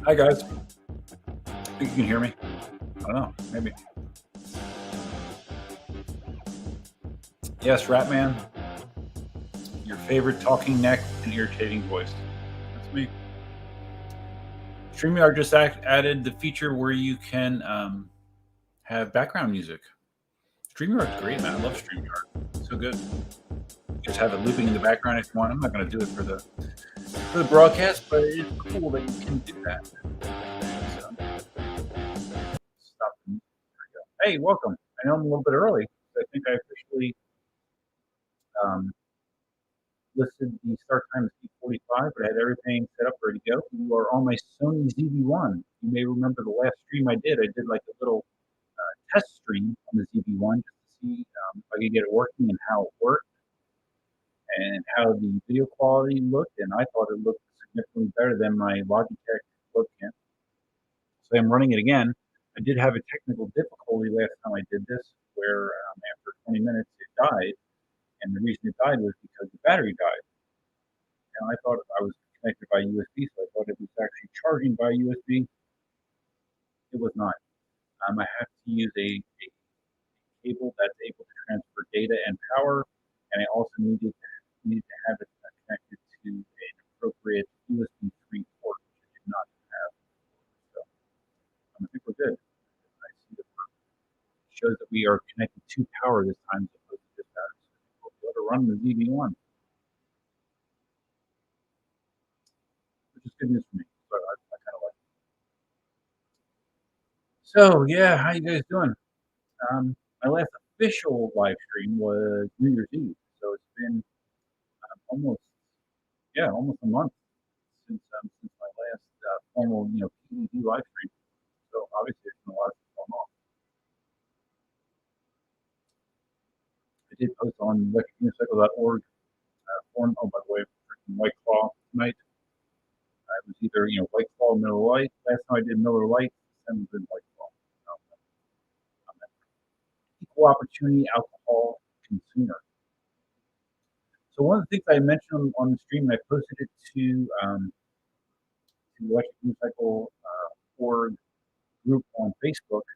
Hi guys. Think you can hear me? I don't know. Maybe. Yes, Ratman. Your favorite talking neck and irritating voice. That's me. StreamYard just added the feature where you can have background music. StreamYard's great, man. I love StreamYard. It's so good. You just have it looping in the background if you want. I'm not going to do it for the broadcast, but it's cool that you can do that. So, stop. There we go. Hey, welcome. I know I'm a little bit early. I think I officially listed the start time as 8:45, but I had everything set up ready to go. You are on my Sony ZV-1. You may remember the last stream I did like a little test stream on the ZV-1 just to see if I could get it working and how it worked and how the video quality looked. And I thought it looked significantly better than my Logitech webcam. So I'm running it again. I did have a technical difficulty last time I did this where after 20 minutes it died. And the reason it died was because the battery died. And I thought I was connected by USB, so I thought it was actually charging by USB. It was not. I have to use a cable that's able to transfer data and power, and I also needed to have it connected to an appropriate USB 3 port, which I did not have. So I think we're good. I see that it shows that we are connected to power this time as opposed to just battery. So we'll be able to run the ZV-1. Which is good news for me. So I kind of like it. So yeah, how you guys doing? My last official live stream was New Year's Eve, so it's been almost almost a month since my last formal PEV live stream. So obviously there's been a lot of stuff going on. I did post on unicycles.org forum. Oh, by the way, freaking White Claw tonight. It was either White Claw, Miller Lite. Last time I did Miller Lite, and then White Claw. I'm an equal opportunity alcohol consumer. So one of the things I mentioned on the stream, and I posted it to Electric Unicycle org group on Facebook,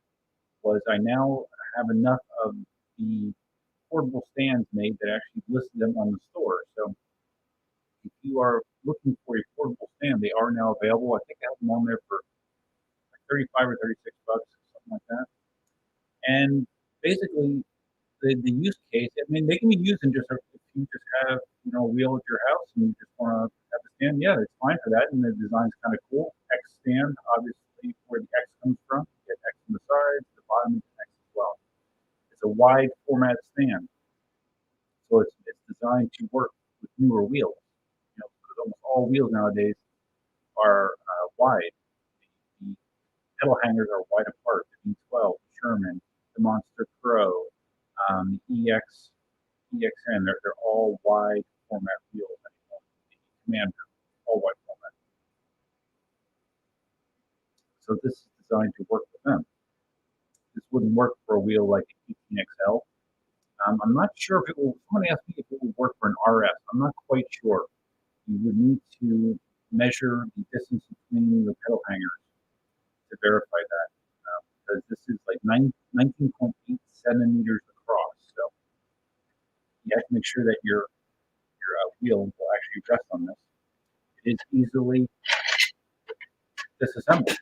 was I now have enough of the portable stands made that actually listed them on the store. So if you are looking for a portable stand, they are now available. I think I have them on there for like 35 or 36 bucks, something like that. And basically, the use case, I mean, they can be used in just if you just have a wheel at your house and you just want to have a stand. Yeah, it's fine for that, and the design's kind of cool. X stand, obviously, where the X comes from. You get X on the sides, the bottom is X as well. It's a wide format stand, so it's designed to work with newer wheels. Because almost all wheels nowadays are wide. The pedal hangers are wide apart. The V12, the Sherman, the Monster Pro, the EXN, they're all wide format wheels anymore. The Commander, all wide format. So this is designed to work with them. This wouldn't work for a wheel like the 18XL. I'm not sure if it will. Someone asked me if it would work for an RS. I'm not quite sure. You would need to measure the distance between the pedal hangers to verify that, because this is like 19.8 centimeters across. So you have to make sure that your wheel will actually rest on this. It is easily disassembled.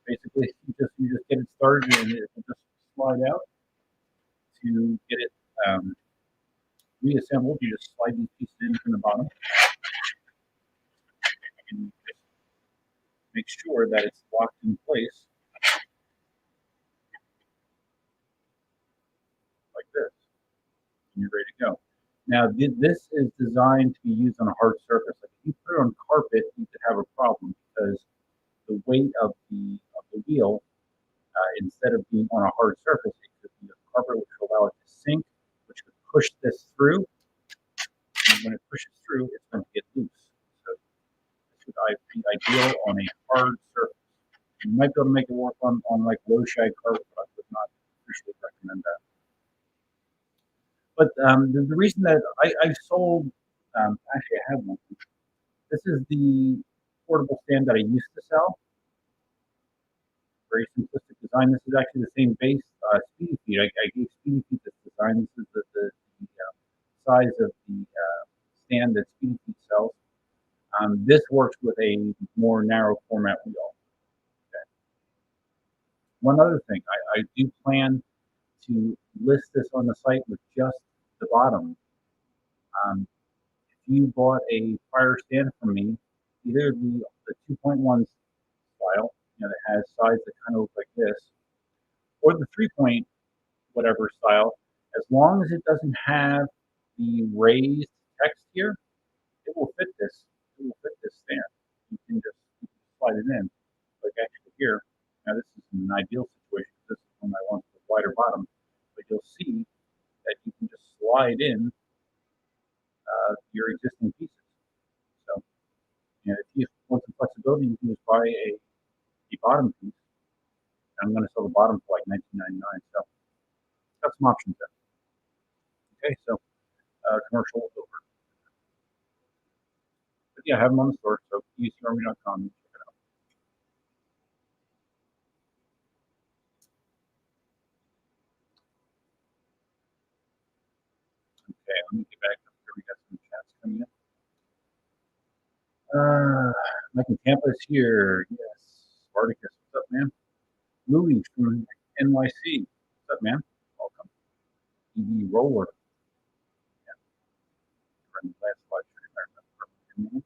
Basically, you just get it started and it will just slide out. To get it reassembled, you just slide these pieces in from the bottom and just make sure that it's locked in place like this, and you're ready to go. Now, this is designed to be used on a hard surface. Like if you put it on carpet, you could have a problem because the weight of the wheel, instead of being on a hard surface, it could be a carpet, which will allow it to sink, which could push this through. And when it pushes through, it's going to get loose. So this would be ideal on a hard surface. You might be able to make it work on like low shag carpet, but I would not officially recommend that. But the reason that I sold, actually I have one. This is the portable stand that I used to sell. Very simplistic design. This is actually the same base, Speedy Feet. I gave Speedy Feet this design. This is the size of the stand that Speedy Feet sells. This works with a more narrow format wheel. Okay. One other thing, I do plan to list this on the site with just the bottom. If you bought a prior stand from me, either the 2.1 style, that has sides that kind of look like this, or the 3 whatever style, as long as it doesn't have the raised text here, it will fit this. It will fit this stand. You can just slide it in, like actually here. Now this is an ideal situation. This is when I want the wider bottom, but you'll see that you can just slide in your existing pieces. So, if you want some flexibility, you can just buy a bottom piece. I'm going to sell the bottom for like $19.99. So, got some options there. Okay, so commercial over. But yeah, I have them on the store. So ucarmy.com. Check it out. Okay, let me get back up here. We got some chats coming in. Mike in Tampa is here. Yes. Spartacus, what's up, man? Louis from NYC. What's up, man? Welcome. EV Roller. Yeah. From the last live stream, I remember.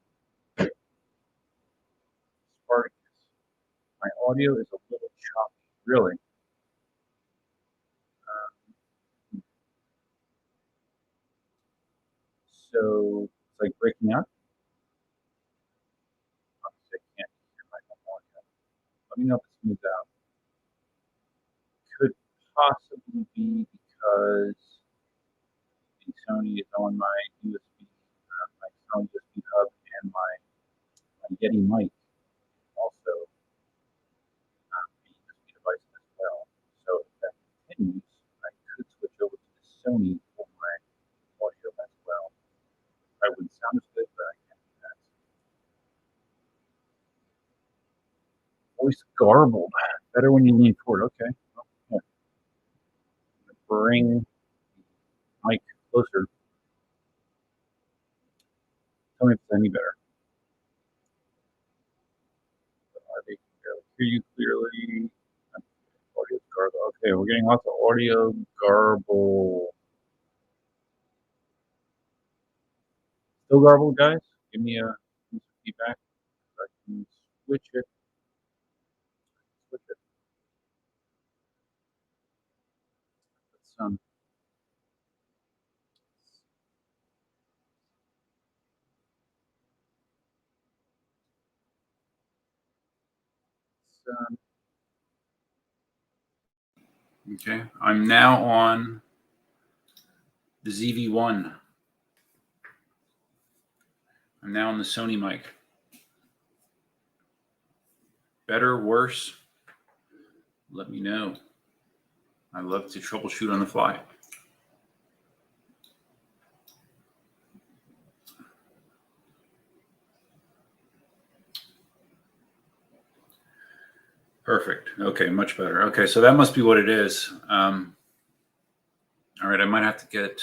Spartacus. My audio is a little choppy. Really? So it's like breaking up. Obviously, I can't hear my own audio. Let me know if it smooths out. Could possibly be because the Sony is on my USB, my Sony USB hub, and my Yeti mic also the USB device as well. So if that continues, I could switch over to the Sony for my audio as well. I wouldn't sound as good, but I can't do that. Voice garbled. Better when you lean forward. Okay. Well, yeah. Bring the mic closer. Tell me if it's any better. Are they hear you clearly? Audio garble. Okay, we're getting lots of audio garble. Still garbled, guys? Give me some feedback. I can switch it. Switch it. Let's okay, I'm now on the ZV-1. I'm now on the Sony mic. Better, worse? Let me know. I love to troubleshoot on the fly. Perfect. Okay, much better. Okay, so that must be what it is. All right, I might have to get.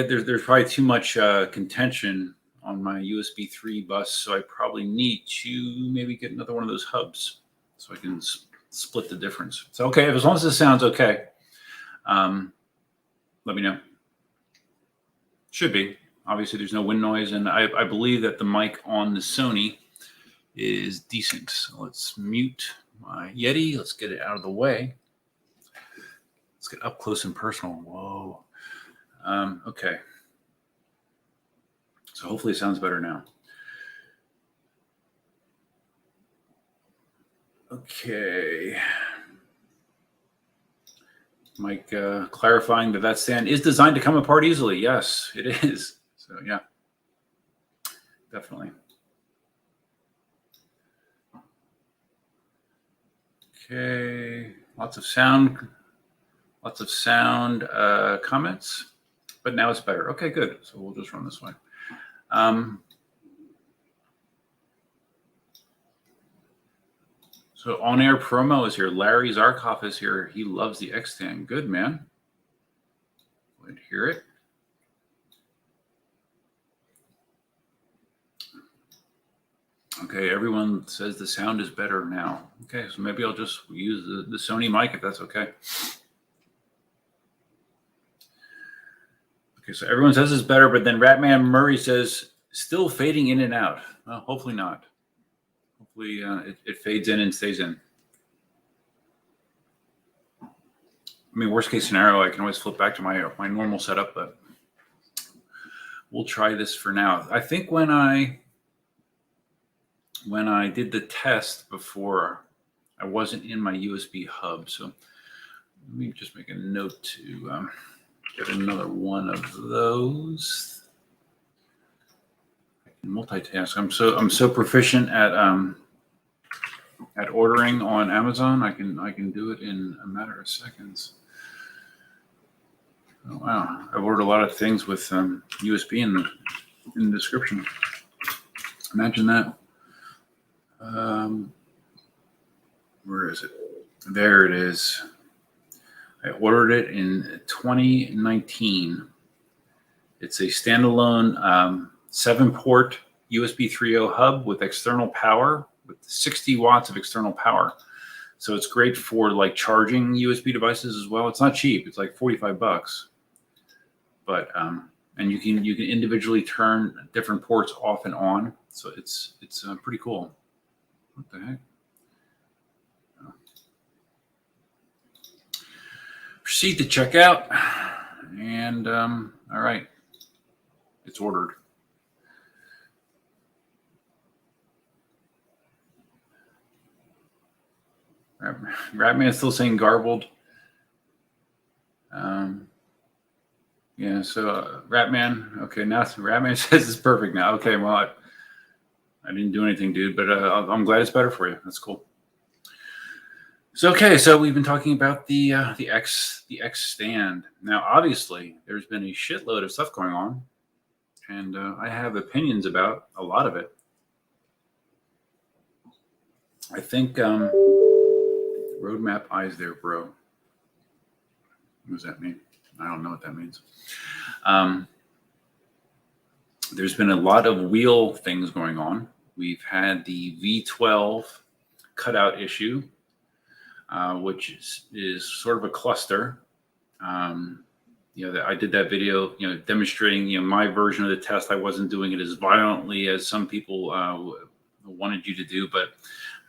There's probably too much contention on my USB 3 bus, so I probably need to maybe get another one of those hubs so I can split the difference. So okay, as long as this sounds okay, let me know. Should be. Obviously, there's no wind noise, and I believe that the mic on the Sony is decent. So let's mute my Yeti. Let's get it out of the way. Let's get up close and personal. Whoa. Okay. So hopefully it sounds better now. Okay. Mike clarifying that stand is designed to come apart easily. Yes, it is. So yeah, definitely. Okay, lots of sound comments, but now it's better. Okay, good. So we'll just run this way. So on-air promo is here. Larry Zarkov is here. He loves the Xstanding. Good, man. Glad to hear it. Okay, everyone says the sound is better now. Okay, so maybe I'll just use the Sony mic if that's okay. Okay, so everyone says it's better, but then Ratman Murray says still fading in and out. Well, hopefully not. Hopefully it fades in and stays in. I mean, worst case scenario, I can always flip back to my normal setup, but we'll try this for now. I think when I did the test before, I wasn't in my USB hub, so let me just make a note to get another one of those. I can multitask. I'm so proficient at ordering on Amazon. I can do it in a matter of seconds. Oh, wow, I've ordered a lot of things with USB in the description. Imagine that. Where is it? There it is. I ordered it in 2019. It's a standalone 7-port USB 3.0 hub with external power, with 60 watts of external power. So it's great for like charging USB devices as well. It's not cheap. It's like $45. But and you can individually turn different ports off and on. So it's pretty cool. What the heck? Proceed to checkout, and all right, it's ordered. Ratman is still saying garbled. Yeah, so Ratman, okay, now Ratman says it's perfect now. Okay, well, I didn't do anything, dude, but I'm glad it's better for you. That's cool. So, okay, so we've been talking about the Xstand. Now, obviously, there's been a shitload of stuff going on, and I have opinions about a lot of it. I think roadmap eyes there, bro. What does that mean? I don't know what that means. There's been a lot of wheel things going on. We've had the V12 cutout issue, which is sort of a cluster. I did that video, demonstrating, my version of the test. I wasn't doing it as violently as some people wanted you to do, but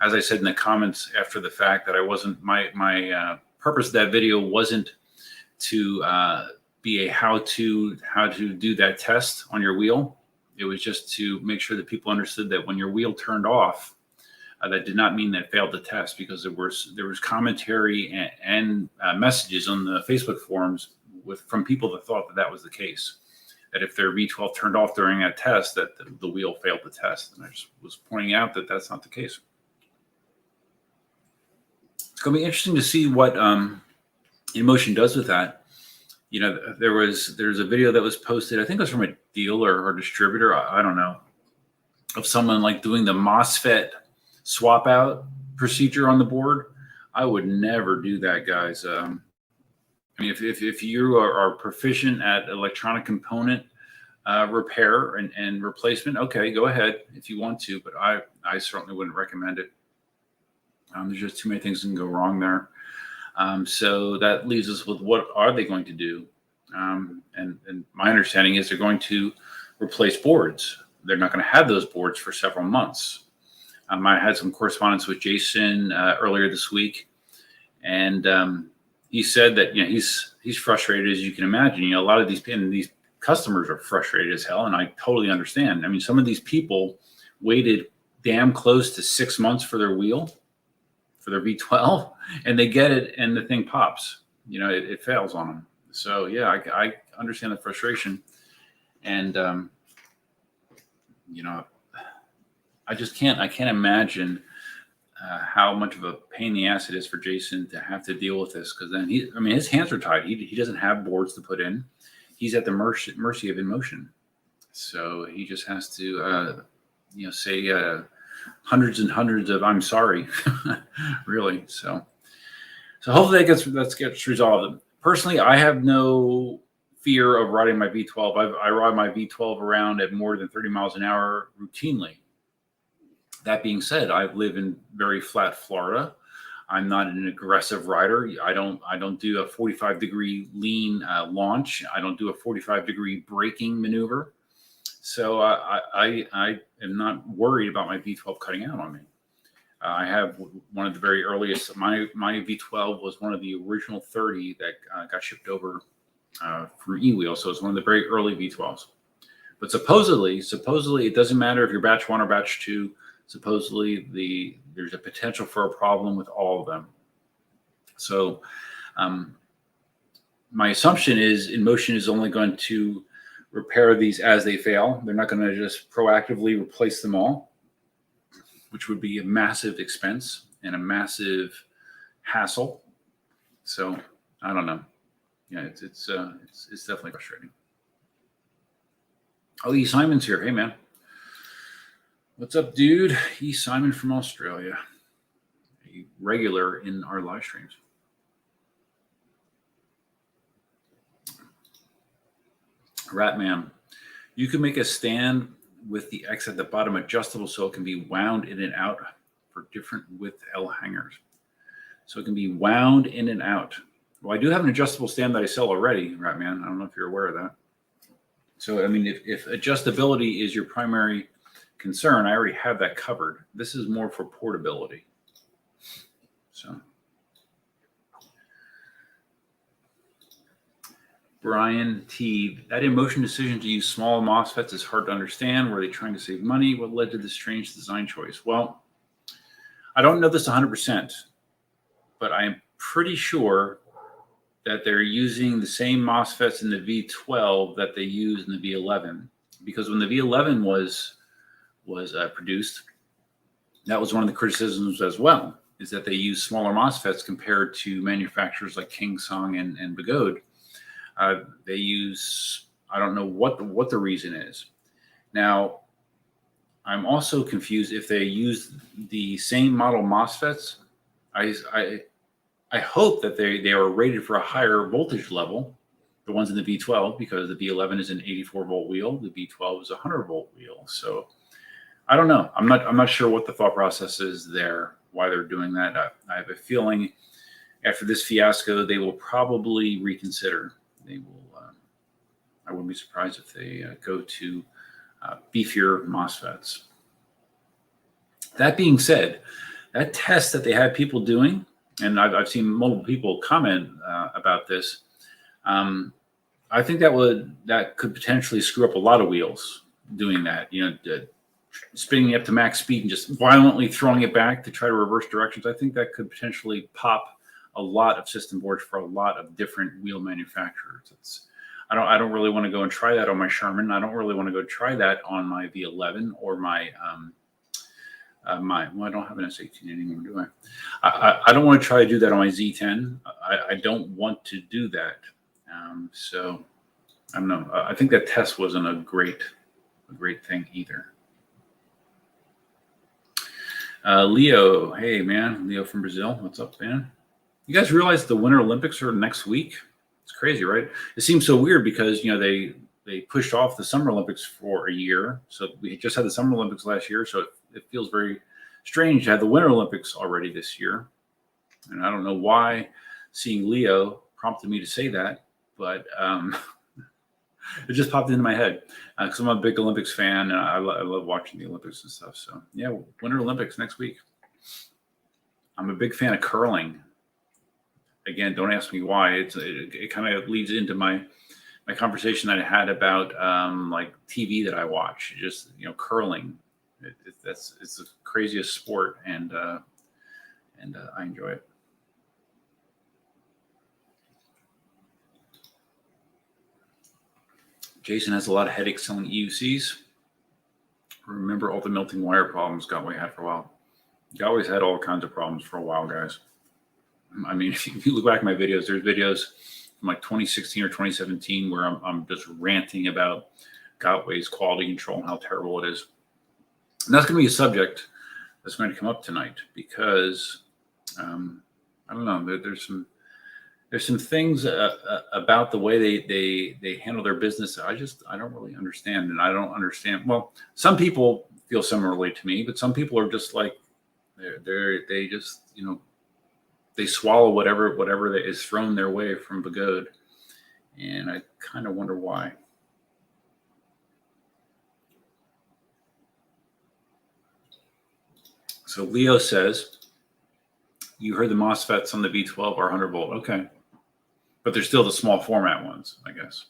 as I said in the comments after the fact, that I wasn't. My purpose of that video wasn't to be a how to do that test on your wheel. It was just to make sure that people understood that when your wheel turned off, that did not mean that it failed the test, because there was commentary and messages on the Facebook forums from people that thought that was the case, that if their V12 turned off during that test, that the wheel failed the test. And I just was pointing out that that's not the case. It's going to be interesting to see what Inmotion does with that. There's a video that was posted, I think it was from a dealer or distributor, I don't know, of someone like doing the MOSFET swap out procedure on the board. I would never do that, guys. I mean, if you are proficient at electronic component repair and replacement, okay, go ahead if you want to, but I certainly wouldn't recommend it. There's just too many things that can go wrong there. So that leaves us with, what are they going to do? And my understanding is they're going to replace boards. They're not going to have those boards for several months. I had some correspondence with Jason earlier this week, and he said that he's frustrated, as you can imagine. A lot of these customers are frustrated as hell, and I totally understand. I mean, some of these people waited damn close to 6 months for their wheel, for their V12, and they get it, and the thing pops. It fails on them. So yeah, I understand the frustration, and I just can't imagine how much of a pain in the ass it is for Jason to have to deal with this, because then his hands are tied. He doesn't have boards to put in. He's at the mercy of Inmotion. So he just has to say hundreds and hundreds of I'm sorry, really. So hopefully that gets resolved. Personally, I have no fear of riding my V12. I ride my V12 around at more than 30 miles an hour routinely. That being said, I live in very flat Florida. I'm not an aggressive rider. I don't do a 45-degree lean launch. I don't do a 45-degree braking maneuver. So I am not worried about my V12 cutting out on me. I have one of the very earliest. My V12 was one of the original 30 that got shipped over from eWheel. So it's one of the very early V12s. But supposedly it doesn't matter if you're batch 1 or batch 2. Supposedly there's a potential for a problem with all of them. So my assumption is Inmotion is only going to repair these as they fail. They're not going to just proactively replace them all, which would be a massive expense and a massive hassle. So I don't know. Yeah, it's definitely frustrating. Oh, E. Simon's here. Hey, man. What's up, dude? E. Simon from Australia, a regular in our live streams. Ratman, you can make a stand with the X at the bottom adjustable so it can be wound in and out for different width L hangers. So it can be wound in and out. Well, I do have an adjustable stand that I sell already, Ratman. I don't know if you're aware of that. So, I mean, if adjustability is your primary concern, I already have that covered. This is more for portability. So, Brian T, that Inmotion decision to use small MOSFETs is hard to understand. Were they trying to save money? What led to this strange design choice? Well, I don't know this 100%, but I am pretty sure that they're using the same MOSFETs in the V12 that they use in the V11, because when the V11 was produced, that was one of the criticisms as well, is that they use smaller MOSFETs compared to manufacturers like KingSong and Begode. They use, I don't know what the reason is. Now, I'm also confused if they use the same model MOSFETs. I hope that they are rated for a higher voltage level, the ones in the V12, because the V11 is an 84 volt wheel, the V12 is a 100 volt wheel. So I don't know. I'm not sure what the thought process is there, why they're doing that. I have a feeling after this fiasco, they will probably reconsider. They will. I wouldn't be surprised if they go to beefier MOSFETs. That being said, that test that they had people doing, and I've seen multiple people comment about this. I think that could potentially screw up a lot of wheels doing that. Spinning it up to max speed and just violently throwing it back to try to reverse directions. I think that could potentially pop a lot of system boards for a lot of different wheel manufacturers. I don't really want to go and try that on my Sherman. I don't really want to go try that on my V11 or my well, I don't have an S18 anymore, do I? I don't want to try to do that on my Z10. I don't want to do that. So I don't know. I think that test wasn't a great thing either. Leo, hey man, Leo from Brazil. What's up, man? You guys realize the Winter Olympics are next week? It's crazy, right? It seems so weird because they pushed off the Summer Olympics for a year. So we just had the Summer Olympics last year. So it feels very strange to have the Winter Olympics already this year. And I don't know why seeing Leo prompted me to say that, but it just popped into my head because I'm a big Olympics fan and I love watching the Olympics and stuff. So yeah, Winter Olympics next week. I'm a big fan of curling. Again, don't ask me why. It kind of leads into my conversation that I had about like TV that I watch. Just curling. It's the craziest sport, and I enjoy it. Jason has a lot of headaches selling EUCs. Remember all the melting wire problems Gotway had for a while. Gotway's had all kinds of problems for a while, guys. I mean, if you look back at my videos, there's videos from like 2016 or 2017 where I'm just ranting about Gotway's quality control and how terrible it is. And that's going to be a subject that's going to come up tonight, because I don't know. There's some things about the way they handle their business. I don't really understand, and I don't understand. Well, some people feel similarly to me, but some people are just like they just they swallow whatever that is thrown their way from Begode, and I kind of wonder why. So Leo says, you heard the MOSFETs on the V12 are 100 volt. Okay. But they're still the small format ones, I guess.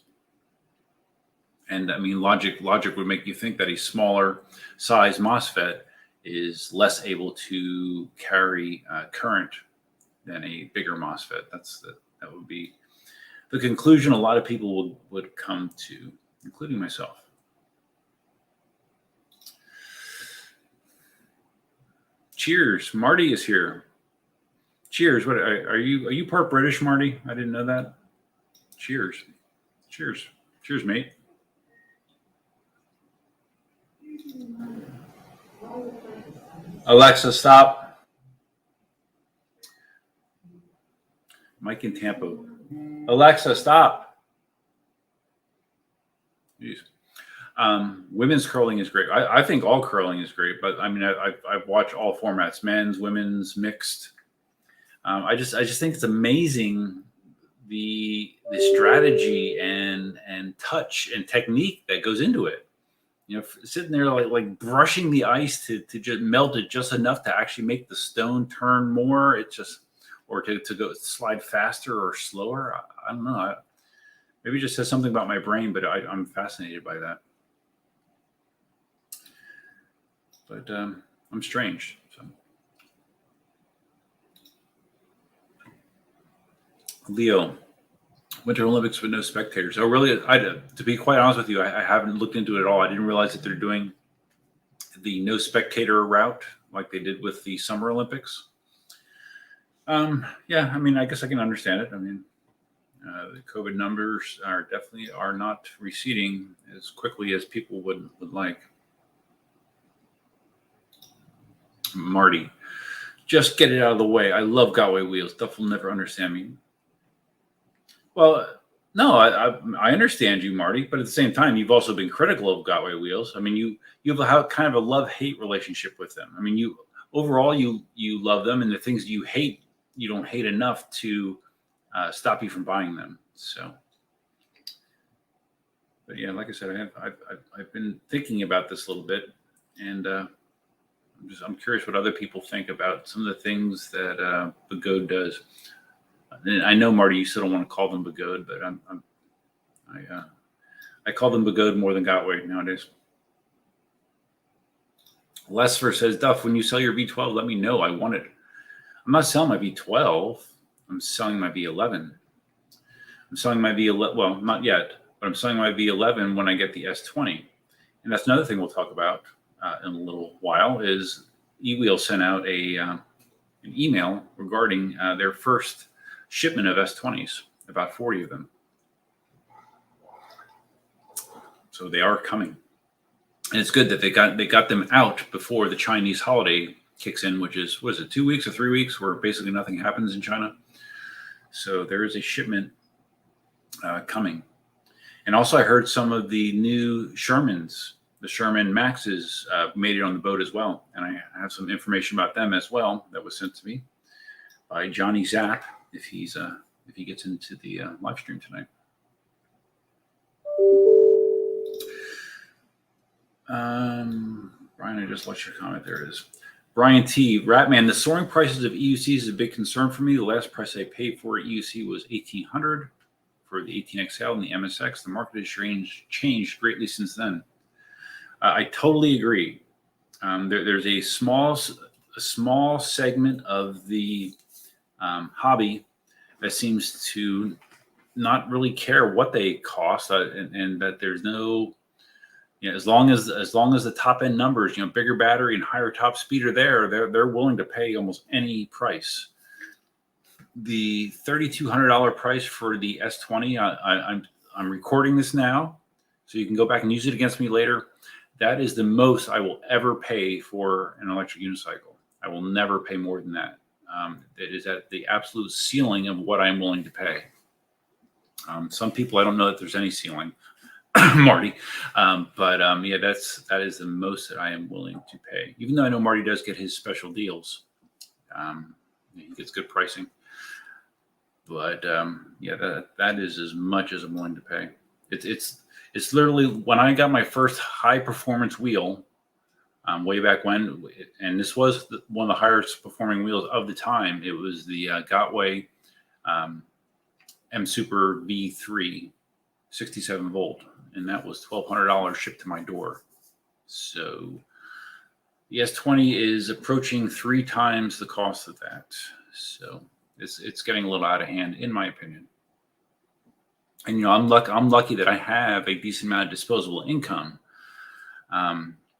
And I mean, logic would make you think that a smaller size MOSFET is less able to carry current than a bigger MOSFET. That would be the conclusion a lot of people would come to, including myself. Cheers. Marty is here. Cheers. What are you part British, Marty? I didn't know that. Cheers. Cheers. Cheers, mate. Alexa, stop. Mike in Tampa. Alexa, stop. Jeez. Women's curling is great. I think all curling is great, but I mean, I've watched all formats: men's, women's, mixed. I just think it's amazing the strategy and touch and technique that goes into it. Sitting there like brushing the ice to just melt it just enough to actually make the stone turn more. It just, or to go slide faster or slower. I don't know. Maybe it just says something about my brain, but I'm fascinated by that. But I'm strange. So. Leo, Winter Olympics with no spectators. Oh, really? To be quite honest with you, I haven't looked into it at all. I didn't realize that they're doing the no spectator route like they did with the Summer Olympics. Yeah, I mean, I guess I can understand it. I mean, the COVID numbers definitely are not receding as quickly as people would like. Marty, just get it out of the way. I love Gotway wheels. Duff will never understand me. Well, no, I understand you, Marty, but at the same time, you've also been critical of Gotway wheels. I mean, you have kind of a love-hate relationship with them. I mean, you love them, and the things you hate, you don't hate enough to stop you from buying them. So, but yeah, like I said, I've been thinking about this a little bit, and I'm curious what other people think about some of the things that Begode does. And I know, Marty, you still don't want to call them Begode, but I call them Begode more than Gotway nowadays. Lesfer says, Duff, when you sell your V12, let me know. I want it. I'm not selling my V12. I'm selling my V11. I'm selling my V11. Well, not yet, but I'm selling my V11 when I get the S20. And that's another thing we'll talk about in a little while is eWheel sent out an email regarding their first shipment of S20s, about 40 of them. So they are coming. And it's good that they got them out before the Chinese holiday kicks in, which is, what is it, 2 weeks or 3 weeks, where basically nothing happens in China. So there is a shipment coming. And also I heard some of the new Shermans, the Sherman Maxes, made it on the boat as well. And I have some information about them as well that was sent to me by Johnny Zapp, if he gets into the live stream tonight. Brian, I just lost your comment. There it is. Brian T. Ratman, the soaring prices of EUCs is a big concern for me. The last price I paid for EUC was $1,800 for the 18XL and the MSX. The market has changed greatly since then. I totally agree. There's a small segment of the hobby that seems to not really care what they cost, and that there's no, as long as the top end numbers, bigger battery and higher top speed are there, they're willing to pay almost any price. The $3,200 price for the S20, I'm recording this now, so you can go back and use it against me later. That is the most I will ever pay for an electric unicycle. I will never pay more than that. It is at the absolute ceiling of what I'm willing to pay. Some people, I don't know that there's any ceiling, Marty, but yeah, that is the most that I am willing to pay. Even though I know Marty does get his special deals, he gets good pricing. But yeah, that is as much as I'm willing to pay. It's literally when I got my first high performance wheel. Way back when, and this was one of the highest performing wheels of the time. It was the Gotway M Super V3, 67 volt, and that was $1,200 shipped to my door. So the S20 is approaching 3 times the cost of that. So it's getting a little out of hand, in my opinion. And I'm lucky that I have a decent amount of disposable income.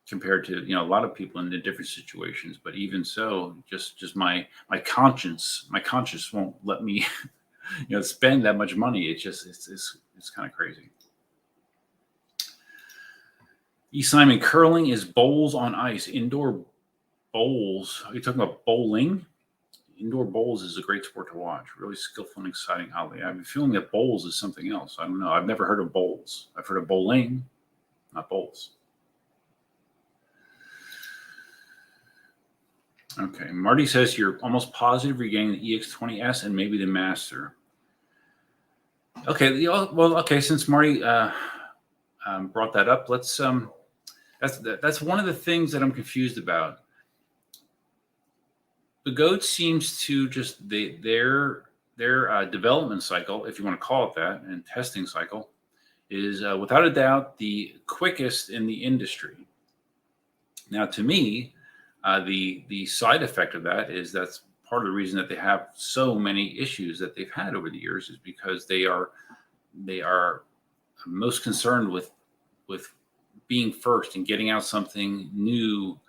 Compared to a lot of people in the different situations, but even so, just my conscience won't let me spend that much money. It's kind of crazy. E. Simon, curling is bowls on ice. Indoor bowls. Are you talking about bowling? Indoor bowls is a great sport to watch. Really skillful and exciting hobby. I have a feeling that bowls is something else. I don't know. I've never heard of bowls. I've heard of bowling, not bowls. Okay, Marty says you're almost positive you're getting the EX20S and maybe the Master. Okay, well, okay. Since Marty brought that up, let's. That's one of the things that I'm confused about. The GOAT seems to just their development cycle, if you want to call it that, and testing cycle, is without a doubt the quickest in the industry. Now, to me. The side effect of that is that's part of the reason that they have so many issues that they've had over the years is because they are most concerned with being first and getting out something new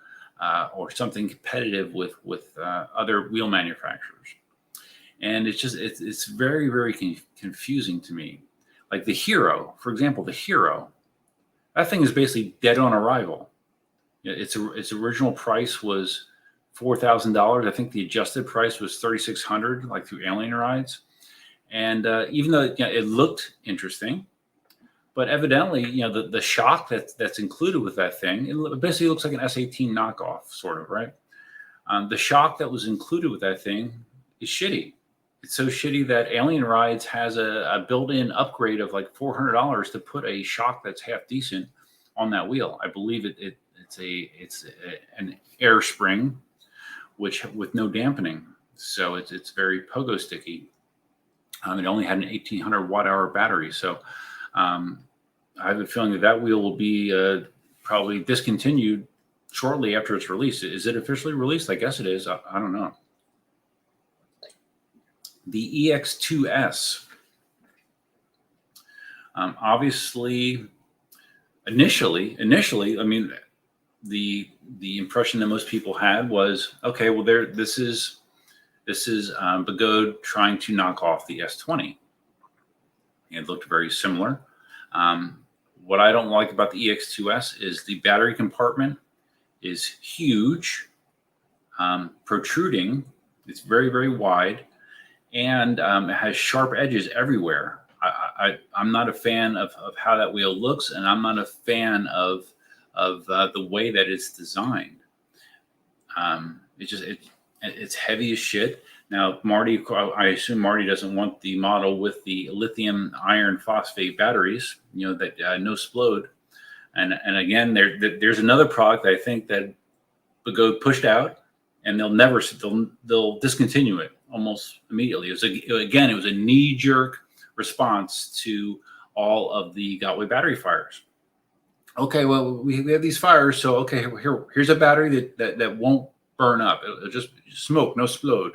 or something competitive with other wheel manufacturers. And it's very, very confusing to me. Like the Hero, for example, that thing is basically dead on arrival. Its original price was $4,000. I think the adjusted price was $3,600, like through Alien Rides. And even though it looked interesting, but evidently, the shock that's included with that thing, it basically looks like an S18 knockoff, sort of, right? The shock that was included with that thing is shitty. It's so shitty that Alien Rides has a built-in upgrade of like $400 to put a shock that's half decent on that wheel. I believe it's an air spring, which with no dampening, so it's very pogo sticky. It only had an 1,800 watt-hour battery, so I have a feeling that wheel will be probably discontinued shortly after it's released. Is it officially released? I guess it is. I don't know. The EX2S, obviously, initially, I mean. The impression that most people had was, okay, well, this is Begode trying to knock off the S20. It looked very similar. What I don't like about the EX2S is the battery compartment is huge, protruding. It's very, very wide, and it has sharp edges everywhere. I'm not a fan of how that wheel looks, and I'm not a fan of the way that it's designed. It's heavy as shit. Now, Marty, I assume Marty doesn't want the model with the lithium iron phosphate batteries, that no splode. And again, there's another product that I think that Begode pushed out, and they'll discontinue it almost immediately. It was a knee-jerk response to all of the Gotway battery fires. Okay, well, we have these fires, so okay, here's a battery that won't burn up. It'll just smoke, no splode.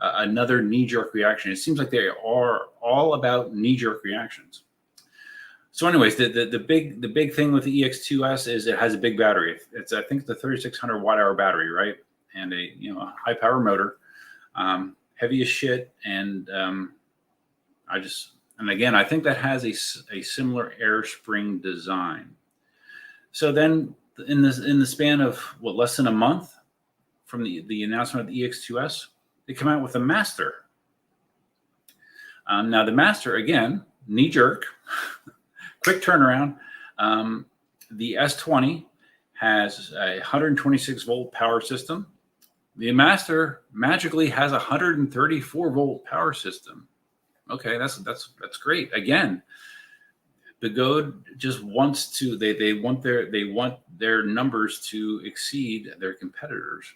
Another knee-jerk reaction. It seems like they are all about knee-jerk reactions. So, anyways, the big thing with the EX2S is it has a big battery. I think it's a 3,600 watt-hour battery, right? And a high power motor, heavy as shit, and again, I think that has a similar air spring design. So then in the span of less than a month from the announcement of the EX2S, they come out with a Master. Now the Master, again, knee jerk, quick turnaround. The S20 has a 126 volt power system. The Master magically has a 134 volt power system. Okay, that's great. Again, Begode just wants to they want their numbers to exceed their competitors,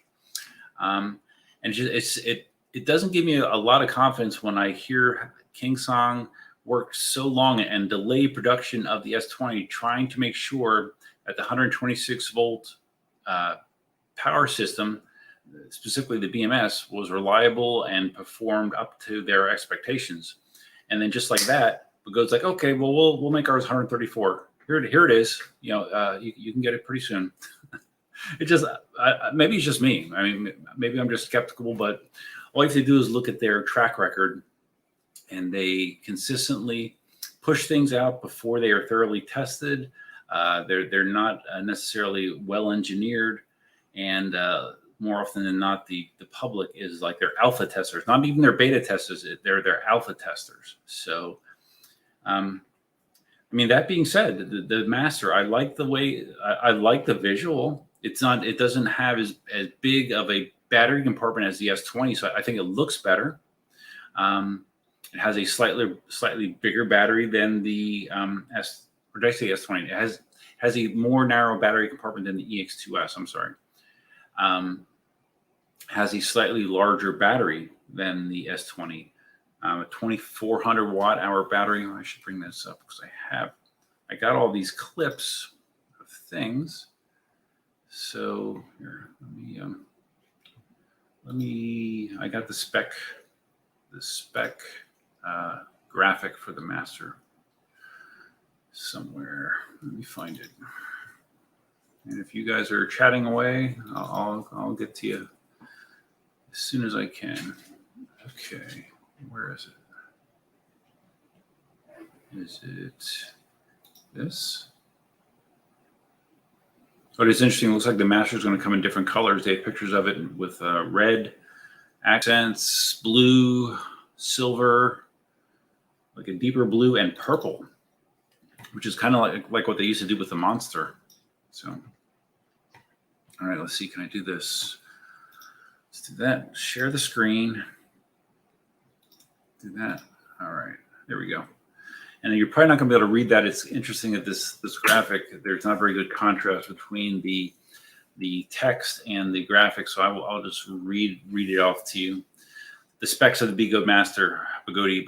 and it doesn't give me a lot of confidence when I hear KingSong work so long and delay production of the S20, trying to make sure that the 126 volt power system, specifically the BMS, was reliable and performed up to their expectations. And then just like that, Begode's like, okay, well, we'll make ours 134. Here it is. You know, you can get it pretty soon. It just maybe it's just me. I mean, maybe I'm just skeptical, but all you have to do is look at their track record, and they consistently push things out before they are thoroughly tested. They're not necessarily well engineered, and more often than not, the public is like their alpha testers, not even their beta testers. They're their alpha testers. So, I mean, that being said, the Master, I like the way, I like the visual. It doesn't have as big of a battery compartment as the S20, so I think it looks better. It has a slightly bigger battery than the or did I say S20? It has a more narrow battery compartment than the EX2S. I'm sorry. Has a slightly larger battery than the S20. A 2,400 watt hour battery. I should bring this up because I got all these clips of things. So here, I got the spec graphic for the Master somewhere. Let me find it. And if you guys are chatting away, I'll get to you as soon as I can. Okay, where is it? Is it this? But it's interesting. It looks like the Master is going to come in different colors. They have pictures of it with red accents, blue, silver, like a deeper blue, and purple, which is kind of like what they used to do with the Monster. So, all right, let's see. Can I do this? Let's do that. Share the screen. Do that. All right, there we go. And you're probably not going to be able to read that. It's interesting that this graphic, there's not very good contrast between the text and the graphics. So I'll just read it off to you. The specs of the Begode Master, Begode,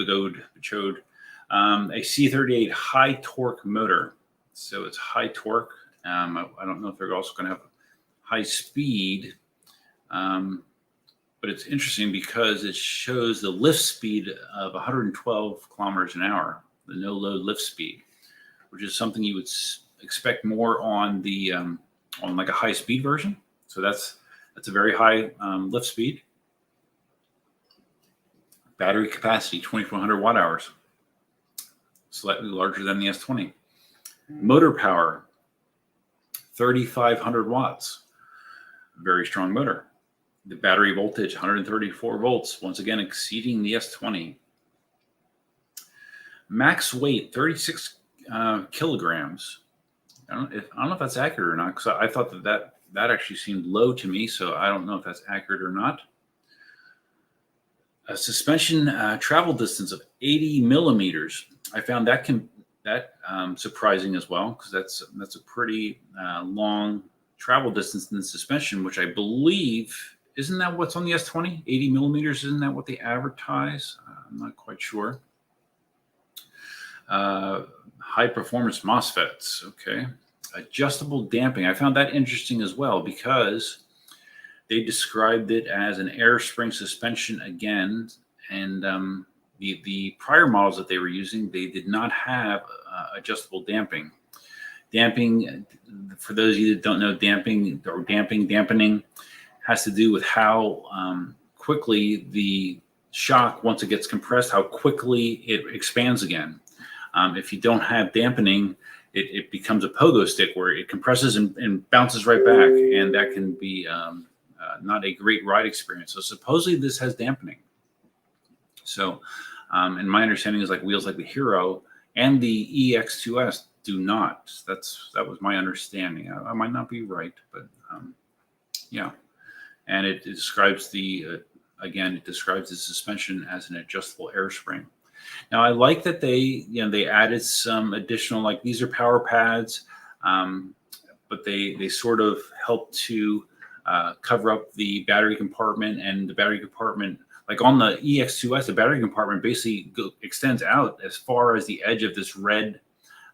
a C38 high torque motor. So it's high torque. I don't know if they're also going to have high speed. But it's interesting because it shows the lift speed of 112 kilometers an hour, the no load lift speed, which is something you would expect more on the on like a high speed version. So that's a very high lift speed. Battery capacity 2,400 watt hours, slightly larger than the S20. Motor power 3,500 watts, very strong motor. The battery voltage 134 volts, once again exceeding the S20. Max weight 36 kilograms. I don't know if that's accurate or not, because I thought that actually seemed low to me, so I don't know if that's accurate or not. A suspension travel distance of 80 millimeters. I found that surprising as well, because that's a pretty long travel distance in the suspension, which I believe, isn't that what's on the S20? 80 millimeters, isn't that what they advertise? I'm not quite sure. High performance MOSFETs, okay. Adjustable damping. I found that interesting as well, because they described it as an air spring suspension again, and the prior models that they were using, they did not have adjustable damping. Damping, for those of you that don't know, dampening has to do with how quickly the shock, once it gets compressed, how quickly it expands again. If you don't have dampening, it becomes a pogo stick where it compresses and bounces right back, and that can be not a great ride experience. So supposedly this has dampening. So, and my understanding is like wheels like the Hero and the EX2S do not. That was my understanding. I might not be right, but yeah. And it describes it describes the suspension as an adjustable air spring. Now I like that they added some additional, like these are power pads, but they sort of help to cover up the battery compartment, and the battery compartment, like on the EX2S, the battery compartment basically extends out as far as the edge of this red,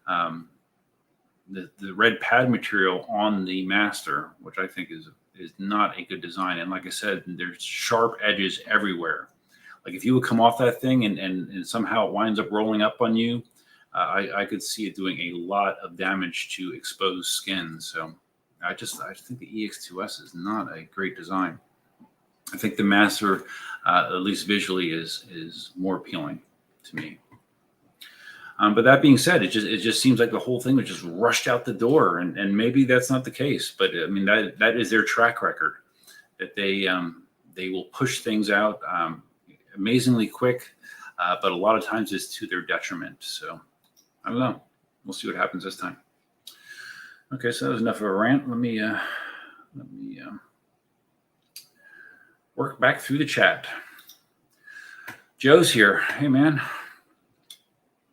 the red pad material on the Master, which I think is not a good design. And like I said, there's sharp edges everywhere. Like if you would come off that thing and somehow it winds up rolling up on you, I could see it doing a lot of damage to exposed skin. So I think the EX2S is not a great design. I think the Master, at least visually, is more appealing to me. But that being said, it just seems like the whole thing was just rushed out the door, and maybe that's not the case. But I mean, that is their track record, that they will push things out amazingly quick, but a lot of times it's to their detriment. So I don't know. We'll see what happens this time. Okay, so that was enough of a rant. Let me work back through the chat. Joe's here. Hey, man.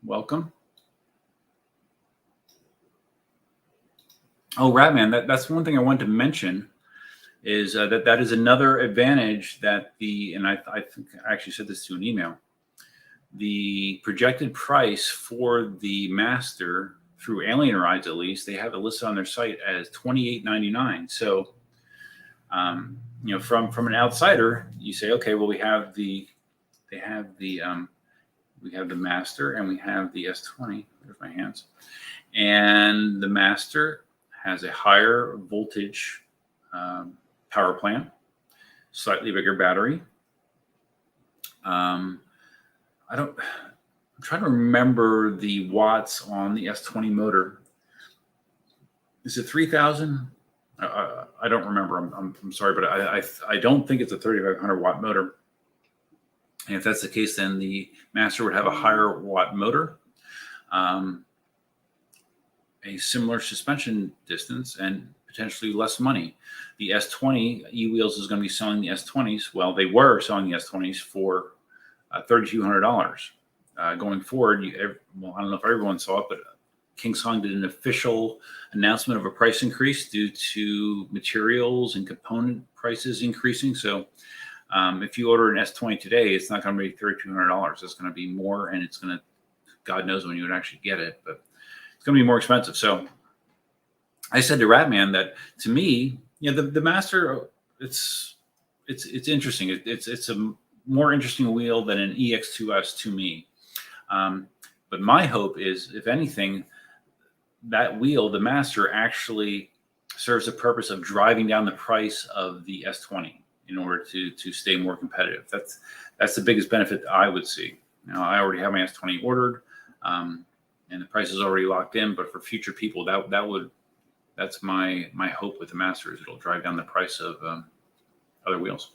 Welcome. Oh, Ratman, that's one thing I wanted to mention is that is another advantage that and I think I actually said this to an email. The projected price for the Master through Alien Rides, at least, they have it listed on their site as $28.99. So, from an outsider, you say, okay, well, we have the Master and we have the S20. There's my hands. And the Master has a higher voltage power plant, slightly bigger battery. I'm trying to remember the watts on the S20 motor. Is it 3,000? I don't remember. I'm sorry, but I don't think it's a 3,500 watt motor. And if that's the case, then the Master would have a higher watt motor, a similar suspension distance, and potentially less money. The S20 E-Wheels is going to be selling the S20s. Well, they were selling the S20s for $3,200. Going forward, I don't know if everyone saw it, but KingSong did an official announcement of a price increase due to materials and component prices increasing. So if you order an S20 today, it's not going to be $3,200. It's going to be more, and it's going to, God knows when you would actually get it, but it's going to be more expensive. So I said to Ratman that, to me, the Master, it's interesting. It's a more interesting wheel than an EX2S to me. But my hope is, if anything, that wheel, the Master, actually serves the purpose of driving down the price of the S20 in order to stay more competitive. That's the biggest benefit I would see. Now, I already have my S20 ordered, and the price is already locked in. But for future people, that's my hope with the Master, is it'll drive down the price of other wheels.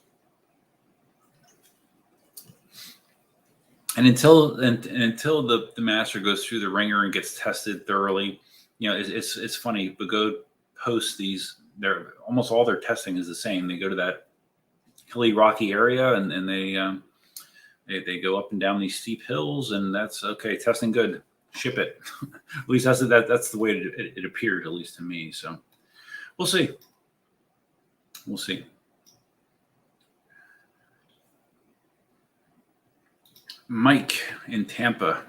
And until the Master goes through the ringer and gets tested thoroughly, it's funny. Begode posts these. Almost all their testing is the same. They go to that hilly, rocky area, and they go up and down these steep hills, and that's okay. Testing good. Ship it. At least that's the way it appeared, at least to me. So we'll see. We'll see. Mike in Tampa.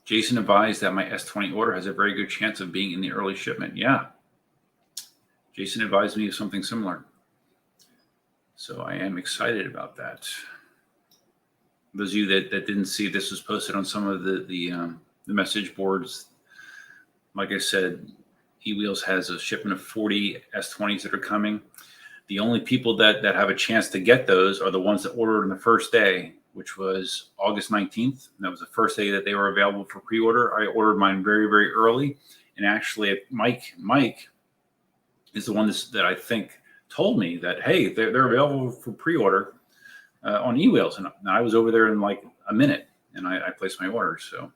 Jason advised that my S20 order has a very good chance of being in the early shipment. Yeah. Jason advised me of something similar. So I am excited about that. Those of you that didn't see, this was posted on some of the message boards. Like I said, E-Wheels has a shipment of 40 S20s that are coming. The only people that have a chance to get those are the ones that ordered on the first day, which was August 19th. And that was the first day that they were available for pre-order. I ordered mine very, very early, And actually, Mike is the one that I think told me that, hey, they're available for pre-order on eWheels, and I was over there in like a minute, and I placed my order. So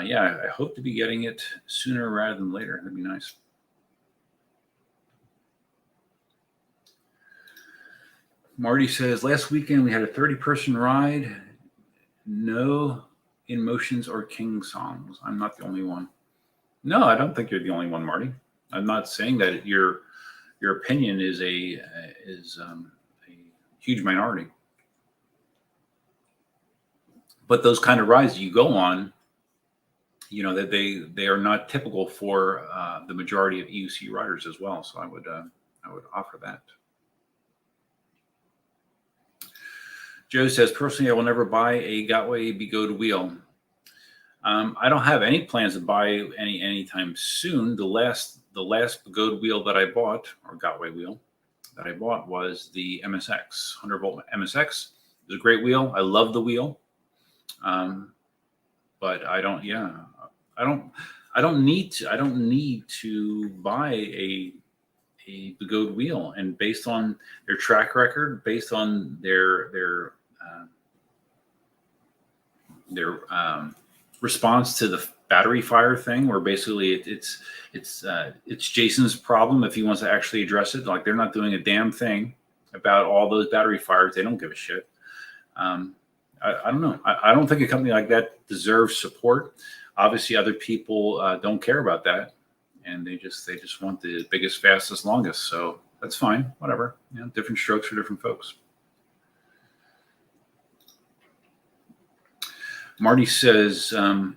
yeah, I hope to be getting it sooner rather than later. That'd be nice. Marty says, last weekend we had a 30-person ride. No Inmotions or KingSongs. I'm not the only one. No, I don't think you're the only one, Marty. I'm not saying that your opinion is a huge minority. But those kind of rides you go on, you know, that they are not typical for the majority of EUC riders as well. So I would offer that. Joe says, personally, I will never buy a Gotway Begode wheel. I don't have any plans to buy anytime soon. The last Begode wheel that I bought, or Gotway wheel that I bought, was the MSX 100-volt MSX. It was a great wheel. I love the wheel, but I don't need to buy a Begode wheel. And based on their track record, based on their response to the battery fire thing, where basically it's Jason's problem if he wants to actually address it. Like, they're not doing a damn thing about all those battery fires. They don't give a shit. I don't know. I don't think a company like that deserves support. Obviously, other people don't care about that, and they just want the biggest, fastest, longest. So that's fine. Whatever. You know, different strokes for different folks. Marty says, a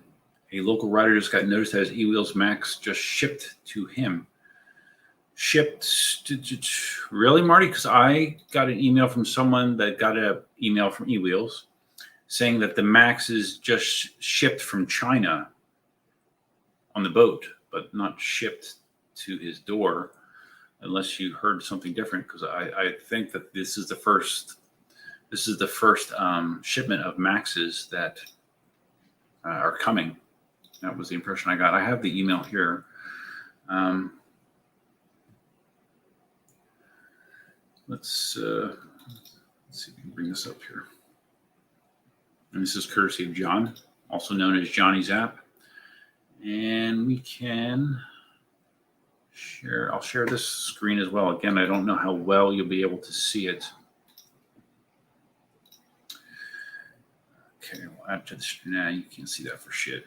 local rider just got noticed that his eWheels Max just shipped to him. Shipped to really, Marty? Because I got an email from someone that got an email from eWheels saying that the Max is just shipped from China on the boat, but not shipped to his door, unless you heard something different. Because I think that this is the first shipment of Maxes that are coming. That was the impression I got. I have the email here. Let's see if we can bring this up here. And this is courtesy of John, also known as Johnny's app. And we can share. I'll share this screen as well. Again, I don't know how well you'll be able to see it. Okay, we'll add to the screen. Nah, you can't see that for shit.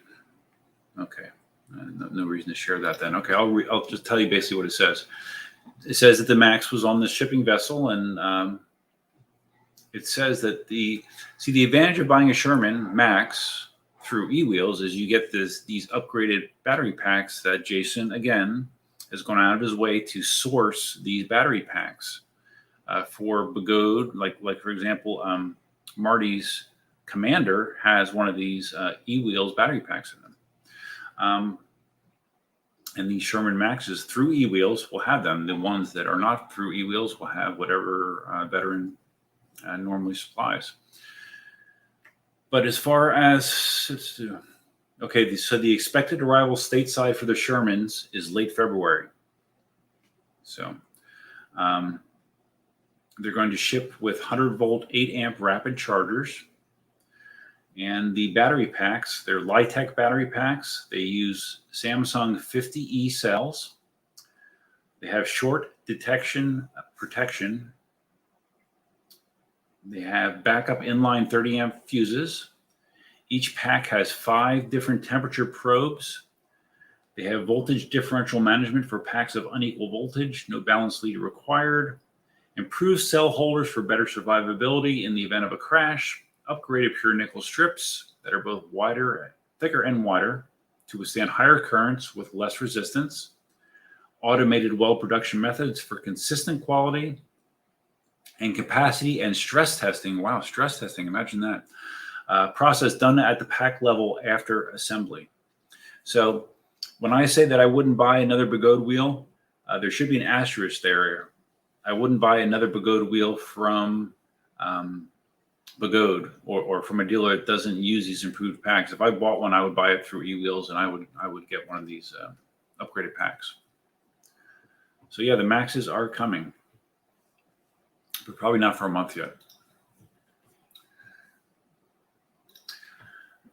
Okay, no reason to share that then. Okay, I'll just tell you basically what it says. It says that the Max was on the shipping vessel, and it says that the advantage of buying a Sherman Max through eWheels is you get these upgraded battery packs that Jason, again, has gone out of his way to source these battery packs for Begode. Like for example, Marty's Commander has one of these eWheels battery packs in them. And these Sherman Maxes through eWheels will have them. The ones that are not through eWheels will have whatever veteran normally supplies. But as far as, okay, so the expected arrival stateside for the Shermans is late February. So they're going to ship with 100-volt, 8-amp rapid chargers. And the battery packs, they're Litec battery packs. They use Samsung 50E cells. They have short detection protection. They have backup inline 30-amp fuses. Each pack has 5 different temperature probes. They have voltage differential management for packs of unequal voltage, no balance leader required. Improved cell holders for better survivability in the event of a crash. Upgraded pure nickel strips that are both thicker and wider to withstand higher currents with less resistance. Automated weld production methods for consistent quality. And capacity and stress testing. Wow, stress testing, imagine that. Process done at the pack level after assembly. So when I say that I wouldn't buy another Begode wheel, there should be an asterisk there. I wouldn't buy another Begode wheel from Begode or from a dealer that doesn't use these improved packs. If I bought one, I would buy it through eWheels, and I would get one of these upgraded packs. So yeah, the Maxes are coming, but probably not for a month yet.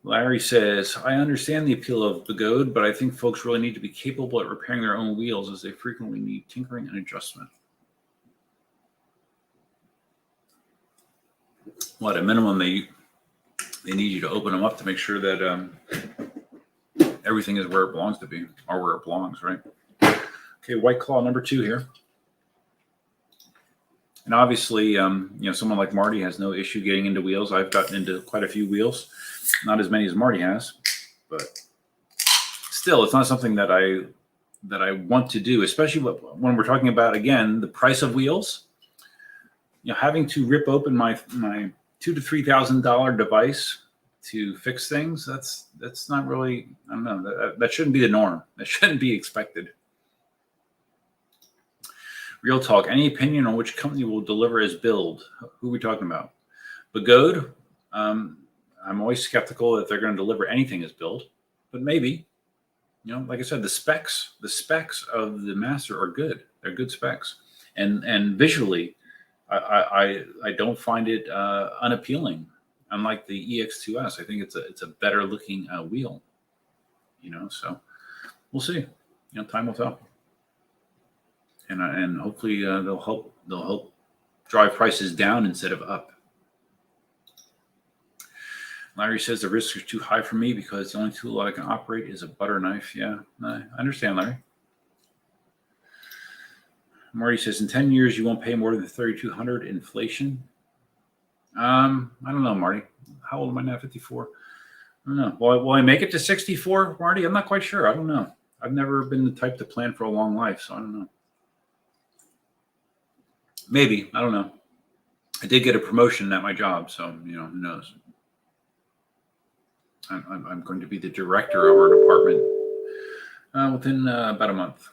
Larry says, I understand the appeal of Begode, but I think folks really need to be capable at repairing their own wheels as they frequently need tinkering and adjustment. Well, at a minimum, they need you to open them up to make sure that everything is where it belongs to be, or where it belongs, right? Okay, White Claw number 2 here. And obviously, someone like Marty has no issue getting into wheels. I've gotten into quite a few wheels. Not as many as Marty has, but still, it's not something that I want to do, especially when we're talking about, again, the price of wheels. Having to rip open my $2,000 to $3,000 device to fix things, that's not really, I don't know, that shouldn't be the norm. That shouldn't be expected. Real talk, any opinion on which company will deliver as build? Who are we talking about? Begode? I'm always skeptical that they're going to deliver anything as build, but maybe, like I said, the specs of the Master are good. They're good specs, and visually, I don't find it unappealing. Unlike the EX2S, I think it's a better looking wheel. So we'll see. Time will tell, and hopefully they'll help drive prices down instead of up. Larry says the risks are too high for me because the only tool I can operate is a butter knife. Yeah, I understand, Larry. Marty says in 10 years you won't pay more than $3,200 inflation. I don't know, Marty. How old am I now? 54. I don't know. Will I make it to 64, Marty? I'm not quite sure. I don't know. I've never been the type to plan for a long life, so I don't know. Maybe. I don't know. I did get a promotion at my job, so who knows. I'm going to be the director of our department within about a month.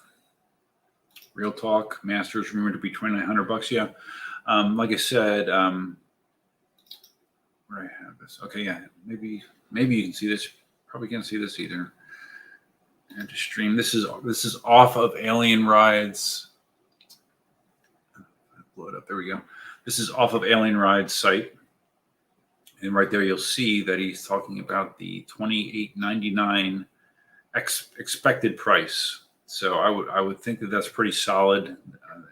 Real talk, Masters rumored to be $2,900. Yeah, like I said, where I have this. Okay, yeah, maybe you can see this. Probably can't see this either. And to stream, this is off of Alien Ride's. Blow it up. There we go. This is off of Alien Ride's site. And right there, you'll see that he's talking about the $2,899 expected price. So I would think that that's pretty solid.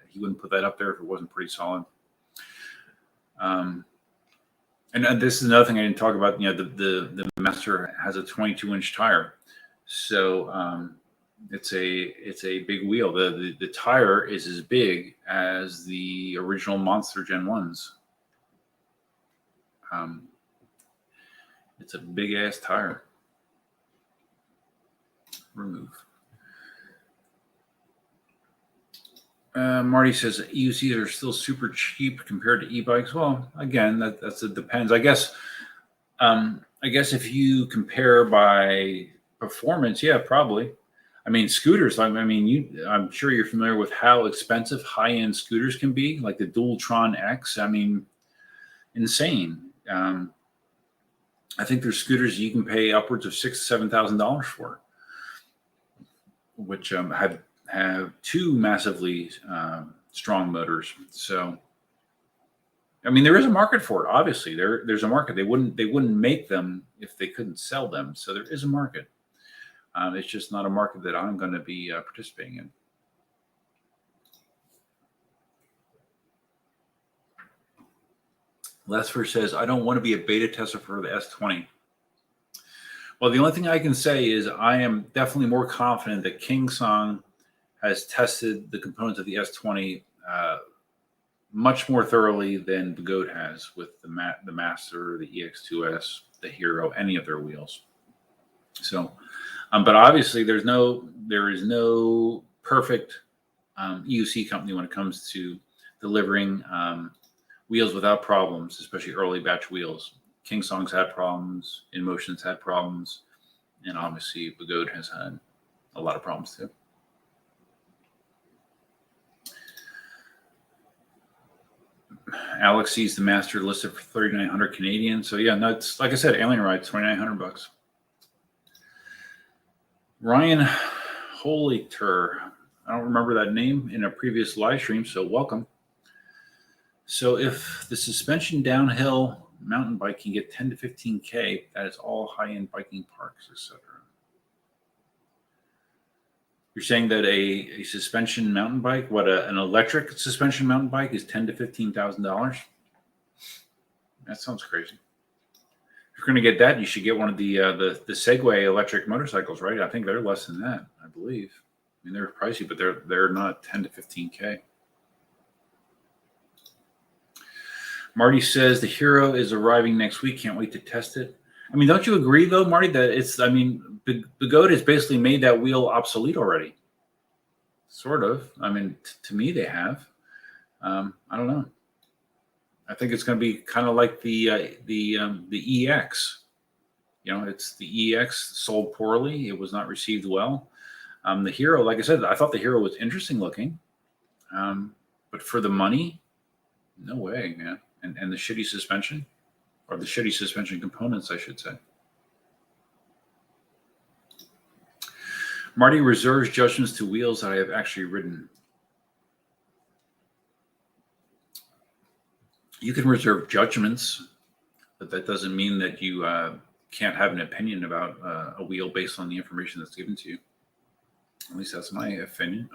He wouldn't put that up there if it wasn't pretty solid. And this is another thing I didn't talk about. The Master has a 22-inch tire, so it's a big wheel. The tire is as big as the original Monster Gen 1s. It's a big ass tire. Remove. Marty says EUCs are still super cheap compared to e-bikes. Well, again, it depends. I guess if you compare by performance, yeah, probably. I mean, scooters. I'm sure you're familiar with how expensive high-end scooters can be, like the Dualtron X. I mean, insane. I think there's scooters you can pay upwards of $6,000 to $7,000 for, which have two massively strong motors. So, I mean, there is a market for it. Obviously, there's a market. They wouldn't make them if they couldn't sell them. So there is a market. It's just not a market that I'm going to be participating in. Lesfer says, I don't want to be a beta tester for the S20. Well, the only thing I can say is I am definitely more confident that KingSong has tested the components of the S20 much more thoroughly than Begode has with the Master, the EX2S, the Hero, any of their wheels. So, but obviously there is no perfect EUC company when it comes to delivering wheels without problems, especially early batch wheels. KingSong's had problems, Inmotion's had problems, and obviously Begode has had a lot of problems too. Alex sees the Master listed for 3,900 Canadian. So yeah, no, it's like I said, Alien Ride, $2,900. Ryan Politer. I don't remember that name in a previous live stream, so welcome. So if the suspension downhill mountain bike can get 10 to 15K, that is all high-end biking parks, etc. You're saying that a suspension mountain bike, an electric suspension mountain bike is $10,000 to $15,000? That sounds crazy. If you're going to get that, you should get one of the Segway electric motorcycles, right? I think they're less than that, I believe. I mean, they're pricey, but they're not 10 to 15K. Marty says the Hero is arriving next week. Can't wait to test it. I mean, don't you agree, though, Marty, that the Goat has basically made that wheel obsolete already? Sort of. I mean, to me, they have. I don't know. I think it's going to be kind of like the EX. You know, it's the EX sold poorly. It was not received well. The Hero, like I said, I thought the Hero was interesting looking. But for the money, no way, man. And the shitty suspension, or the shitty suspension components, I should say. Marty reserves judgments to wheels that I have actually ridden. You can reserve judgments, but that doesn't mean that you can't have an opinion about a wheel based on the information that's given to you. At least that's my opinion.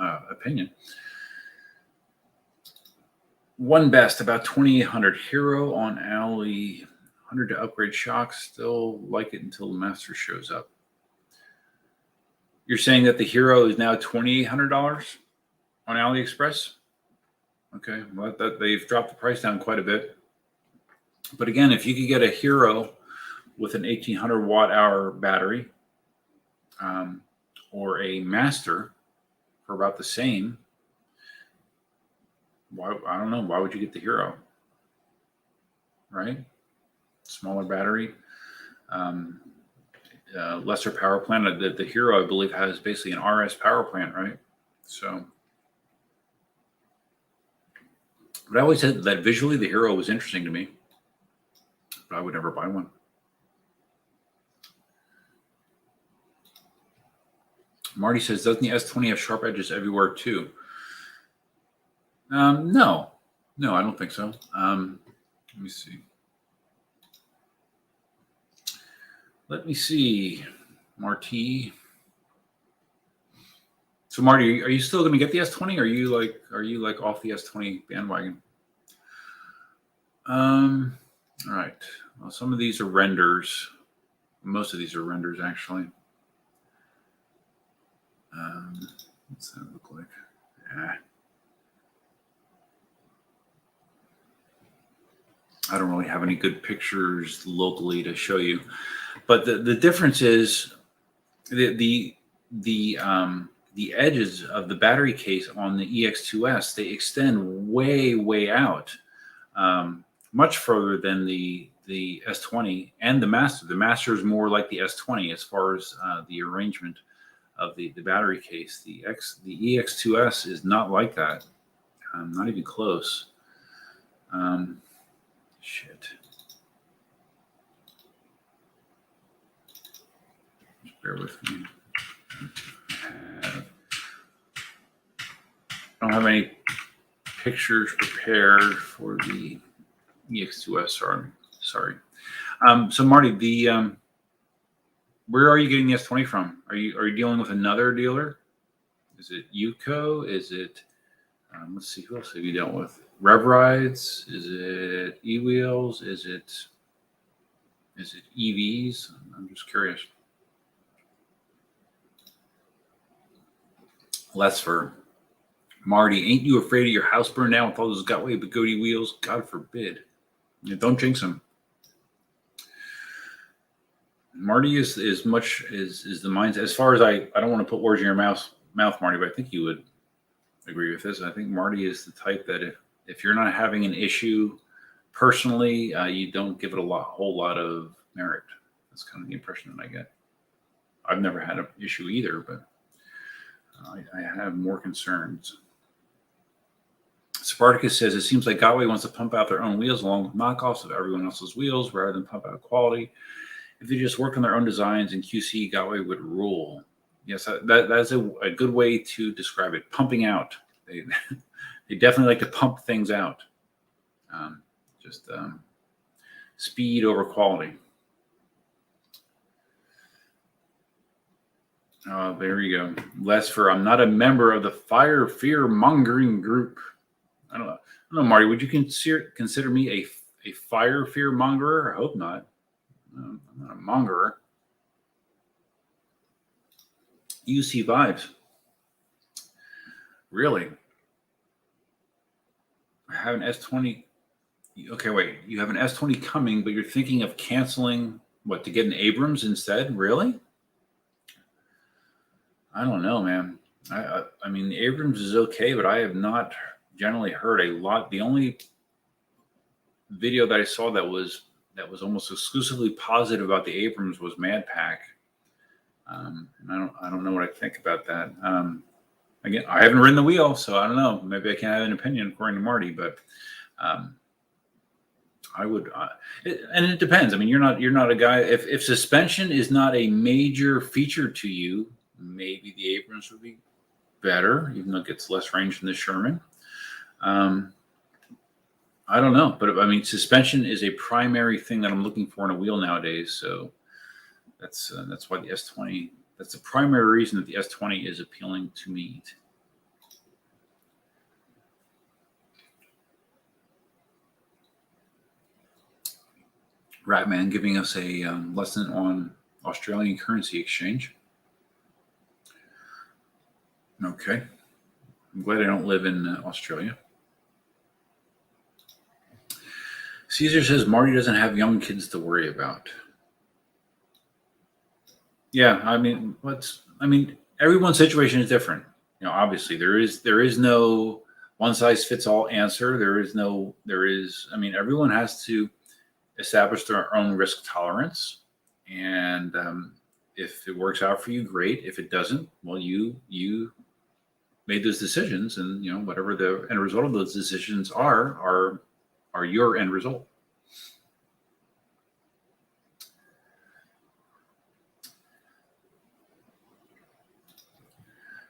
One best, about 2,800. Hero on alley, 100 to upgrade shocks. Still like it until the master shows up. You're saying that the Hero is now $2,800 on AliExpress? Okay, well, they've dropped the price down quite a bit. But again, if you could get a Hero with an 1,800 watt-hour battery or a Master for about the same, I don't know. Why would you get the Hero? Right? Smaller battery, lesser power plant. The Hero, I believe, has basically an RS power plant, right? So, but I always said that visually the Hero was interesting to me, but I would never buy one. Marty says, doesn't the S20 have sharp edges everywhere too? No, I don't think so. Let me see. Marty. So Marty, are you still going to get the S20? Are you like off the S20 bandwagon? All right. Well, some of these are renders. Most of these are renders, actually. What's that look like? I don't really have any good pictures locally to show you, but the difference is the edges of the battery case on the EX2S, they extend way out, much further than the S20 and the Master. The Master is more like the S20 as far as the arrangement of the battery case. The EX2S is not like that, not even close. Shit. Just bear with me. I don't have any pictures prepared for the EX2S. Sorry. So Marty, where are you getting the S20 from? Are you dealing with another dealer? Is it Yuko? Is it let's see, who else have you dealt with? Rev Rides? Is it E-Wheels? Is it EVs? I'm just curious. Less for Marty. Ain't you afraid of your house burned down with all those Gotway Bugatti wheels? God forbid. Yeah, don't jinx them. Marty is the mindset. As far as I don't want to put words in your mouth, Marty, but I think you would agree with this. I think Marty is the type that if you're not having an issue personally, you don't give it a whole lot of merit. That's kind of the impression that I get. I've never had an issue either, but I have more concerns. Spartacus says, it seems like Gotway wants to pump out their own wheels along with knockoffs of everyone else's wheels rather than pump out quality. If they just work on their own designs and QC, Gotway would rule. Yes, that's a good way to describe it. Pumping out. They they definitely like to pump things out. Um, just speed over quality. Oh, there you go. Less for I'm not a member of the fire fear mongering group. I don't know, Marty. Would you consider me a fire fear mongerer? I hope not. I'm not a mongerer. UC vibes. Really? I have an S20. Okay, wait. You have an S20 coming, but you're thinking of canceling what to get an Abrams instead? Really? I don't know, man. I mean, the Abrams is okay, but I have not generally heard a lot. The only video that I saw that was almost exclusively positive about the Abrams was Mad Pack. And I don't know what I think about that. Again, I haven't ridden the wheel, so I don't know. Maybe I can't have an opinion according to Marty, but I would, and it depends. I mean, you're not a guy. If suspension is not a major feature to you, maybe the Abrams would be better, even though it gets less range than the Sherman. I don't know, but I mean, suspension is a primary thing that I'm looking for in a wheel nowadays. So that's why the S20. That's the primary reason that the S20 is appealing to me. Ratman giving us a lesson on Australian currency exchange. Okay. I'm glad I don't live in Australia. Caesar says Marty doesn't have young kids to worry about. Yeah, I mean, everyone's situation is different. You know, obviously there is no one size fits all answer. I mean, everyone has to establish their own risk tolerance, and if it works out for you, great. If it doesn't, well, you made those decisions, and you know whatever the end result of those decisions are your end result.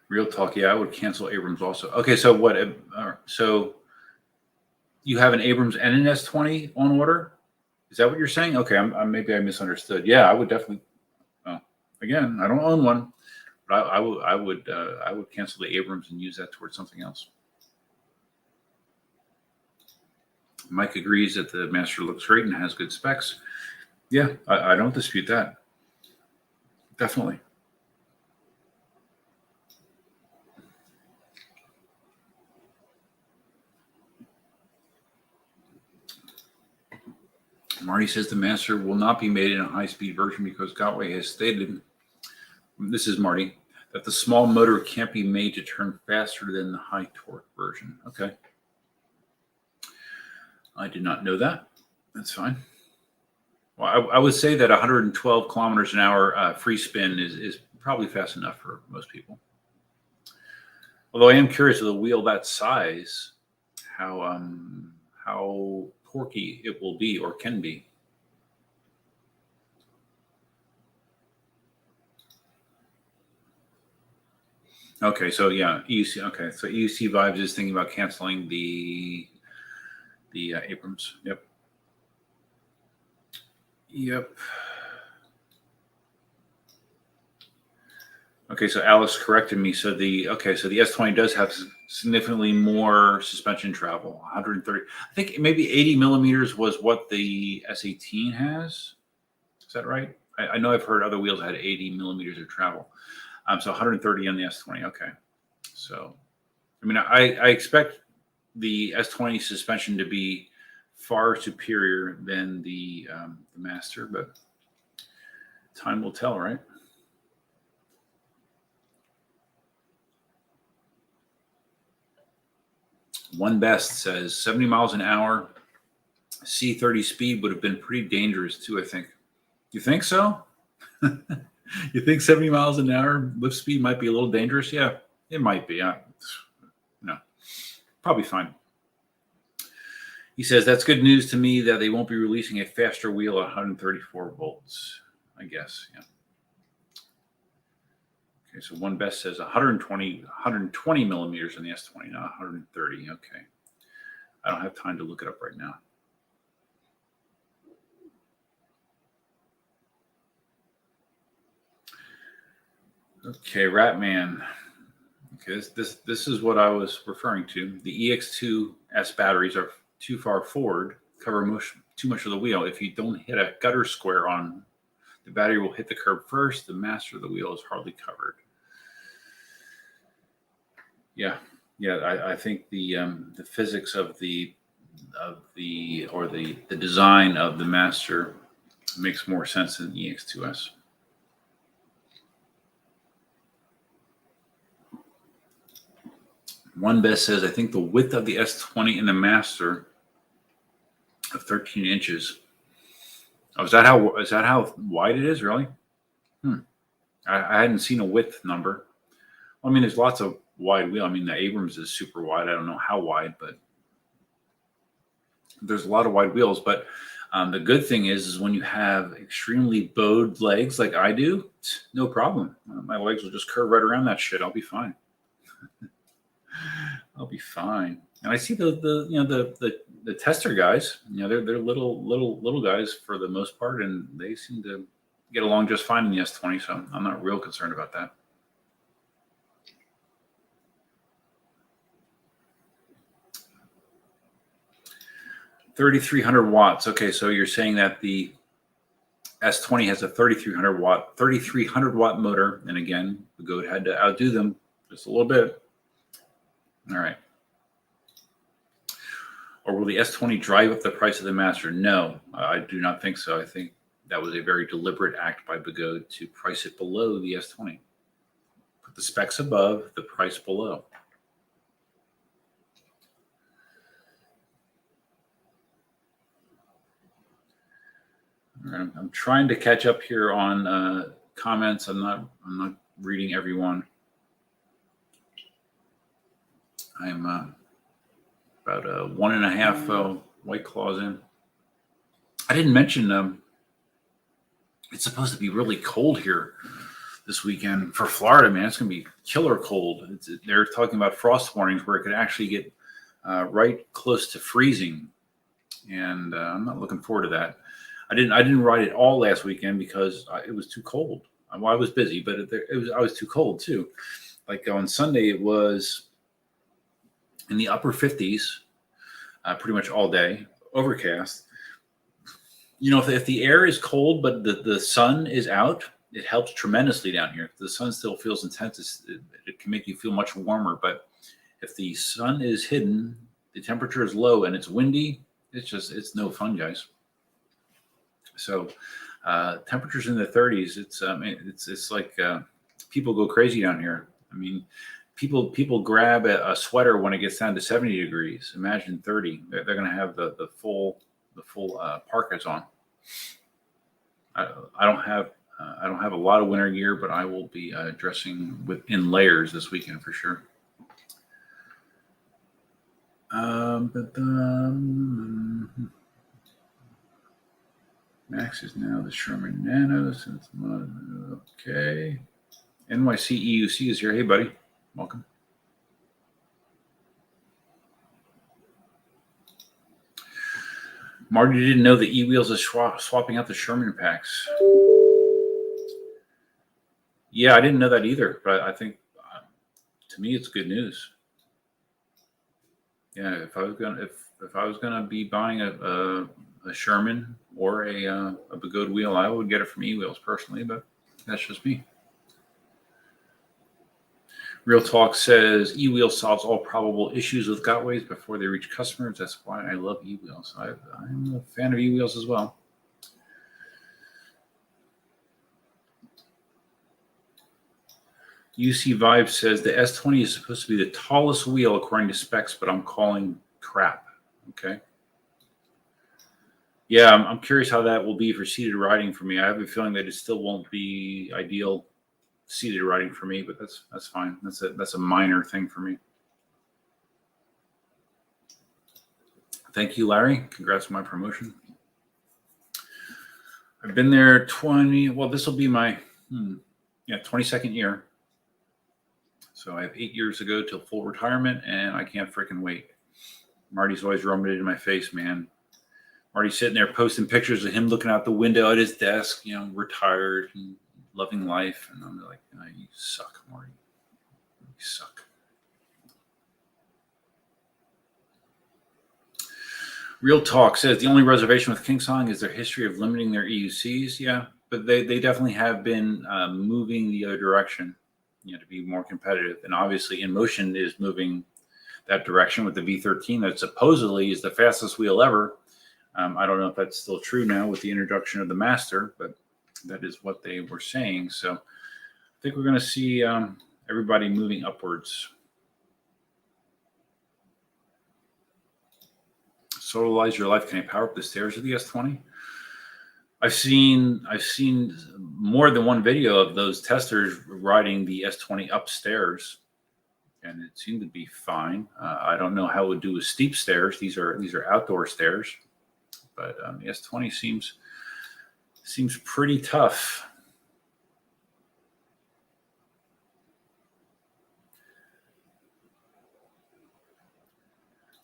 Real talk, yeah, I would cancel Abrams also. Okay, so what? So you have an Abrams and an S20 on order? Is that what you're saying? Okay, maybe I misunderstood. Yeah, I would definitely. Well, again, I don't own one, but I would cancel the Abrams and use that towards something else. Mike agrees that the Master looks great and has good specs. Yeah, I don't dispute that. Definitely. Marty says the Master will not be made in a high-speed version because Gotway has stated, this is Marty, that the small motor can't be made to turn faster than the high torque version. Okay. I did not know that. That's fine. Well, I would say that 112 kilometers an hour free spin is probably fast enough for most people. Although I am curious of the wheel that size, how torquey it will be or can be. Okay, so yeah, EUC. Okay, so EUC Vibes is thinking about canceling the Abrams. Yep. Yep. Okay, so Alice corrected me. So the S20 does have significantly more suspension travel, 130. I think maybe 80 millimeters was what the S18 has. Is that right? I know I've heard other wheels had 80 millimeters of travel. So 130 on the S20. Okay. So, I mean, I expect the S20 suspension to be far superior than the Master, but time will tell, right? One Best says 70 miles an hour, C30 speed would have been pretty dangerous too, I think. You think so? You think 70 miles an hour lift speed might be a little dangerous? Yeah, it might be. No, probably fine. He says, that's good news to me that they won't be releasing a faster wheel at 134 volts, I guess. Yeah. Okay, so one best says 120 millimeters in the S20, not 130. Okay. I don't have time to look it up right now. Okay, Ratman. Okay, this is what I was referring to. The EX2S batteries are too far forward, cover too much of the wheel. If you don't hit a gutter square on, the battery will hit the curb first. The master of the wheel is hardly covered. Yeah, I think the physics of the design of the master makes more sense than the EX2S. One best says, I think the width of the S20 in the master of 13 inches. Oh, is that how wide it is, really? I hadn't seen a width number. Well, I mean, there's lots of wide wheel. I mean, the Abrams is super wide. I don't know how wide, but there's a lot of wide wheels. But the good thing is when you have extremely bowed legs like I do, no problem. My legs will just curve right around that shit. I'll be fine. I'll be fine. And I see the tester guys. They're little guys for the most part, and they seem to get along just fine in the S20. So I'm not real concerned about that. 3,300 watts. Okay, so you're saying that the S20 has a 3,300 watt motor, and again, the Goat had to outdo them just a little bit. All right. Or will the S20 drive up the price of the master? No, I do not think so. I think that was a very deliberate act by Begode to price it below the S20. Put the specs above, the price below. I'm trying to catch up here on comments. I'm not reading everyone. I'm about 1.5 White Claws in. I didn't mention it's supposed to be really cold here this weekend for Florida, man. It's going to be killer cold. They're talking about frost warnings where it could actually get right close to freezing, and I'm not looking forward to that. I didn't ride it all last weekend because it was too cold. Well, I was busy, but I was too cold too. Like on Sunday, it was in the upper 50s, pretty much all day, overcast. If the air is cold but the sun is out, it helps tremendously down here. If the sun still feels intense, it can make you feel much warmer. But if the sun is hidden, the temperature is low, and it's windy, it's no fun, guys. So temperatures in the 30s, it's like people go crazy down here. I mean, people grab a sweater when it gets down to 70 degrees. Imagine 30. They're going to have the full parkas on. I don't have a lot of winter gear, but I will be dressing in layers this weekend for sure. Max is now the Sherman Nano since okay. NYC EUC is here. Hey, buddy. Welcome. Marty didn't know the E-Wheels is swapping out the Sherman packs. Yeah, I didn't know that either, but I think to me it's good news. Yeah, if I was gonna be buying a Sherman or a Begode wheel, I would get it from E-Wheels personally, but that's just me. Real Talk says E-Wheel solves all probable issues with Gotways before they reach customers. That's why I love E-Wheels. I'm a fan of E-Wheels as well. UC Vibe says the S20 is supposed to be the tallest wheel according to specs, but I'm calling crap. Okay. Yeah, I'm curious how that will be for seated riding for me. I have a feeling that it still won't be ideal seated riding for me, but that's fine. That's a minor thing for me. Thank you, Larry. Congrats on my promotion. I've been there 20. Well, this will be my 22nd year. So I have 8 years to go till full retirement, and I can't freaking wait. Marty's always rubbing it in my face, man. Marty's sitting there posting pictures of him looking out the window at his desk, retired and loving life. And I'm like, oh, you suck, Marty. You suck. Real Talk says the only reservation with KingSong is their history of limiting their EUCs. Yeah, but they definitely have been moving the other direction, to be more competitive. And obviously, Inmotion is moving that direction with the V13 that supposedly is the fastest wheel ever. I don't know if that's still true now with the introduction of the Master, but that is what they were saying. So I think we're going to see everybody moving upwards. Solarize your life. Can I power up the stairs of the S20? I've seen more than one video of those testers riding the S20 upstairs, and it seemed to be fine. I don't know how it would do with steep stairs. These are outdoor stairs, but the S20 seems pretty tough.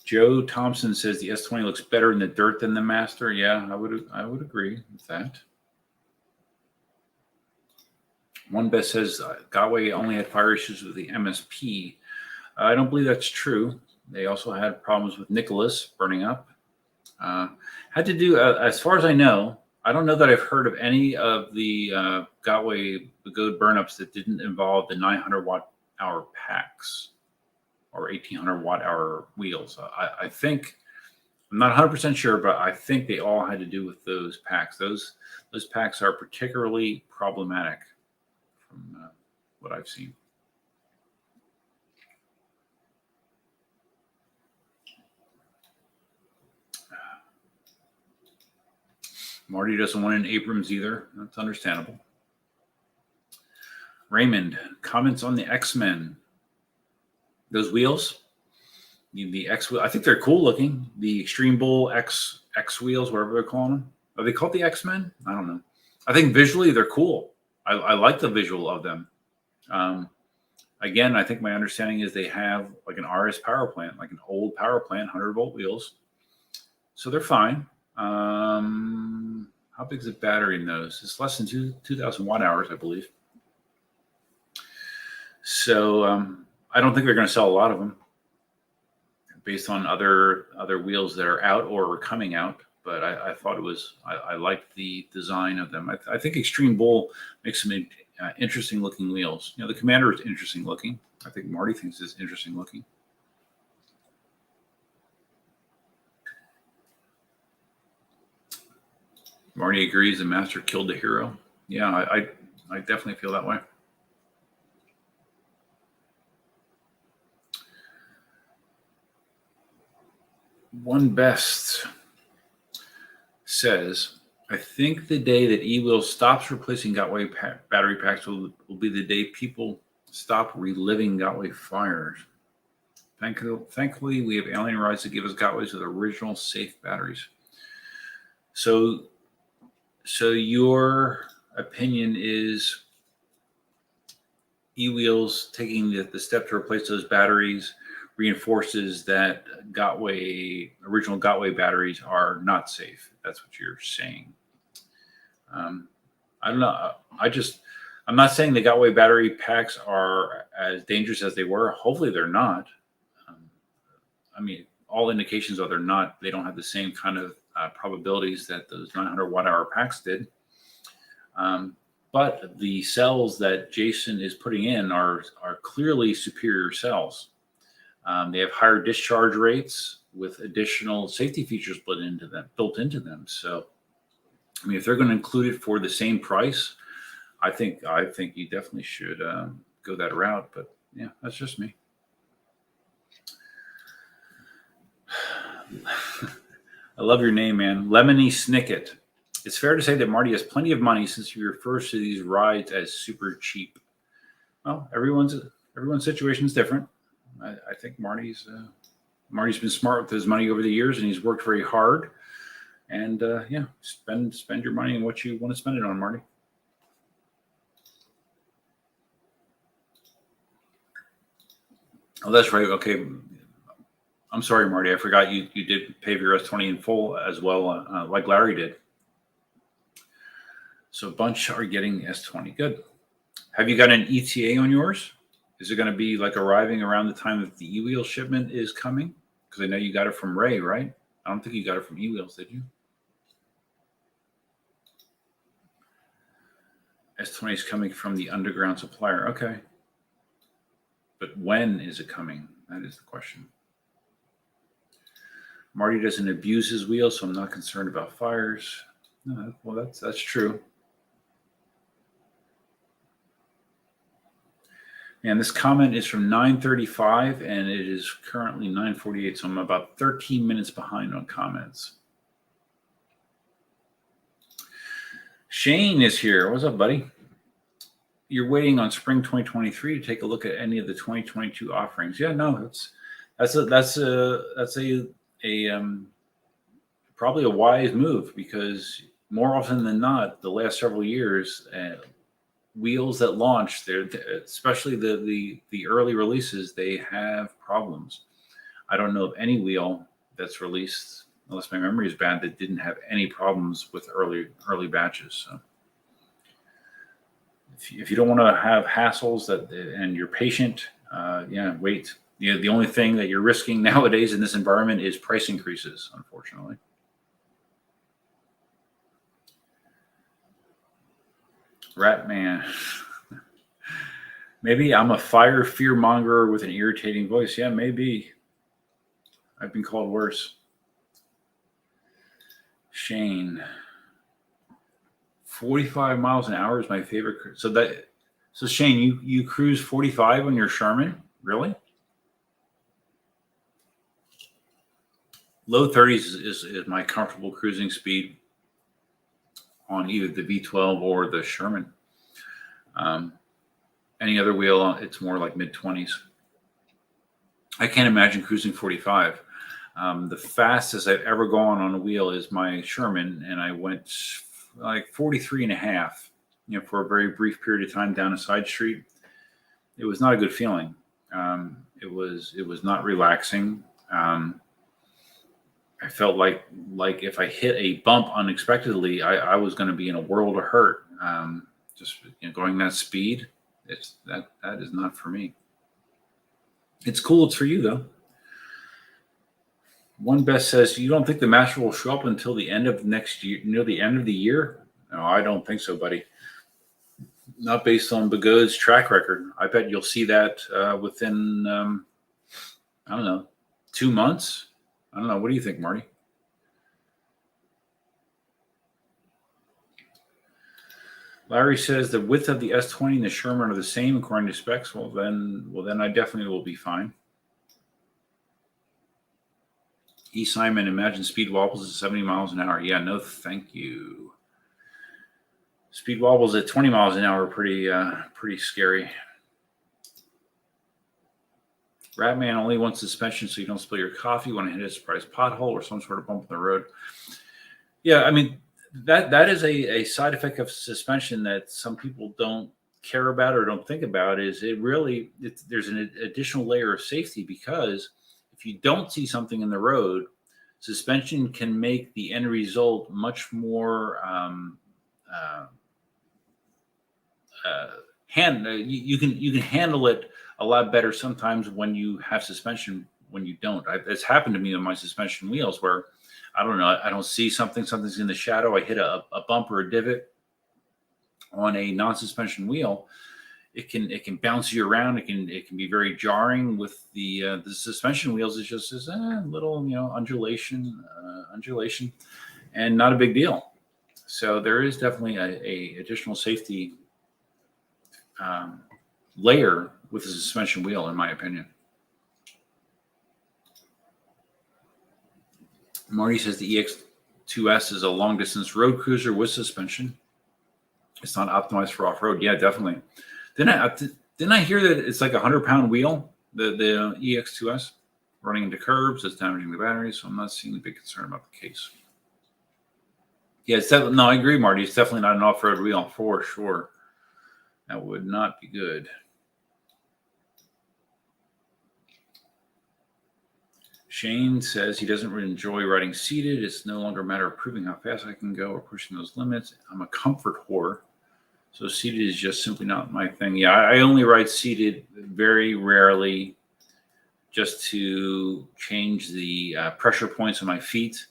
Joe Thompson says the S20 looks better in the dirt than the Master. Yeah, I would agree with that. One Best says Gotway only had fire issues with the MSP. I don't believe that's true. They also had problems with Nicholas burning up. Had to do, as far as I know, I don't know that I've heard of any of the Gotway Begode burnups that didn't involve the 900 watt-hour packs or 1800 watt-hour wheels. I think, I'm not 100% sure, but I think they all had to do with those packs. Those packs are particularly problematic from what I've seen. Marty doesn't want an Abrams either. That's understandable. Raymond, comments on the X-Men. Those wheels, the X wheel, I think they're cool looking. The Extreme Bull X wheels, whatever they're calling them. Are they called the X-Men? I don't know. I think visually they're cool. I like the visual of them. Again, I think my understanding is they have like an RS power plant, like an old power plant, 100 volt wheels. So they're fine. How big is the battery in those? It's less than 2,000 watt hours, I believe. So I don't think they're going to sell a lot of them based on other wheels that are out or are coming out. But I thought it was, I liked the design of them. I think Extreme Bull makes some interesting looking wheels. The Commander is interesting looking. I think Marty thinks it's interesting looking. Marty agrees the Master killed the hero. Yeah, I definitely feel that way. One Best says, I think the day that eWheel stops replacing Gotway battery packs will be the day people stop reliving Gotway fires. Thankfully, we have alien rides that give us Gotways with original safe batteries. So your opinion is eWheels taking the step to replace those batteries reinforces that original Gotway batteries are not safe. That's what you're saying. I don't know. I'm not saying the Gotway battery packs are as dangerous as they were. Hopefully they're not. I mean, all indications are they're not. They don't have the same kind of probabilities that those 900 watt hour packs did. But the cells that Jason is putting in are clearly superior cells. They have higher discharge rates with additional safety features built into them. So, I mean, if they're going to include it for the same price, I think you definitely should go that route. But yeah, that's just me. I love your name, man. Lemony Snicket. It's fair to say that Marty has plenty of money since he refers to these rides as super cheap. Well, everyone's situation is different. I think Marty's been smart with his money over the years, and he's worked very hard. And yeah, spend your money on what you want to spend it on, Marty. Oh, that's right. Okay. I'm sorry, Marty. I forgot you did pay for your S20 in full as well, like Larry did. So a bunch are getting S20. Good. Have you got an ETA on yours? Is it going to be like arriving around the time that the e-wheel shipment is coming? Because I know you got it from Ray, right? I don't think you got it from e-wheels, did you? S20 is coming from the underground supplier. Okay. But when is it coming? That is the question. Marty doesn't abuse his wheels, so I'm not concerned about fires. No, well, that's true. And this comment is from 9:35, and it is currently 9:48, so I'm about 13 minutes behind on comments. Shane is here. What's up, buddy? You're waiting on spring 2023 to take a look at any of the 2022 offerings. Yeah, no, that's probably a wise move, because more often than not, the last several years, wheels that launch, especially the early releases, they have problems. I don't know of any wheel that's released, unless my memory is bad, that didn't have any problems with early batches. So if you don't want to have hassles and you're patient, wait. The only thing that you're risking nowadays in this environment is price increases, unfortunately. Rat man. Maybe I'm a fire fear monger with an irritating voice. Yeah, maybe. I've been called worse. Shane. 45 miles an hour is my favorite. So Shane, you cruise 45 on your Charmin? Really? Low 30s is my comfortable cruising speed on either the V12 or the Sherman. Any other wheel, it's more like mid 20s. I can't imagine cruising 45. The fastest I've ever gone on a wheel is my Sherman, and I went like 43 and a half, for a very brief period of time down a side street. It was not a good feeling. It was not relaxing. I felt like if I hit a bump unexpectedly, I was going to be in a world of hurt. Just going that speed, that is not for me. It's cool. It's for you though. One Best says, you don't think the master will show up until the end of next year, near the end of the year? No, I don't think so, buddy. Not based on Bagood's track record. I bet you'll see that within, I don't know, 2 months. I don't know. What do you think, Marty? Larry says the width of the S20 and the Sherman are the same according to specs. Well, then I definitely will be fine. E. Simon, imagine speed wobbles at 70 miles an hour. Yeah, no, thank you. Speed wobbles at 20 miles an hour are pretty scary. Ratman only wants suspension so you don't spill your coffee when it hits a surprise pothole or some sort of bump in the road. Yeah, I mean, that is a side effect of suspension that some people don't care about or don't think about. Is there's an additional layer of safety, because if you don't see something in the road, suspension can make the end result much more you can handle it a lot better sometimes when you have suspension. When you don't, it's happened to me on my suspension wheels where I don't know, I don't see something's in the shadow. I hit a bump or a divot on a non-suspension wheel. It can bounce you around. It can be very jarring with the suspension wheels. It's just this little undulation, and not a big deal. So there is definitely a additional safety layer with the suspension wheel, in my opinion. Marty says the EX2S is a long distance road cruiser with suspension. It's not optimized for off road. Yeah, definitely. Didn't I hear that it's like a 100-pound wheel, the EX2S, running into curbs, it's damaging the battery. So I'm not seeing a big concern about the case. Yeah, I agree, Marty. It's definitely not an off road wheel for sure. That would not be good. Shane says he doesn't really enjoy riding seated. It's no longer a matter of proving how fast I can go or pushing those limits. I'm a comfort whore. So seated is just simply not my thing. Yeah, I only ride seated very rarely, just to change the pressure points on my feet.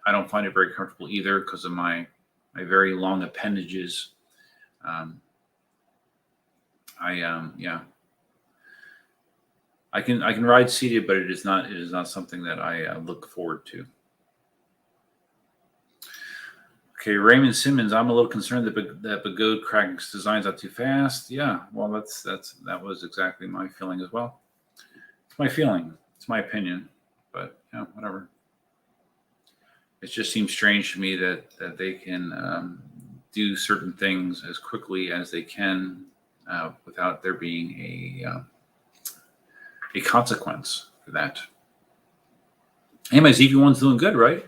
I don't find it very comfortable either because of my very long appendages. Yeah, I can ride seated, but it is not something that I look forward to. Okay, Raymond Simmons. I'm a little concerned that Begode cracks designs out too fast. Yeah, well, that was exactly my feeling as well. It's my feeling. It's my opinion, but yeah, whatever. It just seems strange to me that they can do certain things as quickly as they can without there being a consequence for that. Hey, my ZV1's doing good, right?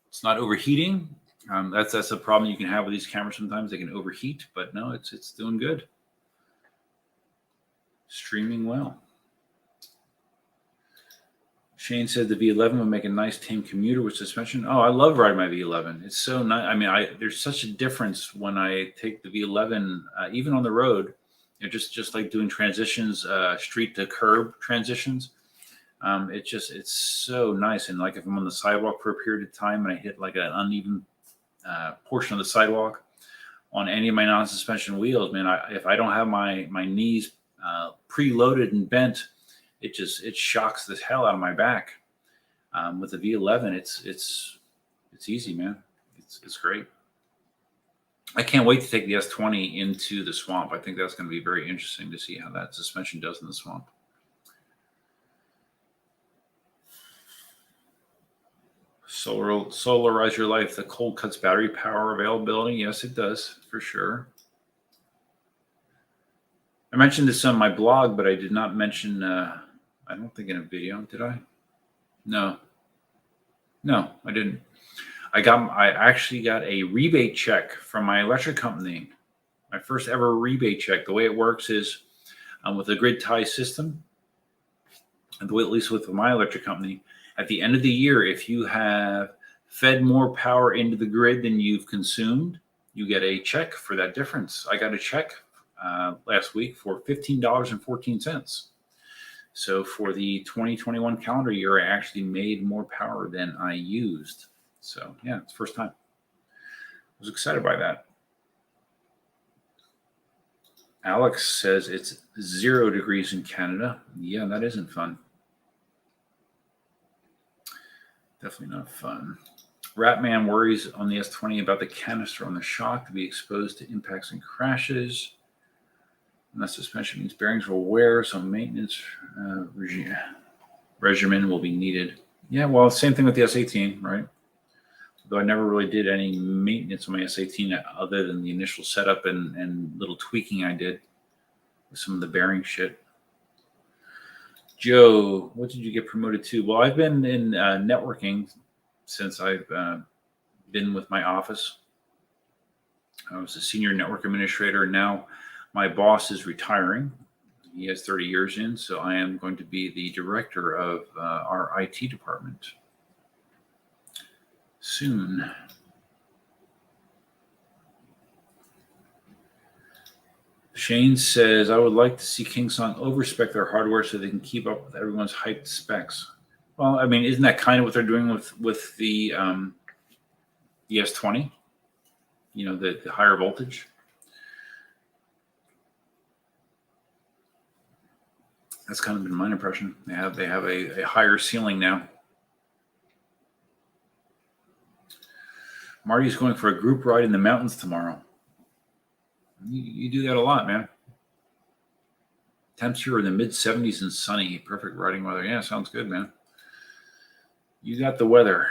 It's not overheating. That's a problem you can have with these cameras. Sometimes they can overheat, but no, it's doing good. Streaming well. Shane said the V11 would make a nice tame commuter with suspension. Oh, I love riding my V11. It's so nice. I mean, there's such a difference when I take the V11, even on the road. Just like doing transitions, street to curb transitions. It's so nice. And like if I'm on the sidewalk for a period of time and I hit like an uneven portion of the sidewalk on any of my non-suspension wheels, man, if I don't have my knees preloaded and bent, it shocks the hell out of my back. With the V11, it's easy, man. It's great. I can't wait to take the S20 into the swamp. I think that's going to be very interesting to see how that suspension does in the swamp. Solarize your life. The cold cuts battery power availability. Yes, it does, for sure. I mentioned this on my blog, but I did not mention, I don't think in a video, did I? No, I didn't. I actually got a rebate check from my electric company. My first ever rebate check. The way it works is with a grid tie system, and the way, at least with my electric company, at the end of the year, if you have fed more power into the grid than you've consumed, you get a check for that difference. I got a check last week for $15.14. So for the 2021 calendar year, I actually made more power than I used. So yeah, it's the first time. I was excited by that. Alex says it's 0 degrees in Canada. Yeah, that isn't fun. Definitely not fun. Ratman worries on the S20 about the canister on the shock to be exposed to impacts and crashes. And that suspension means bearings will wear, so maintenance regimen will be needed. Yeah, well, same thing with the S18, right? Though I never really did any maintenance on my S18 other than the initial setup and little tweaking I did with some of the bearing shit. Joe, what did you get promoted to? Well, I've been in networking since I've been with my office. I was a senior network administrator, and now my boss is retiring. He has 30 years in, so I am going to be the director of our IT department soon. Shane says, I would like to see KingSong overspec their hardware so they can keep up with everyone's hyped specs. Well, I mean, isn't that kind of what they're doing with the S20? You know, the higher voltage. That's kind of been my impression. They have a higher ceiling now. Marty's going for a group ride in the mountains tomorrow. You do that a lot, man. Temps here in the mid-70s and sunny. Perfect riding weather. Yeah, sounds good, man. You got the weather.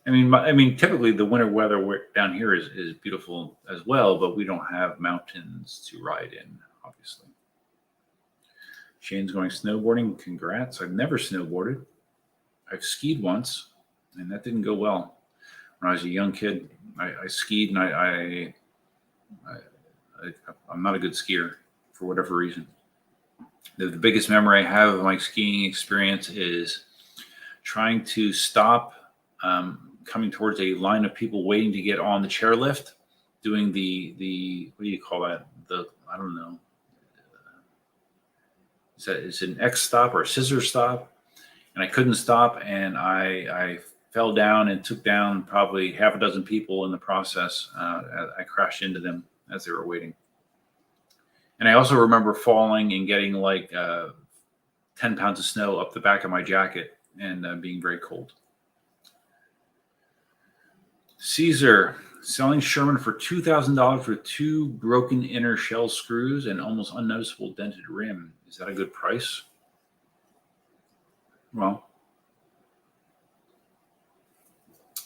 I mean, typically the winter weather down here is beautiful as well, but we don't have mountains to ride in, obviously. Shane's going snowboarding. Congrats. I've never snowboarded. I've skied once, and that didn't go well. When I was a young kid, I skied, and I'm not a good skier for whatever reason. The biggest memory I have of my skiing experience is trying to stop coming towards a line of people waiting to get on the chairlift, doing the what do you call that? I don't know. Is it an X stop or a scissor stop? And I couldn't stop, and I fell down and took down probably half a dozen people in the process. I crashed into them as they were waiting. And I also remember falling and getting like 10 pounds of snow up the back of my jacket and being very cold. Caesar, selling Sherman for $2,000 with 2 broken inner shell screws and almost unnoticeable dented rim. Is that a good price? Well,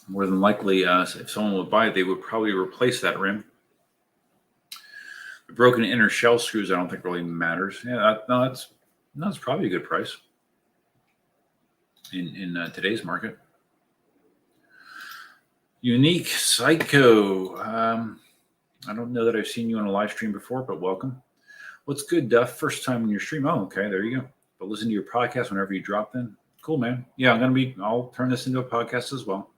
more than likely, if someone would buy it, they would probably replace that rim. The broken inner shell screws, I don't think really matters. Yeah, that's probably a good price in today's market. Unique Psycho. I don't know that I've seen you on a live stream before, but welcome. What's good, Duff? First time on your stream. Oh, okay, there you go. But listen to your podcast whenever you drop them. Cool, man. Yeah, I'll turn this into a podcast as well.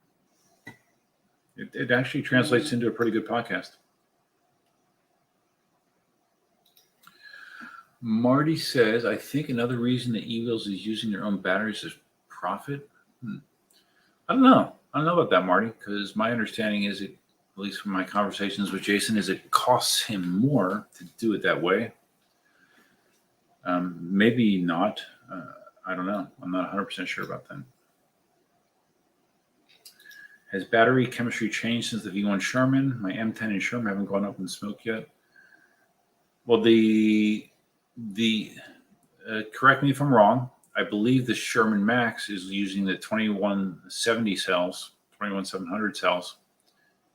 It actually translates into a pretty good podcast. Marty says, I think another reason that e-wheels is using their own batteries is profit. I don't know about that, Marty, because my understanding is, at least from my conversations with Jason, is it costs him more to do it that way. Maybe not. I don't know. I'm not 100% sure about that. Has battery chemistry changed since the V1 Sherman? My M10 and Sherman haven't gone up in smoke yet. Well, correct me if I'm wrong. I believe the Sherman Max is using the 2170 cells, 21700 cells.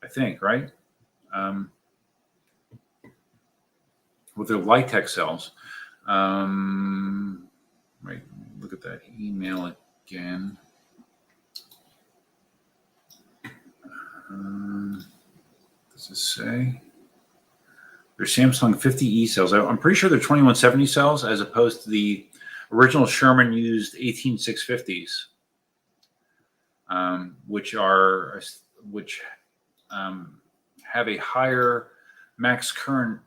I think, right? With their Litec cells. Right. Look at that email again. Does it say? They're Samsung 50E cells. I'm pretty sure they're 2170 cells as opposed to the original Sherman used 18650s, which have a higher max current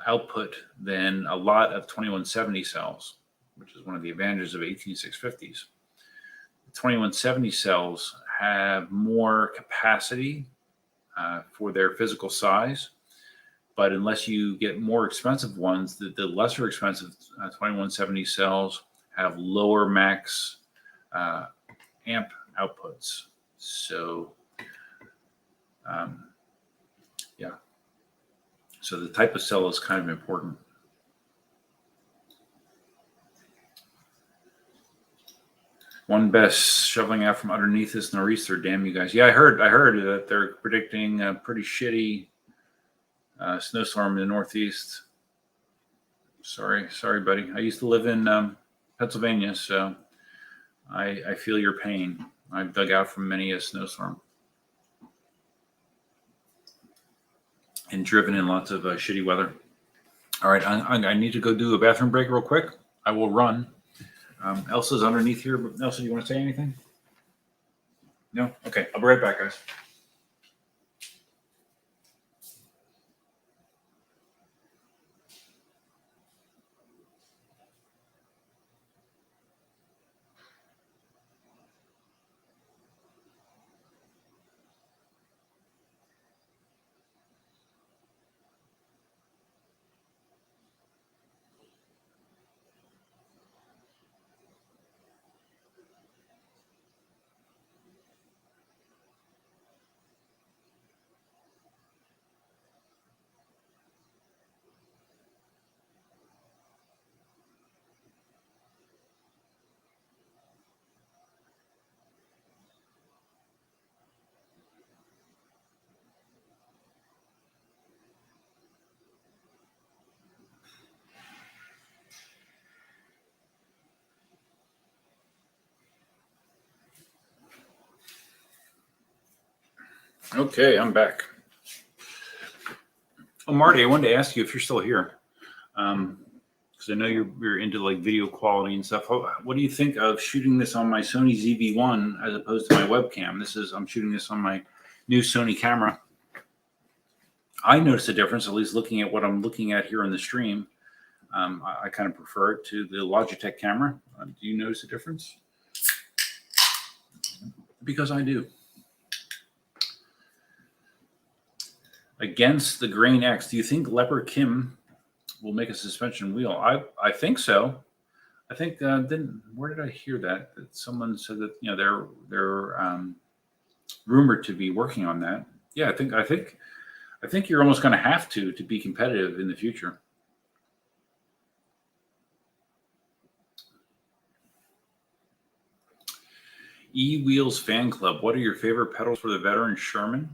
output than a lot of 2170 cells, which is one of the advantages of 18650s. The 2170 cells have more capacity for their physical size, but unless you get more expensive ones, the lesser expensive 2170 cells have lower max amp outputs. So, yeah. So the type of cell is kind of important. One best shoveling out from underneath this nor'easter. Damn you guys! Yeah, I heard that they're predicting a pretty shitty snowstorm in the Northeast. Sorry, buddy. I used to live in Pennsylvania, so I feel your pain. I've dug out from many a snowstorm and driven in lots of shitty weather. All right, I need to go do a bathroom break real quick. I will run. Elsa's underneath here. Elsa, do you want to say anything? No? Okay, I'll be right back, guys. Okay, I'm back. Oh, Marty, I wanted to ask you if you're still here. Because because I know you're into like video quality and stuff. What do you think of shooting this on my Sony ZV-1 as opposed to my webcam? I'm shooting this on my new Sony camera. I noticed a difference, at least looking at what I'm looking at here on the stream. I kind of prefer it to the Logitech camera. Do you notice a difference? Because I do. Against the Grain X, do you think Leopard Kim will make a suspension wheel? I think so. I think where did I hear that? That someone said that they're rumored to be working on that. Yeah, I think you're almost going to have to be competitive in the future. E-Wheels Fan Club. What are your favorite pedals for the veteran Sherman?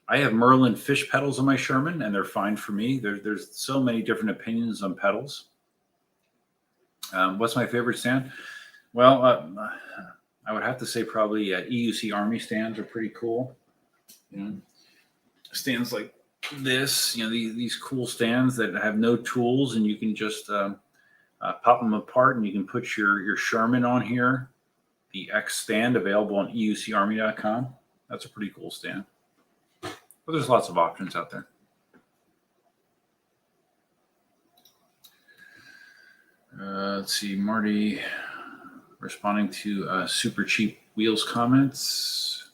I have Merlin fish pedals on my Sherman, and they're fine for me. There's so many different opinions on pedals. What's my favorite stand? Well, I would have to say probably EUC Army stands are pretty cool. Stands like this, these cool stands that have no tools, and you can just pop them apart, and you can put your Sherman on here. The Xstand available on EUCArmy.com. That's a pretty cool stand. But there's lots of options out there. Let's see, Marty responding to Super Cheap Wheels comments.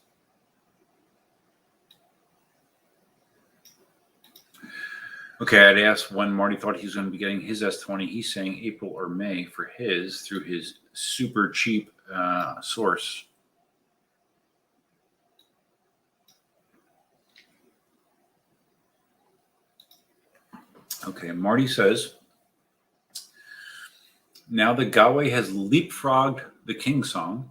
Okay, I'd asked when Marty thought he was going to be getting his S20. He's saying April or May for his through his super cheap source. Okay, Marty says, now the Gotway has leapfrogged the KingSong.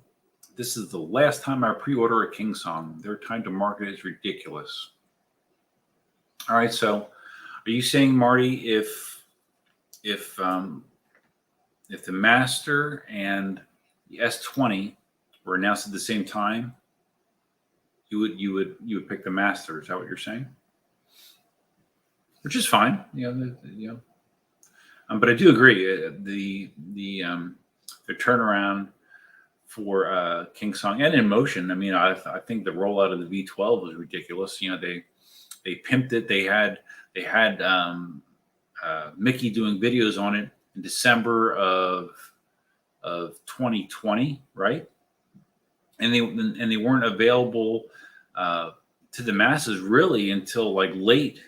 This is the last time I pre-order a KingSong. Their time to market is ridiculous. All right, so are you saying, Marty, if the Master and the S20 were announced at the same time, you would pick the Master? Is that what you're saying? Which is fine, but I do agree. The turnaround for KingSong and Inmotion. I mean, I think the rollout of the V12 was ridiculous. They pimped it. They had Mickey doing videos on it in December of 2020, right? And they weren't available to the masses really until like late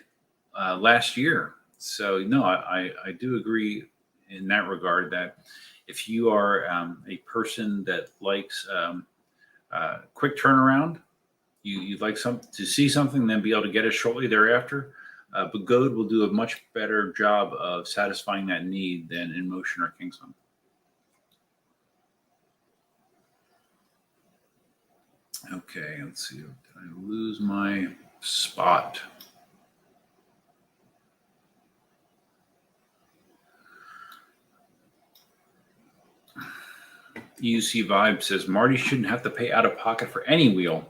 last year. So no, I do agree in that regard that if you are a person that likes quick turnaround, you'd like to see something, then be able to get it shortly thereafter. But Goad will do a much better job of satisfying that need than Inmotion or KingSong. Okay, let's see. Did I lose my spot? EUC Vibe says, Marty shouldn't have to pay out of pocket for any wheel.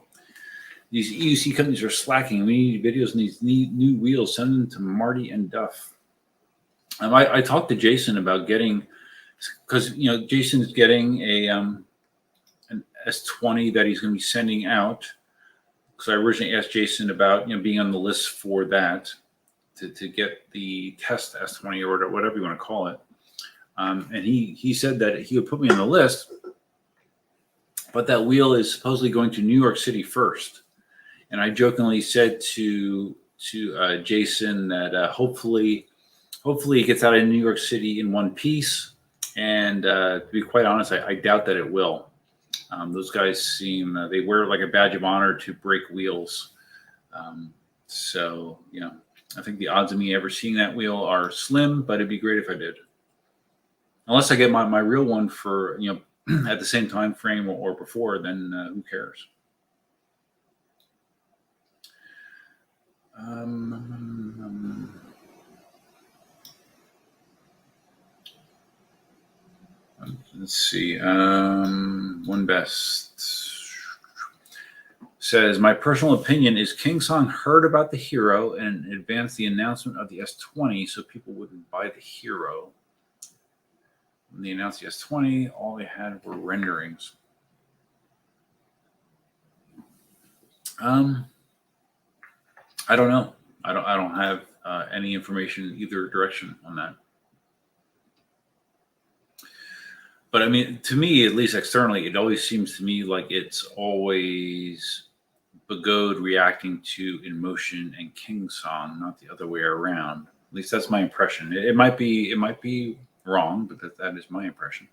These EUC companies are slacking. We need videos on these new wheels. Send them to Marty and Duff. I talked to Jason about getting, because Jason's getting an S20 that he's going to be sending out. Because I originally asked Jason about being on the list for that to get the test S20 or whatever you want to call it. And he said that he would put me on the list, but that wheel is supposedly going to New York City first. And I jokingly said to Jason that hopefully it gets out of New York City in one piece. And to be quite honest, I doubt that it will. Those guys seem they wear it like a badge of honor to break wheels. So I think the odds of me ever seeing that wheel are slim, but it'd be great if I did. Unless I get my real one for at the same time frame or before, then who cares? Let's see. One Best says, my personal opinion is KingSong heard about the Hero and advanced the announcement of the S20 so people wouldn't buy the Hero. When they announced the S20, all they had were renderings. I don't know. I don't have any information either direction on that. But I mean, to me, at least externally, it always seems to me like it's always Begode reacting to Inmotion and KingSong, not the other way around. At least that's my impression. It might be wrong, but that is my impression.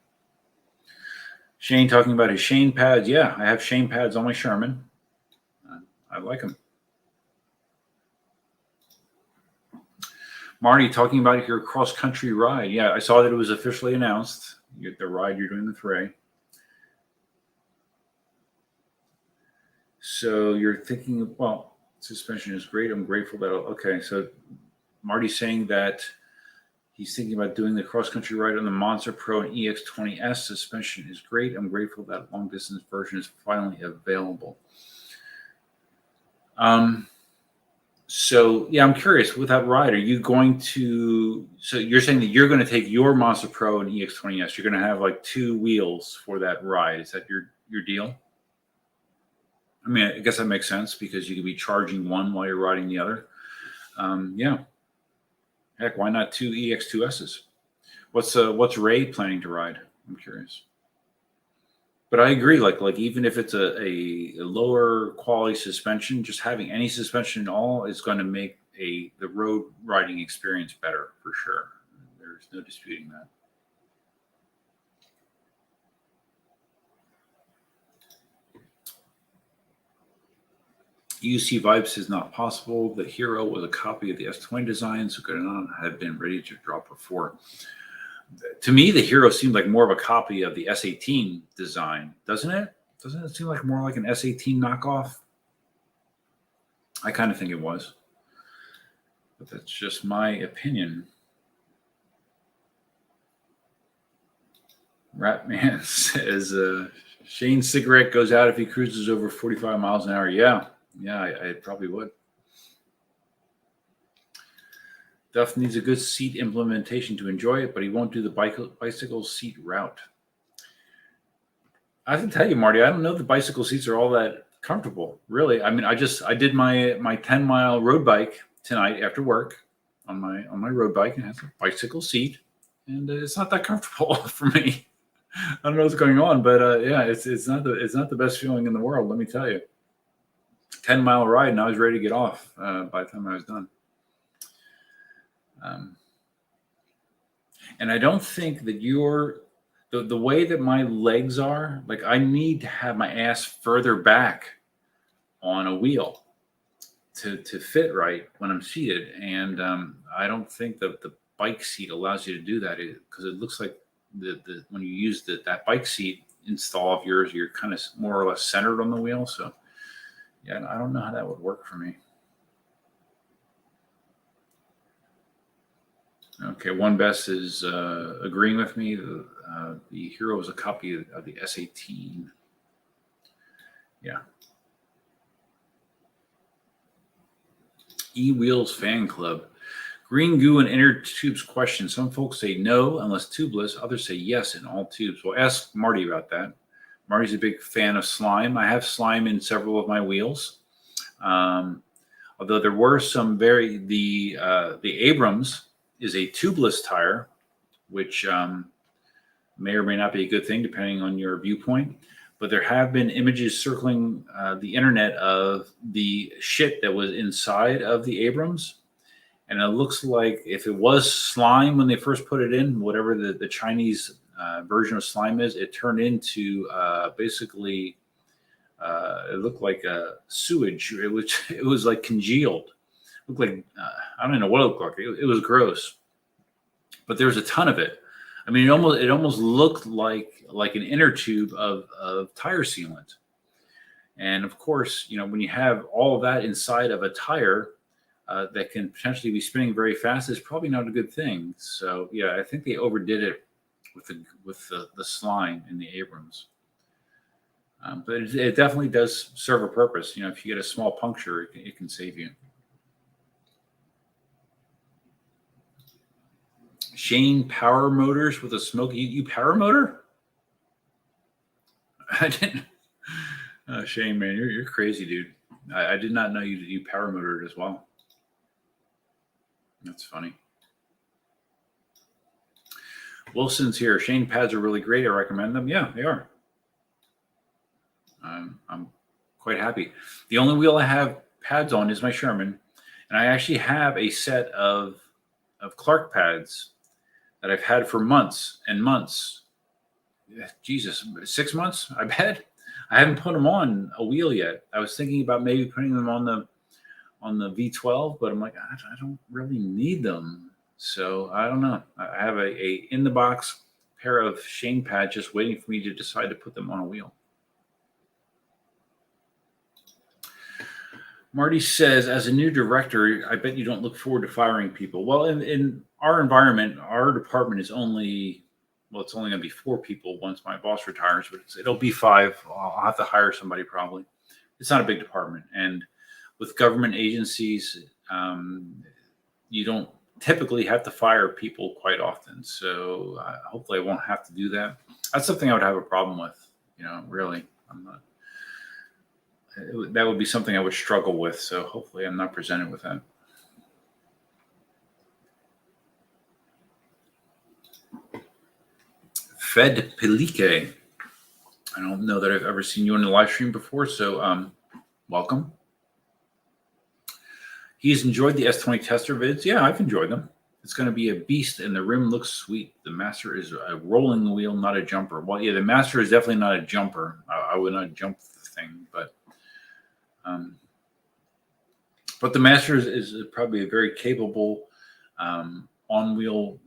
Shane talking about his Shane pads. Yeah, I have Shane pads on my Sherman. I like them. Marty talking about your cross country ride. Yeah, I saw that it was officially announced. The ride you're doing with Ray. So you're thinking, well, suspension is great. I'm grateful that. Okay, so Marty's saying that he's thinking about doing the cross country ride on the Monster Pro and EX20S. Suspension is great. I'm grateful that long distance version is finally available. So yeah, I'm curious with that ride. Are you going to? So you're saying that you're going to take your Monster Pro and EX20S. You're going to have like 2 wheels for that ride. Is that your deal? I mean, I guess that makes sense because you could be charging one while you're riding the other. Yeah. Heck, why not 2 EX2Ss? What's Ray planning to ride? I'm curious. But I agree. Like even if it's a lower quality suspension, just having any suspension at all is going to make the road riding experience better for sure. There's no disputing that. UC Vibes is not possible. The Hero was a copy of the S20 design, so could not have been ready to drop before. To me, the Hero seemed like more of a copy of the S18 design, doesn't it? Doesn't it seem like more like an S18 knockoff? I kind of think it was. But that's just my opinion. Ratman says, Shane's cigarette goes out if he cruises over 45 miles an hour. Yeah, I probably would. Duff needs a good seat implementation to enjoy it, but he won't do the bicycle seat route. I can tell you, Marty, I don't know if the bicycle seats are all that comfortable, really. I mean, I did my 10-mile road bike tonight after work on my road bike, and it has a bicycle seat, and it's not that comfortable for me. I don't know what's going on, but yeah, it's not the best feeling in the world, let me tell you. 10-mile ride, and I was ready to get off by the time I was done. And I don't think that the way that my legs are, like I need to have my ass further back on a wheel to fit right when I'm seated. And I don't think that the bike seat allows you to do that because it looks like when you use that bike seat install of yours, you're kind of more or less centered on the wheel. So yeah, I don't know how that would work for me. Okay, One Best is agreeing with me. The Hero is a copy of the S18. Yeah. E-Wheels Fan Club. Green goo and inner tubes question. Some folks say no unless tubeless. Others say yes in all tubes. Well, ask Marty about that. Marty's a big fan of slime. I have slime in several of my wheels. Although there were some the Abrams is a tubeless tire, which may or may not be a good thing depending on your viewpoint. But there have been images circling the internet of the shit that was inside of the Abrams. And it looks like if it was slime when they first put it in, whatever the Chinese version of slime is, it turned into basically, it looked like sewage. It was like congealed. It looked like, I don't know what it looked like. It was gross. But there was a ton of it. I mean, it almost looked like an inner tube of tire sealant. And of course, when you have all of that inside of a tire that can potentially be spinning very fast, is probably not a good thing. So yeah, I think they overdid it with the slime in the Abrams. But it definitely does serve a purpose. If you get a small puncture, it can save you. Shane Power Motors with a smoke. You power motor? I didn't. Shane, man, you're crazy, dude. I did not know you power motored as well. That's funny. Wilson's here. Shane pads are really great. I recommend them. Yeah, they are. I'm quite happy. The only wheel I have pads on is my Sherman, and I actually have a set of Clark pads that I've had for months and months. Jesus, 6 months, I bet. I haven't put them on a wheel yet. I was thinking about maybe putting them on the V12, but I'm like, I don't really need them. So I don't know. I have a in the box pair of Shane pads just waiting for me to decide to put them on a wheel. Marty says, as a new director, I bet you don't look forward to firing people. Well, in our environment, our department is only, well, it's only going to be 4 people once my boss retires, but it'll be 5. I'll have to hire somebody probably. It's not a big department. And with government agencies, you don't typically have to fire people quite often. So hopefully I won't have to do that. That's something I would have a problem with, really. I'm not. That would be something I would struggle with. So hopefully I'm not presented with that. Fed Pelike. I don't know that I've ever seen you on the live stream before. So welcome. He's enjoyed the S20 tester vids. Yeah, I've enjoyed them. It's going to be a beast, and the rim looks sweet. The Master is a rolling wheel, not a jumper. Well, yeah, the Master is definitely not a jumper. I would not jump the thing, but the Master is probably a very capable on-road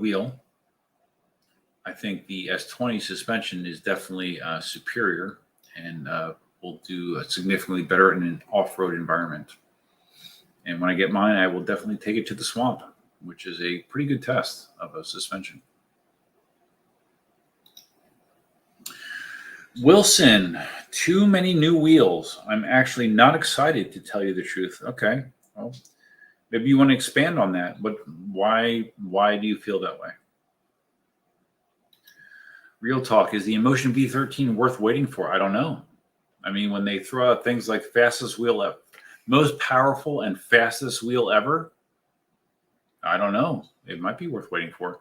wheel. I think the S20 suspension is definitely superior and will do significantly better in an off-road environment. And when I get mine, I will definitely take it to the swamp, which is a pretty good test of a suspension. Wilson, too many new wheels. I'm actually not excited, to tell you the truth. Okay, well, maybe you want to expand on that, but why do you feel that way? Real talk, is the Inmotion V13 worth waiting for? I don't know. I mean, when they throw out things like fastest wheel ever, most powerful and fastest wheel ever, I don't know. It might be worth waiting for.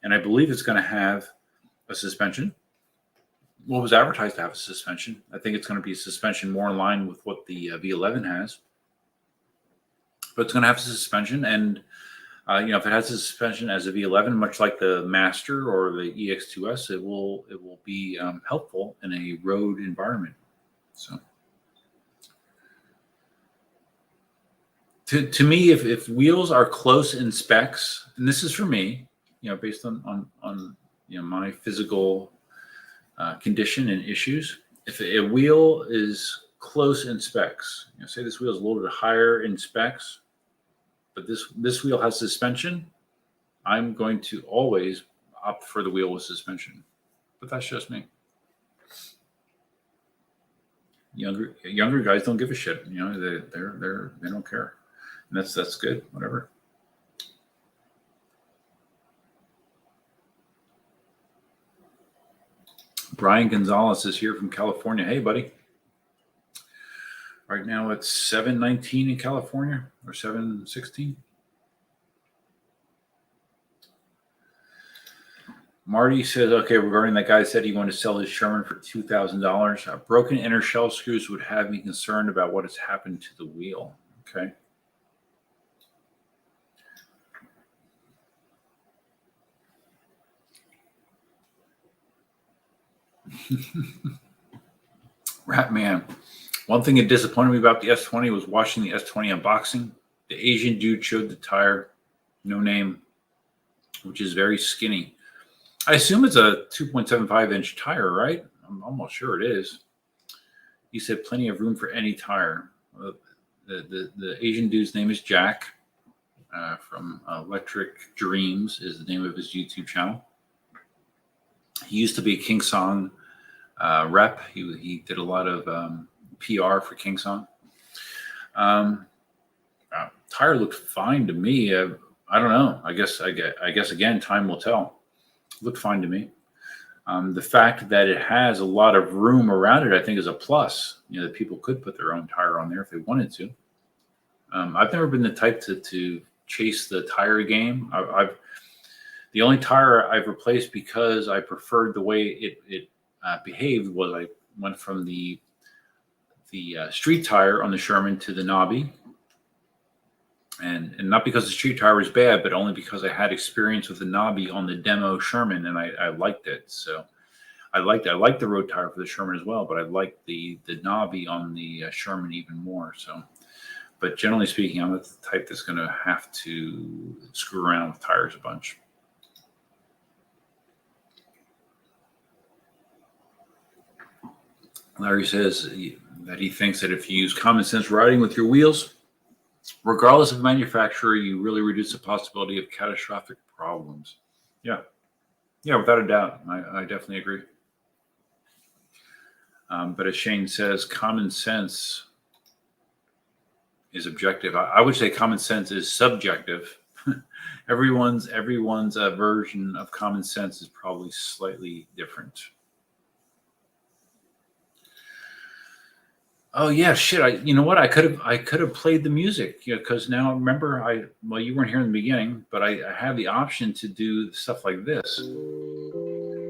And I believe it's going to have a suspension. Well, it was advertised to have a suspension. I think it's going to be a suspension more in line with what the V11 has. But it's going to have a suspension. And, if it has a suspension as a V11, much like the Master or the EX2S, it will be helpful in a road environment. So, to me, if wheels are close in specs, and this is for me, based on my physical condition and issues, if a wheel is close in specs, say this wheel is a little bit higher in specs, but this wheel has suspension, I'm going to always opt for the wheel with suspension. But that's just me. Younger guys don't give a shit. They don't care, and that's good. Whatever. Brian Gonzalez is here from California. Hey, buddy. Right now it's 7:19 in California, or 7:16. Marty says, okay, regarding that guy said he wanted to sell his Sherman for $2,000. Broken inner shell screws would have me concerned about what has happened to the wheel. Okay. Rat man. One thing that disappointed me about the S20 was watching the S20 unboxing. The Asian dude showed the tire, no name, which is very skinny. I assume it's a 2.75-inch tire, right? I'm almost sure it is. He said plenty of room for any tire. The Asian dude's name is Jack from Electric Dreams is the name of his YouTube channel. He used to be a KingSong rep. He did a lot of PR for KingSong. Tire looked fine to me. I don't know. I guess again, time will tell. It looked fine to me. The fact that it has a lot of room around it, I think, is a plus. That people could put their own tire on there if they wanted to. I've never been the type to chase the tire game. The only tire I've replaced because I preferred the way it behaved was I went from the street tire on the Sherman to the knobby. And not because the street tire was bad, but only because I had experience with the knobby on the demo Sherman, and I liked it. So I liked the road tire for the Sherman as well, but I liked the knobby on the Sherman even more. So, but generally speaking, I'm the type that's going to have to screw around with tires a bunch. Larry says that he thinks that if you use common sense riding with your wheels, regardless of manufacturer, you really reduce the possibility of catastrophic problems. Yeah, without a doubt. I definitely agree. But as Shane says, common sense is objective. I would say common sense is subjective. everyone's version of common sense is probably slightly different. Oh yeah, shit! You know what? I could have played the music, because now remember, you weren't here in the beginning, but I have the option to do stuff like this.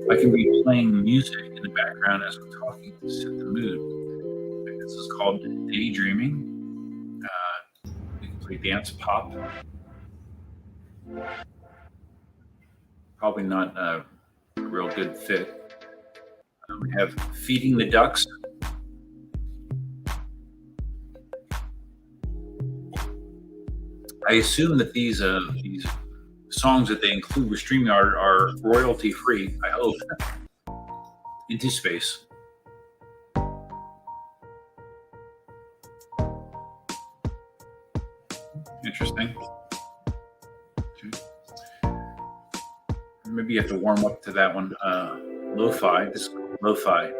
I can be playing music in the background as I'm talking to set the mood. This is called daydreaming. We can play dance pop. Probably not a real good fit. We have feeding the ducks. I assume that these songs that they include with StreamYard are royalty free. I hope. Into space. Interesting. Okay. Maybe you have to warm up to that one. Lo-fi. This is lo-fi.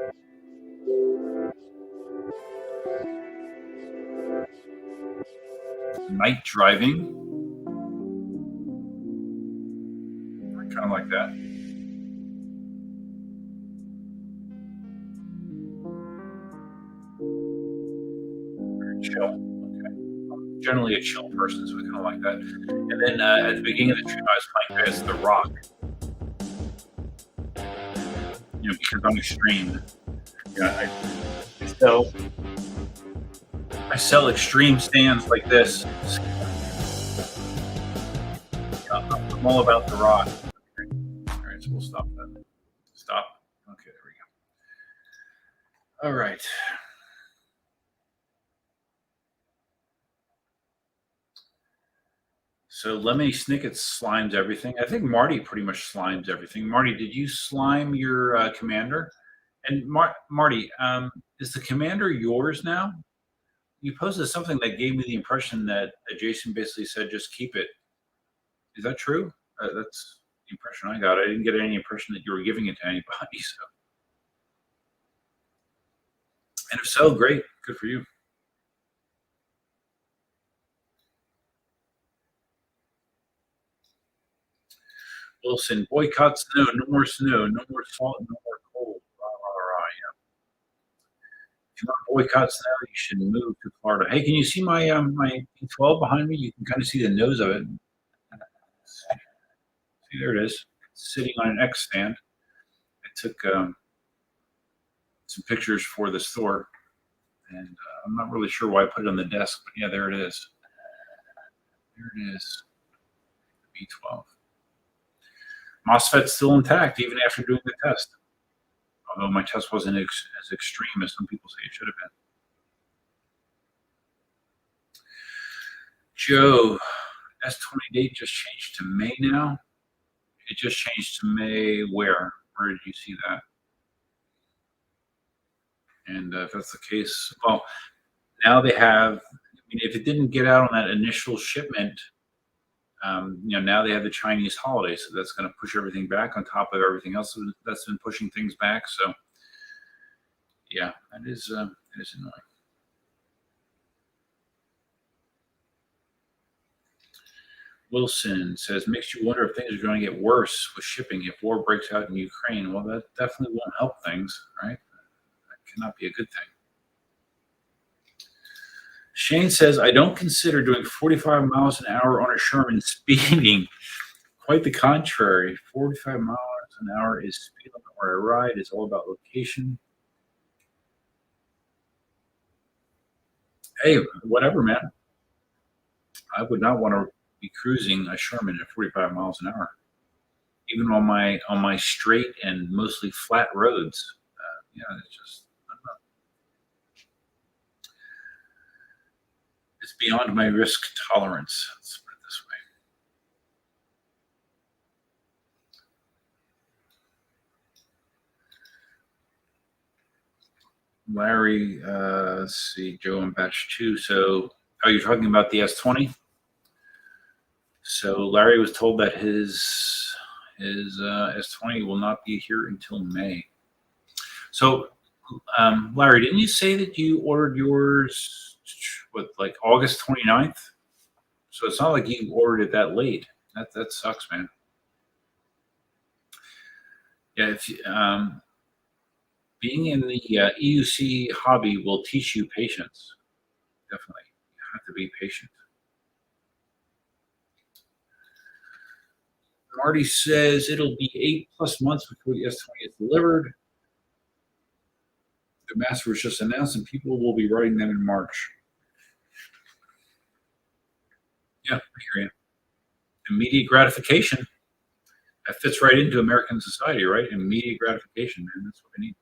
Night driving. Kind of like that. Very chill. Okay. I'm generally a chill person, so I kind of like that. And then at the beginning of the stream, I was playing as The Rock. Because I'm extreme. I sell extreme stands like this. I'm all about The Rock. Okay. All right, so we'll stop that. Stop. Okay, there we go. All right. So Lemony Snicket slimes everything. I think Marty pretty much slimes everything. Marty, did you slime your commander? And Marty, is the commander yours now? You posted something that gave me the impression that Jason basically said, just keep it. Is that true? That's the impression I got. I didn't get any impression that you were giving it to anybody. So, and if so, great. Good for you. Wilson, boycott snow. No more snow. No more salt. No more cold. Rah, rah, rah, yeah. If you want to boycott snow, you should move to Florida. Hey, can you see my my P12 behind me? You can kind of see the nose of it. See, there it is, sitting on an X stand. I took some pictures for the store, and I'm not really sure why I put it on the desk, but yeah, there it is. There it is, B12. MOSFET's still intact even after doing the test, although my test wasn't as extreme as some people say it should have been. Joe, S20 date just changed to May now. It just changed to May. Where did you see that? And if that's the case, well, now they have. I mean, if it didn't get out on that initial shipment, now they have the Chinese holiday, so that's going to push everything back on top of everything else that's been pushing things back. So, yeah, that is annoying. Wilson says, makes you wonder if things are going to get worse with shipping if war breaks out in Ukraine. Well, that definitely won't help things, right? That cannot be a good thing. Shane says, I don't consider doing 45 miles an hour on a Sherman speeding. Quite the contrary. 45 miles an hour is speed limit where I ride. It's all about location. Hey, whatever, man. I would not want to be cruising a Sherman at 45 miles an hour, even on my straight and mostly flat roads. Yeah, it's just I don't know. It's beyond my risk tolerance. Let's put it this way. Larry, let's see, Joe and batch 2. So, are you talking about the S20? So Larry was told that his S20 will not be here until May. So, Larry, didn't you say that you ordered yours like August 29th? So it's not like you ordered it that late. That sucks, man. Yeah, if being in the EUC hobby will teach you patience. Definitely, you have to be patient. Marty says it'll be 8+ months before the S20 is delivered. The master was just announced, and people will be writing them in March. Yeah, I hear you. Immediate gratification. That fits right into American society, right? Immediate gratification, man. That's what we need.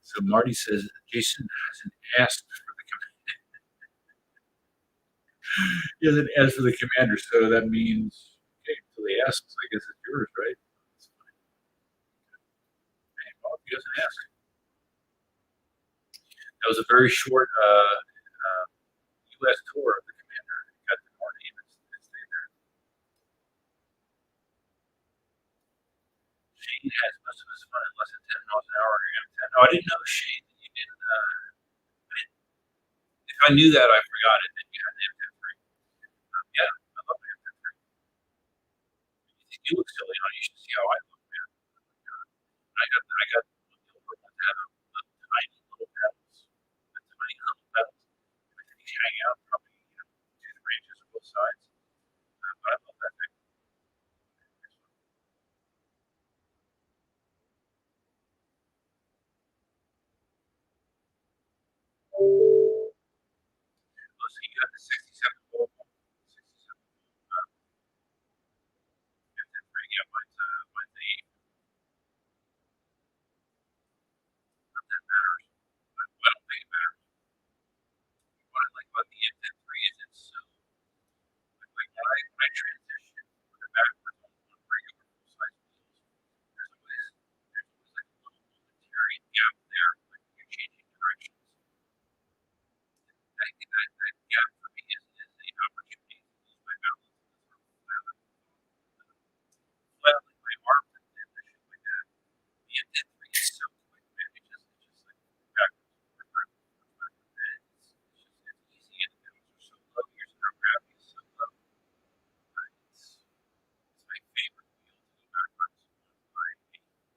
So Marty says Jason hasn't asked for the he hasn't asked for the commander, so that means okay, until he asks, I guess it's yours, right? That's fine. Well, if he doesn't ask. That was a very short U.S. tour of the commander. He got to Marty and stayed there. Shane has most of his fun at less than 10 miles an hour. No, I didn't know, Shane, that you didn't. If I knew that, I forgot it. That you had the M10-3. Yeah, I love the M10-3. You look silly on. You should see how I look, man. I got over one to have a tiny little pedals, the tiny little pedals. Everything you hang out probably 2-3 inches on both sides. But I love that thing. Oh, so you got the 67 volt, 67 M10-3. Yeah, mine's the 8. Not that matters. But I don't think it matters. What I like about the M10-3 is it's so like when I transition from the backwards on regular full size wheels, there's always like a little momentary gap there, like when you're changing directions. I think that gap for me is the opportunity to lose my balance and sort of flail like my arms and shit like that. The M10-3 is so quick, man. It's just like backwards, forward, backwards, forward, backwards. It's easy and the pedals are so low. Your center of gravity is so low. It's my favorite wheel to go backwards on my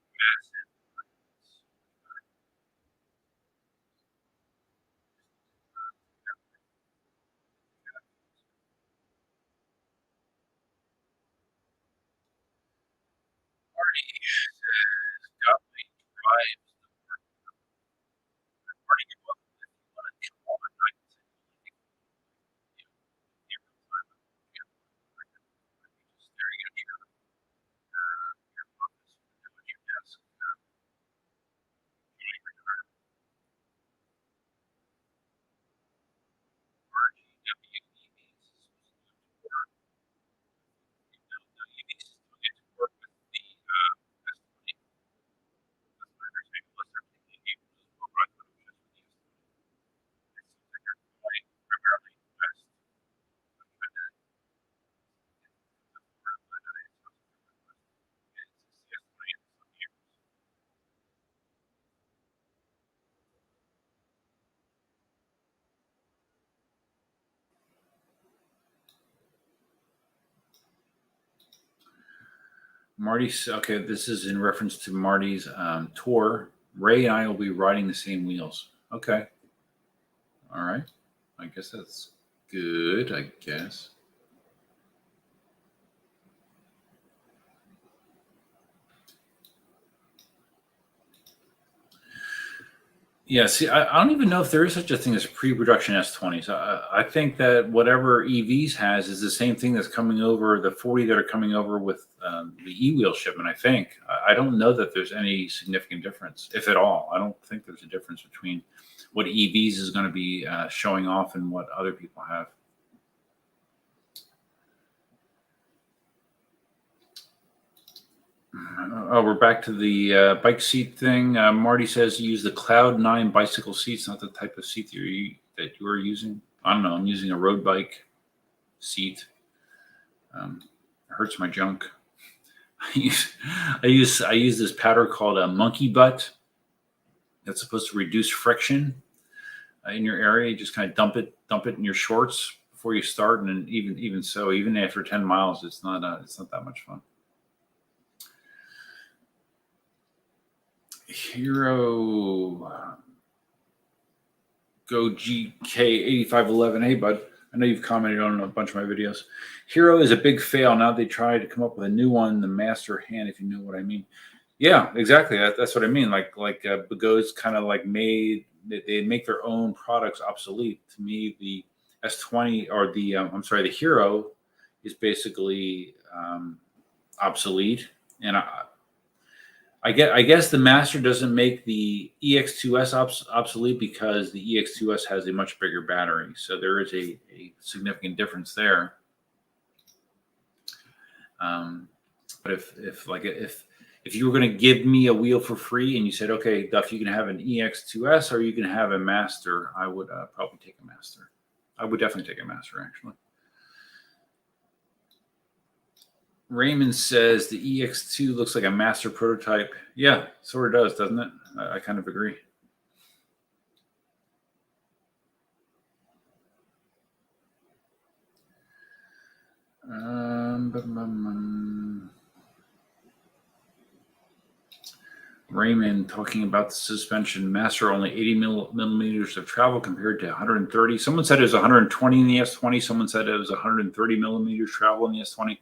massive. It's so much better. Marty's okay. This is in reference to Marty's tour. Ray and I will be riding the same wheels. Okay. All right. I guess that's good. I guess. Yeah, see, I don't even know if there is such a thing as pre-production S20s. I think that whatever EVs has is the same thing that's coming over, the 40 that are coming over with the e-wheel shipment, I think. I don't know that there's any significant difference, if at all. I don't think there's a difference between what EVs is going to be showing off and what other people have. Oh, we're back to the bike seat thing. Marty says use the Cloud 9 bicycle seats, not the type of seat that you are using. I don't know. I'm using a road bike seat. It hurts my junk. I use this powder called a monkey butt. That's supposed to reduce friction in your area. You just kind of dump it in your shorts before you start, and then even so, even after 10 miles, it's not that much fun. Hero Go GK8511. Hey, bud. I know you've commented on a bunch of my videos. Hero is a big fail. Now they try to come up with a new one, the Master Hand, if you know what I mean. Yeah, exactly. That's what I mean. Like Bago's kind of like they make their own products obsolete. To me, the S20 or the Hero is basically obsolete. And I guess the Master doesn't make the EX2S obsolete because the EX2S has a much bigger battery. So there is a significant difference there. But if you were going to give me a wheel for free and you said, okay, Duff, you can have an EX2S or you can have a Master, I would probably take a Master. I would definitely take a Master, actually. Raymond says the EX2 looks like a Master prototype. Yeah, sort of does, doesn't it? I kind of agree. Raymond talking about the suspension. Master only 80 millimeters of travel compared to 130. Someone said it was 120 in the S20. Someone said it was 130 millimeters travel in the S20.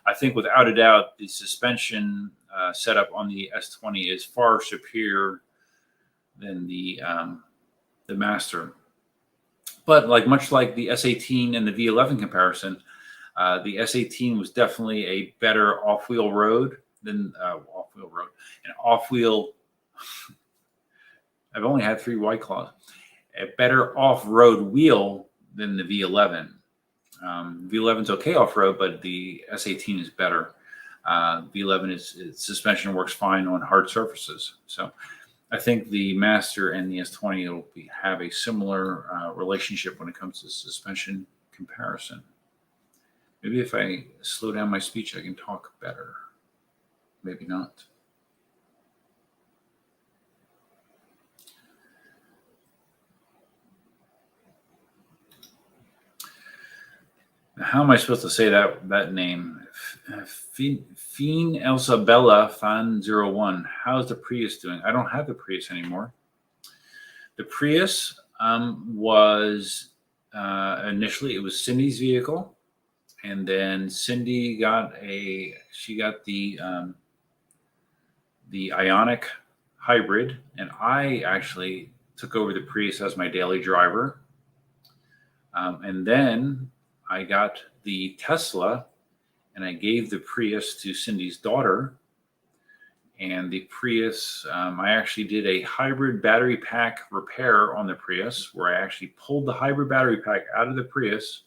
I think without a doubt, the suspension setup on the S20 is far superior than the Master. But much like the S18 and the V11 comparison, the S18 was definitely a better off-wheel road than off-wheel road. An off-wheel. I've only had 3 White Claws. A better off-road wheel than the V11. V11's okay off-road, but the S18 is better. V11 its suspension works fine on hard surfaces. So I think the Master and the S20 will have a similar relationship when it comes to suspension comparison. Maybe if I slow down my speech, I can talk better. Maybe not. How am I supposed to say that name? Fiend Elsa Bella Fan 01. How's the Prius doing? I don't have the Prius anymore. The Prius was initially it was Cindy's vehicle, and then Cindy got the Ioniq hybrid, and I actually took over the Prius as my daily driver, and then I got the Tesla, and I gave the Prius to Cindy's daughter. And the Prius, I actually did a hybrid battery pack repair on the Prius, where I actually pulled the hybrid battery pack out of the Prius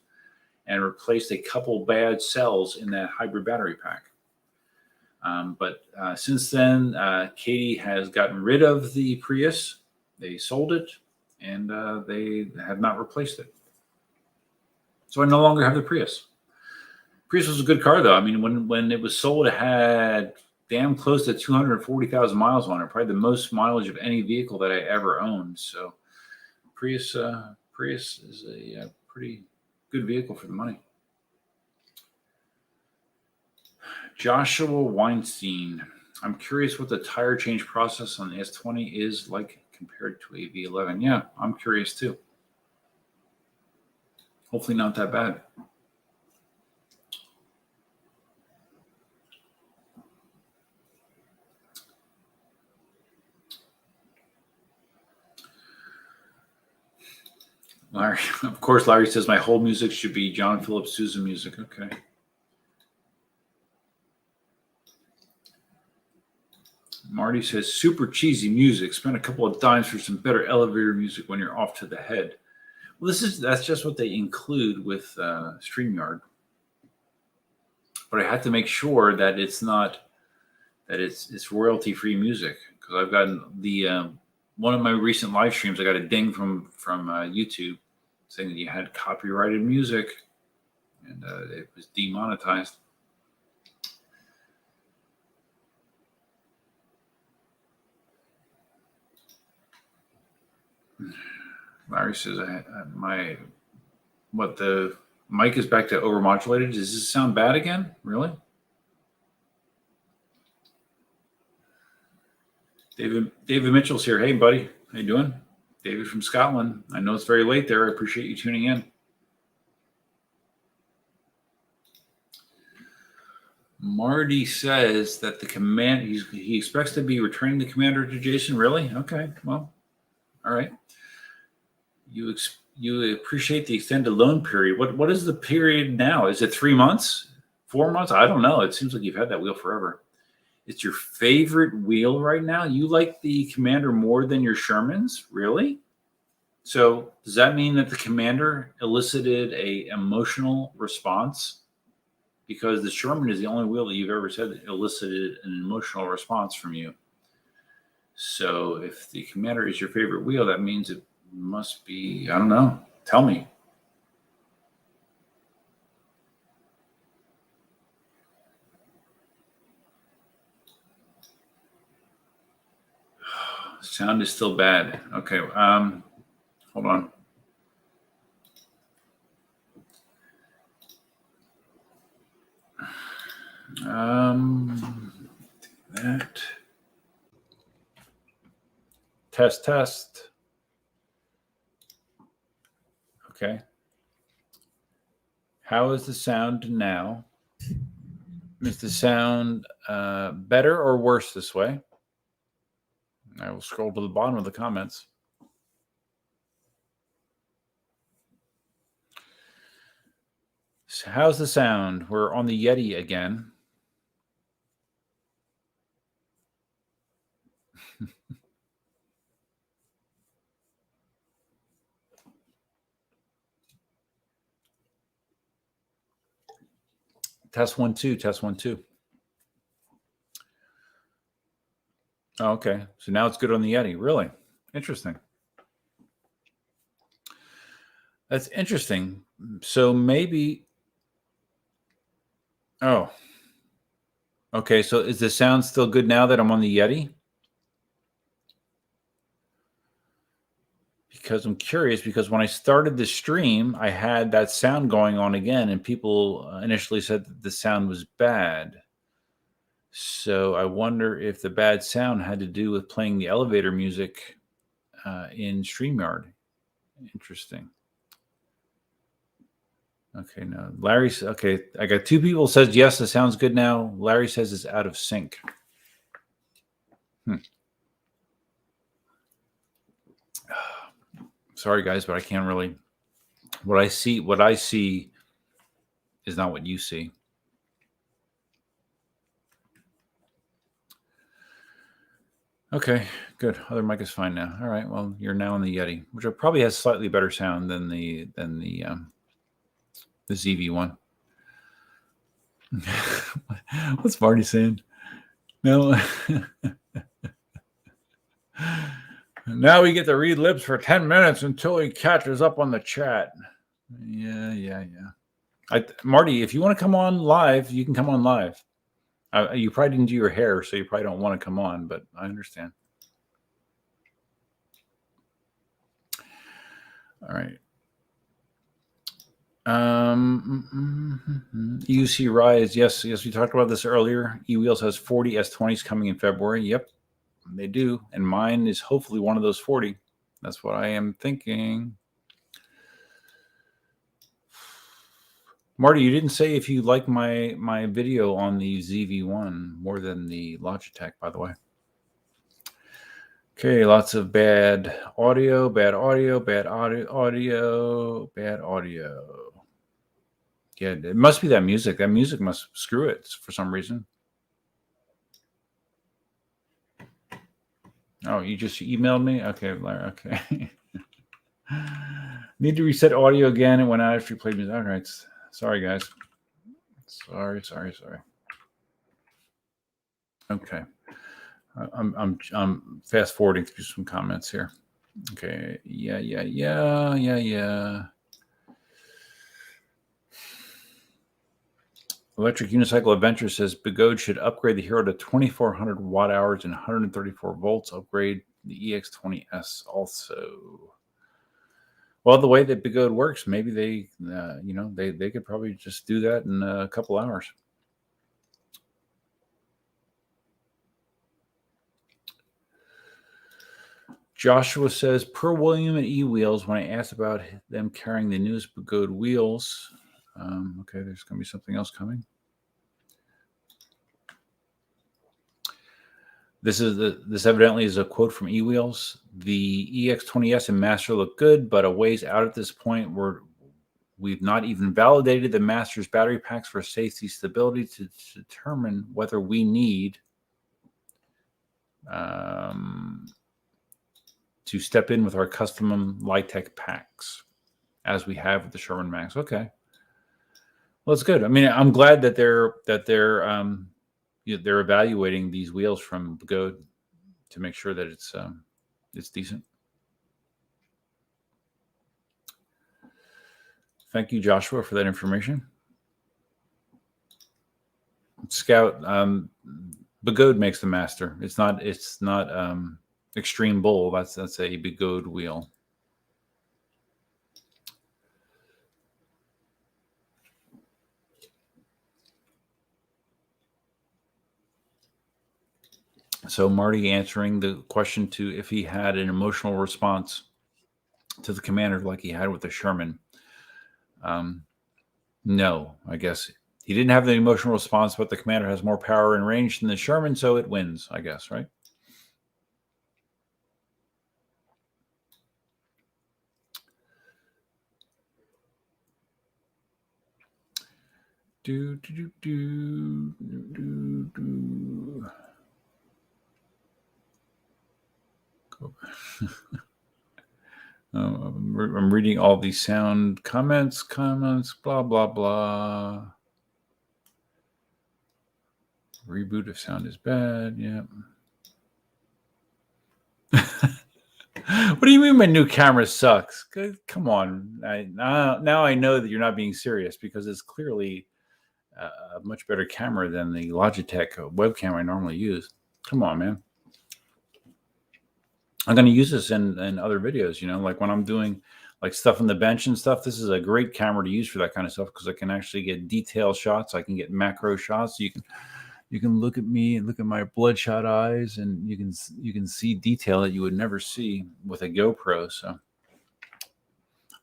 and replaced a couple bad cells in that hybrid battery pack. But since then, Katie has gotten rid of the Prius. They sold it, and they have not replaced it. So I no longer have the Prius. Prius was a good car, though. I mean, when it was sold, it had damn close to 240,000 miles on it. Probably the most mileage of any vehicle that I ever owned. So Prius is a pretty good vehicle for the money. Joshua Weinstein. I'm curious what the tire change process on the S20 is like compared to a V11. Yeah, I'm curious too. Hopefully not that bad. Larry, of course, Larry says my whole music should be John Philip Sousa music. Okay. Marty says super cheesy music. Spend a couple of dimes for some better elevator music when you're off to the head. Well, that's just what they include with StreamYard. But I had to make sure that it's royalty free music, because I've gotten the one of my recent live streams. I got a ding from YouTube saying that you had copyrighted music, and it was demonetized. Larry says the mic is back to overmodulated. Does this sound bad again? Really? David Mitchell's here. Hey, buddy. How you doing? David from Scotland. I know it's very late there. I appreciate you tuning in. Marty says that he expects to be returning the commander to Jason. Really? Okay. Well, all right. You appreciate the extended loan period. What is the period now? Is it 3 months? 4 months? I don't know. It seems like you've had that wheel forever. It's your favorite wheel right now? You like the Commander more than your Shermans? Really? So does that mean that the Commander elicited a emotional response? Because the Sherman is the only wheel that you've ever said that elicited an emotional response from you. So if the Commander is your favorite wheel, that means it must be, I don't know. Tell me. Sound is still bad. Okay. Hold on. That. Test. Okay. How is the sound now? Is the sound better or worse this way? I will scroll to the bottom of the comments. So how's the sound? We're on the Yeti again. Test 1 2. Test 1 2. Oh, okay. So now it's good on the Yeti. Really? Interesting. That's interesting. So maybe. Oh. Okay. So is the sound still good now that I'm on the Yeti? Because I'm curious, because when I started the stream, I had that sound going on again, and people initially said that the sound was bad. So I wonder if the bad sound had to do with playing the elevator music in StreamYard. Interesting. Okay, no. Larry's okay. I got 2 people says yes, it sounds good now. Larry says it's out of sync. Sorry, guys, but I can't really. What I see is not what you see. Okay, good. Other mic is fine now. All right. Well, you're now on the Yeti, which probably has slightly better sound than the ZV1. What's Marty saying? No. Now we get to read lips for 10 minutes until he catches up on the chat. Yeah. Marty, if you want to come on live, you can come on live. You probably didn't do your hair, so you probably don't want to come on, but I understand. All right. EUC Rise. Yes, we talked about this earlier. eWheels has 40 S20s coming in February. Yep, they do. And mine is hopefully one of those 40. That's what I am thinking. Marty, you didn't say if you like my video on the ZV1 more than the Logitech, by the way. Okay, lots of bad audio. Yeah, it must be that music. That music must screw it for some reason. Oh, you just emailed me? Okay, okay. Need to reset audio again. It went out after you played music. All right. Sorry, guys. Sorry. Okay. I'm fast forwarding through some comments here. Okay. Yeah. Electric Unicycle Adventure says Bigode should upgrade the Hero to 2,400 watt hours and 134 volts. Upgrade the EX20S also. Well, the way that Bigode works, maybe they could probably just do that in a couple hours. Joshua says, per William and eWheels, when I asked about them carrying the newest Bigode wheels, okay, there's going to be something else coming. This evidently is a quote from eWheels. The EX20S and Master look good, but a ways out at this point, we've not even validated the Master's battery packs for safety stability to determine whether we need to step in with our custom Litech packs, as we have with the Sherman Max. Okay, well, it's good. I mean, I'm glad that they're evaluating these wheels from Bigode to make sure that it's decent. Thank you, Joshua, for that information. Scout, Bigode makes the Master. It's not Extreme Bull. That's a Bigode wheel. So Marty answering the question to if he had an emotional response to the commander like he had with the Sherman. No, I guess he didn't have the emotional response, but the commander has more power and range than the Sherman, so it wins, I guess, right? I'm reading all these sound comments, blah, blah, blah. Reboot if sound is bad. Yeah. What do you mean my new camera sucks? Come on. Now I know that you're not being serious because it's clearly a much better camera than the Logitech webcam I normally use. Come on, man. I'm going to use this in other videos, like when I'm doing like stuff on the bench and stuff. This is a great camera to use for that kind of stuff because I can actually get detailed shots. I can get macro shots. So you can look at me and look at my bloodshot eyes, and you can see detail that you would never see with a GoPro. So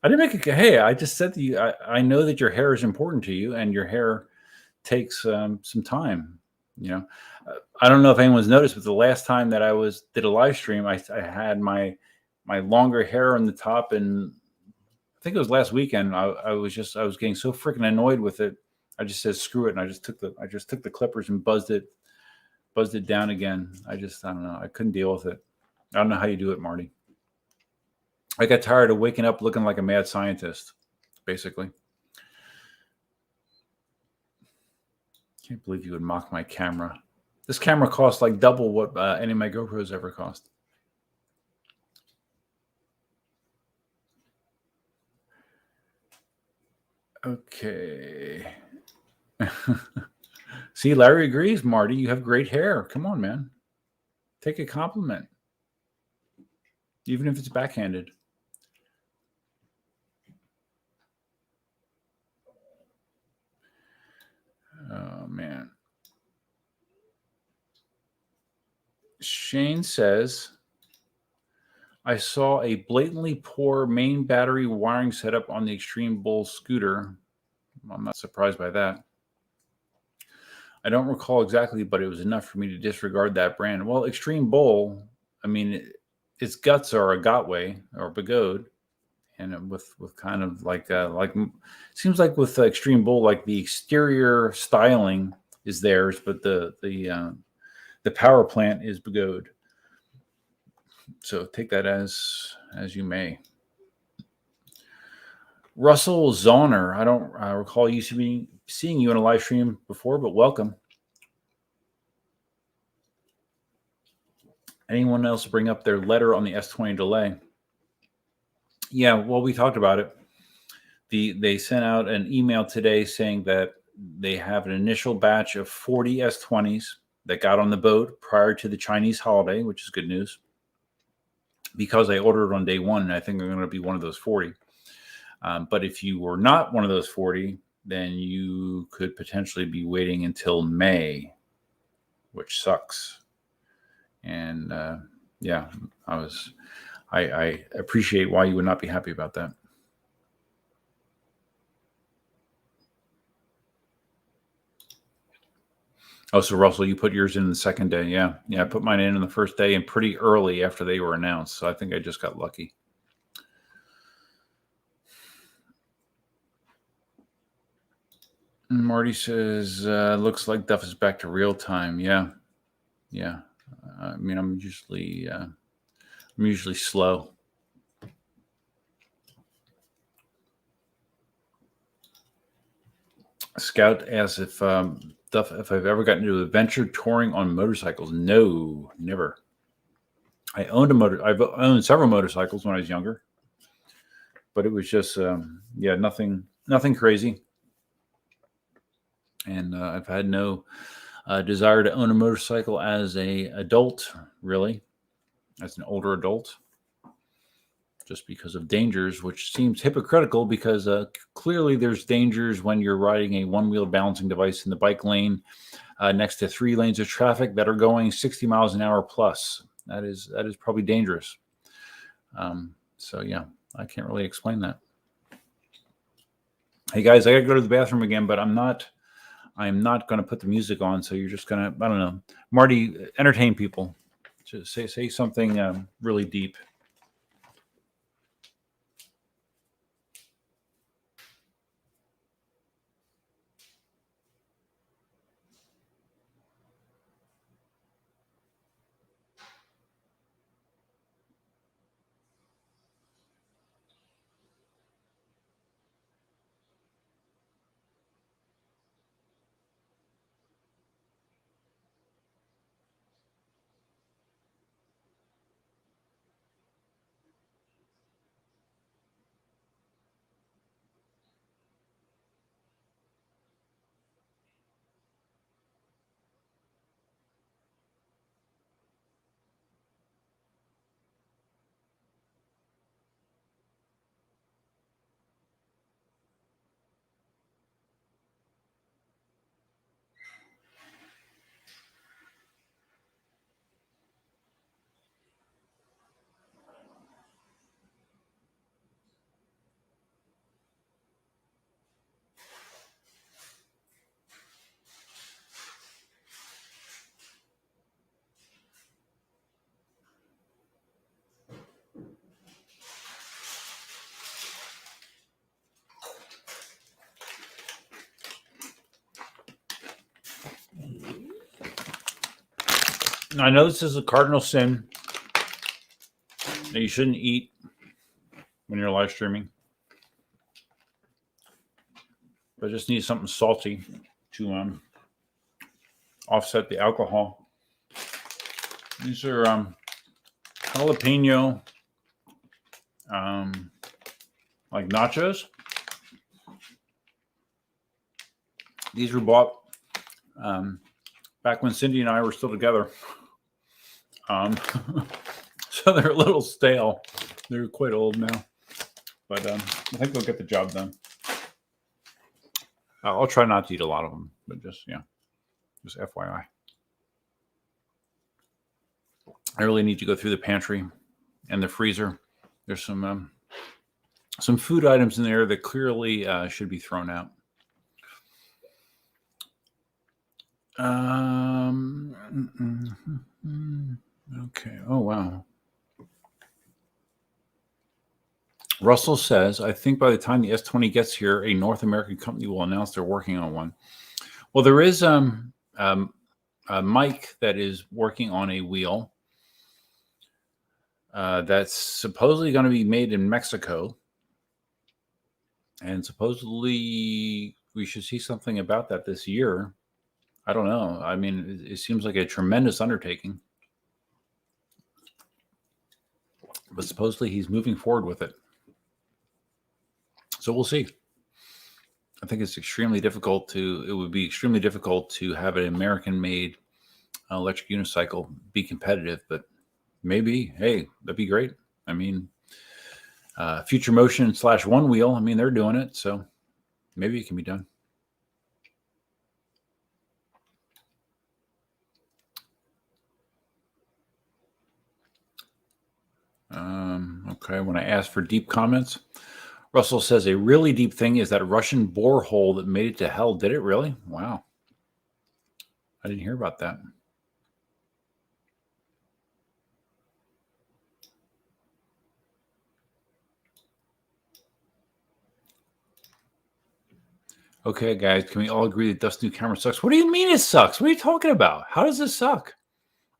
I didn't make a hey. I just said to you, I know that your hair is important to you, and your hair takes some time. I don't know if anyone's noticed, but the last time that I did a live stream, I had my longer hair on the top, and I think it was last weekend. I was getting so freaking annoyed with it. I just said screw it, and I just took the clippers and buzzed it down again. I don't know. I couldn't deal with it. I don't know how you do it, Marty. I got tired of waking up looking like a mad scientist, basically. Can't believe you would mock my camera. This camera costs like double what any of my GoPros ever cost. Okay. See, Larry agrees, Marty. You have great hair. Come on, man. Take a compliment. Even if it's backhanded. says, I saw a blatantly poor main battery wiring setup on the Extreme Bull scooter. I'm not surprised by that. I don't recall exactly, but it was enough for me to disregard that brand. Well, Extreme Bull, I mean, its guts are a Gotway or Begode, and with kind of like seems like with Extreme Bull, like the exterior styling is theirs, but the power plant is Begode. So take that as you may. Russell Zahner, I don't recall seeing you in a live stream before, but welcome. Anyone else bring up their letter on the S20 delay? Yeah, well, we talked about it. They sent out an email today saying that they have an initial batch of 40 S20s that got on the boat prior to the Chinese holiday, which is good news, because I ordered on day one, and I think I'm going to be one of those 40. But if you were not one of those 40, then you could potentially be waiting until May, which sucks. And yeah, I appreciate why you would not be happy about that. Oh, so Russell, you put yours in the second day. Yeah, I put mine in on the first day and pretty early after they were announced. So I think I just got lucky. Marty says, looks like Duff is back to real time. Yeah. I mean, I'm usually slow. Scout asks if I've ever gotten into adventure touring on motorcycles. No, never. I've owned several motorcycles when I was younger, but it was just nothing crazy. And I've had no desire to own a motorcycle as an adult, really, as an older adult, just because of dangers, which seems hypocritical because clearly there's dangers when you're riding a one-wheel balancing device in the bike lane next to 3 lanes of traffic that are going 60 miles an hour plus. That is probably dangerous. So yeah, I can't really explain that. Hey guys, I gotta go to the bathroom again, but I'm not going to put the music on. So you're just gonna, I don't know, Marty, entertain people. Just say something really deep. I know this is a cardinal sin that you shouldn't eat when you're live streaming, but I just need something salty to offset the alcohol. These are jalapeno like nachos. These were bought back when Cindy and I were still together. So they're a little stale. They're quite old now, but I think they'll get the job done. I'll try not to eat a lot of them, but just FYI. I really need to go through the pantry and the freezer. There's some food items in there that clearly should be thrown out. Okay. Oh, wow. Russell says, I think by the time the S20 gets here, a North American company will announce they're working on one. Well, there is a Mike that is working on a wheel that's supposedly going to be made in Mexico. And supposedly we should see something about that this year. I don't know. I mean, it seems like a tremendous undertaking. But supposedly he's moving forward with it. So we'll see. I think it would be extremely difficult to have an American-made electric unicycle be competitive, but maybe, hey, that'd be great. I mean, Future Motion / One Wheel, I mean, they're doing it, so maybe it can be done. Okay, when I ask for deep comments, Russell says a really deep thing is that Russian borehole that made it to hell. Did it really? Wow. I didn't hear about that. Okay, guys, can we all agree that Dust's new camera sucks? What do you mean it sucks? What are you talking about? How does this suck?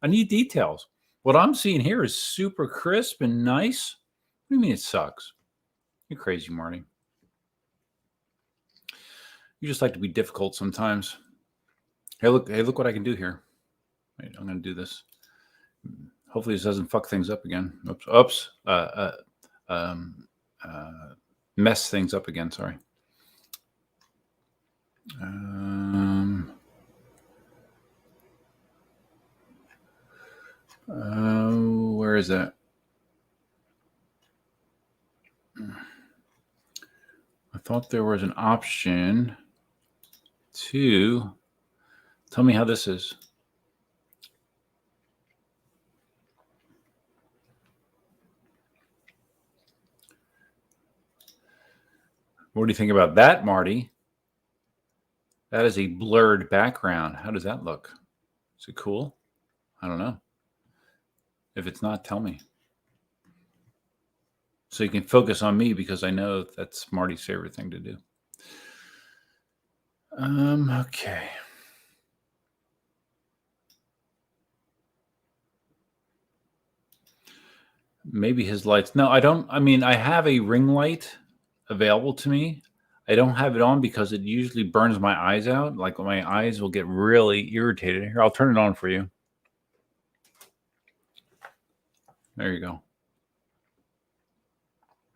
I need details. What I'm seeing here is super crisp and nice. What do you mean it sucks? You're crazy, Marty. You just like to be difficult sometimes. Hey, look what I can do here. Wait, I'm going to do this. Hopefully this doesn't fuck things up again. Oops. Mess things up again, sorry. Where is that? I thought there was an option to tell me how this is. What do you think about that, Marty? That is a blurred background. How does that look? Is it cool? I don't know. If it's not, tell me. So you can focus on me because I know that's Marty's favorite thing to do. Okay. Maybe his lights. No, I don't. I mean, I have a ring light available to me. I don't have it on because it usually burns my eyes out. Like my eyes will get really irritated. Here, I'll turn it on for you. There you go.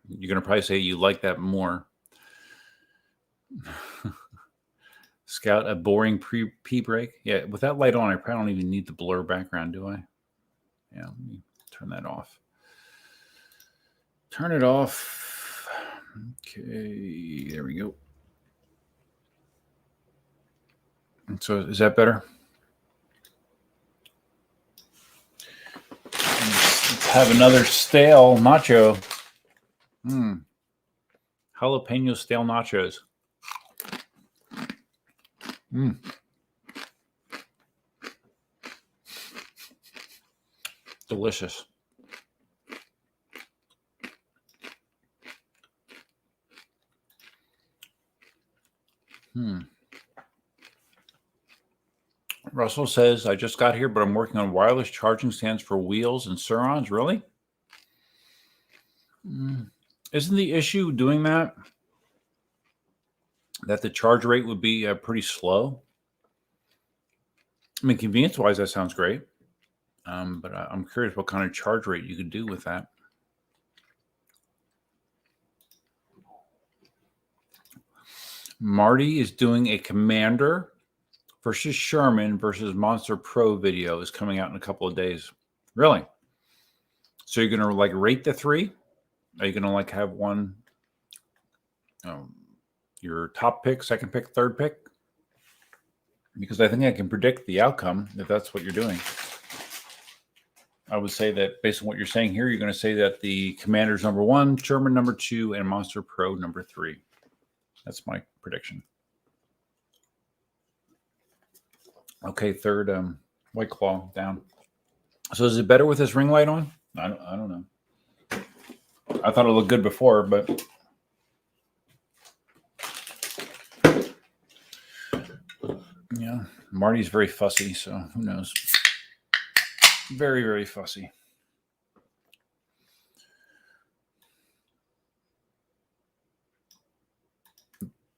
You're going to probably say you like that more. Scout, a boring pre-break. Yeah, with that light on, I probably don't even need the blur background, do I? Yeah, let me turn that off. Turn it off. Okay, there we go. And so is that better? Let's have another stale nacho. Jalapeno stale nachos. Delicious. Russell says, I just got here, but I'm working on wireless charging stands for wheels and surrounds. Really? Isn't the issue doing that the charge rate would be pretty slow? I mean, convenience-wise, that sounds great. But I'm curious what kind of charge rate you could do with that. Marty is doing a Commander versus Sherman versus Monster Pro video is coming out in a couple of days. Really? So you're going to like rate the three? Are you going to like have one, your top pick, second pick, third pick? Because I think I can predict the outcome if that's what you're doing. I would say that based on what you're saying here, you're going to say that the Commander's number 1, Sherman number 2, and Monster Pro number 3. That's my prediction. Okay, third, White Claw down. So is it better with this ring light on? I don't know. I thought it looked good before, but yeah, Marty's very fussy, so who knows? Very, very fussy.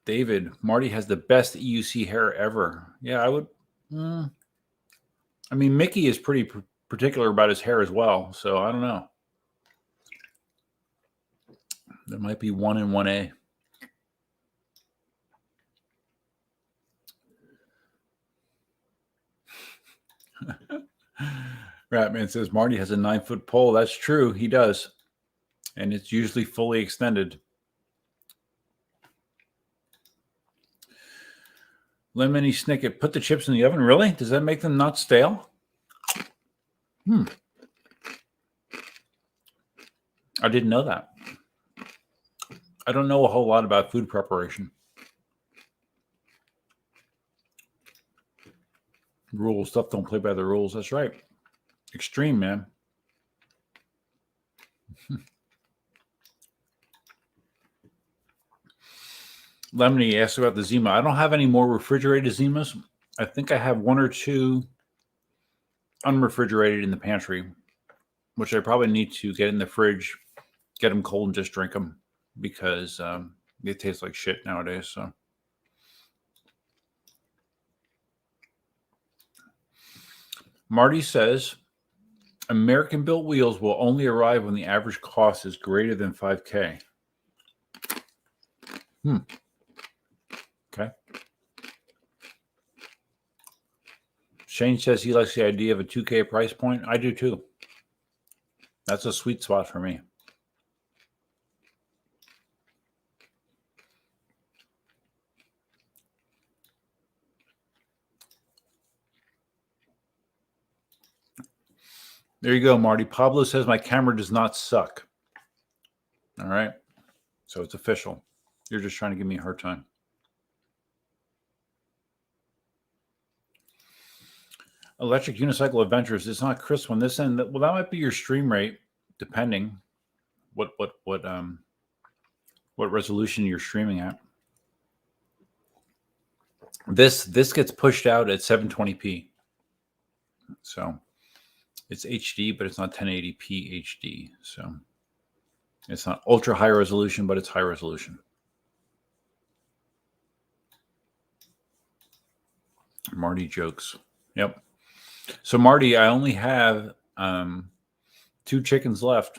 David, Marty has the best EUC hair ever. Yeah, I would. I mean, Mickey is pretty particular about his hair as well, so I don't know. There might be 1 and 1A. Ratman says Marty has a 9-foot pole. That's true. He does. And it's usually fully extended. Lemony Snicket, put the chips in the oven. Really? Does that make them not stale? I didn't know that. I don't know a whole lot about food preparation. Rules. Stuff don't play by the rules. That's right. Extreme, man. Lemony asked about the Zima. I don't have any more refrigerated Zimas. I think I have 1 or 2 unrefrigerated in the pantry, which I probably need to get in the fridge, get them cold, and just drink them because they taste like shit nowadays. So, Marty says American-built wheels will only arrive when the average cost is greater than $5K. Okay. Shane says he likes the idea of a $2K price point. I do too. That's a sweet spot for me. There you go, Marty. Pablo says my camera does not suck. All right. So it's official. You're just trying to give me a hard time. Electric Unicycle Adventures. It's not crisp on this end. Well, that might be your stream rate, depending what resolution you're streaming at. This gets pushed out at 720p. So it's HD, but it's not 1080p HD. So it's not ultra high resolution, but it's high resolution. Marty jokes. Yep. So Marty, I only have 2 chickens left.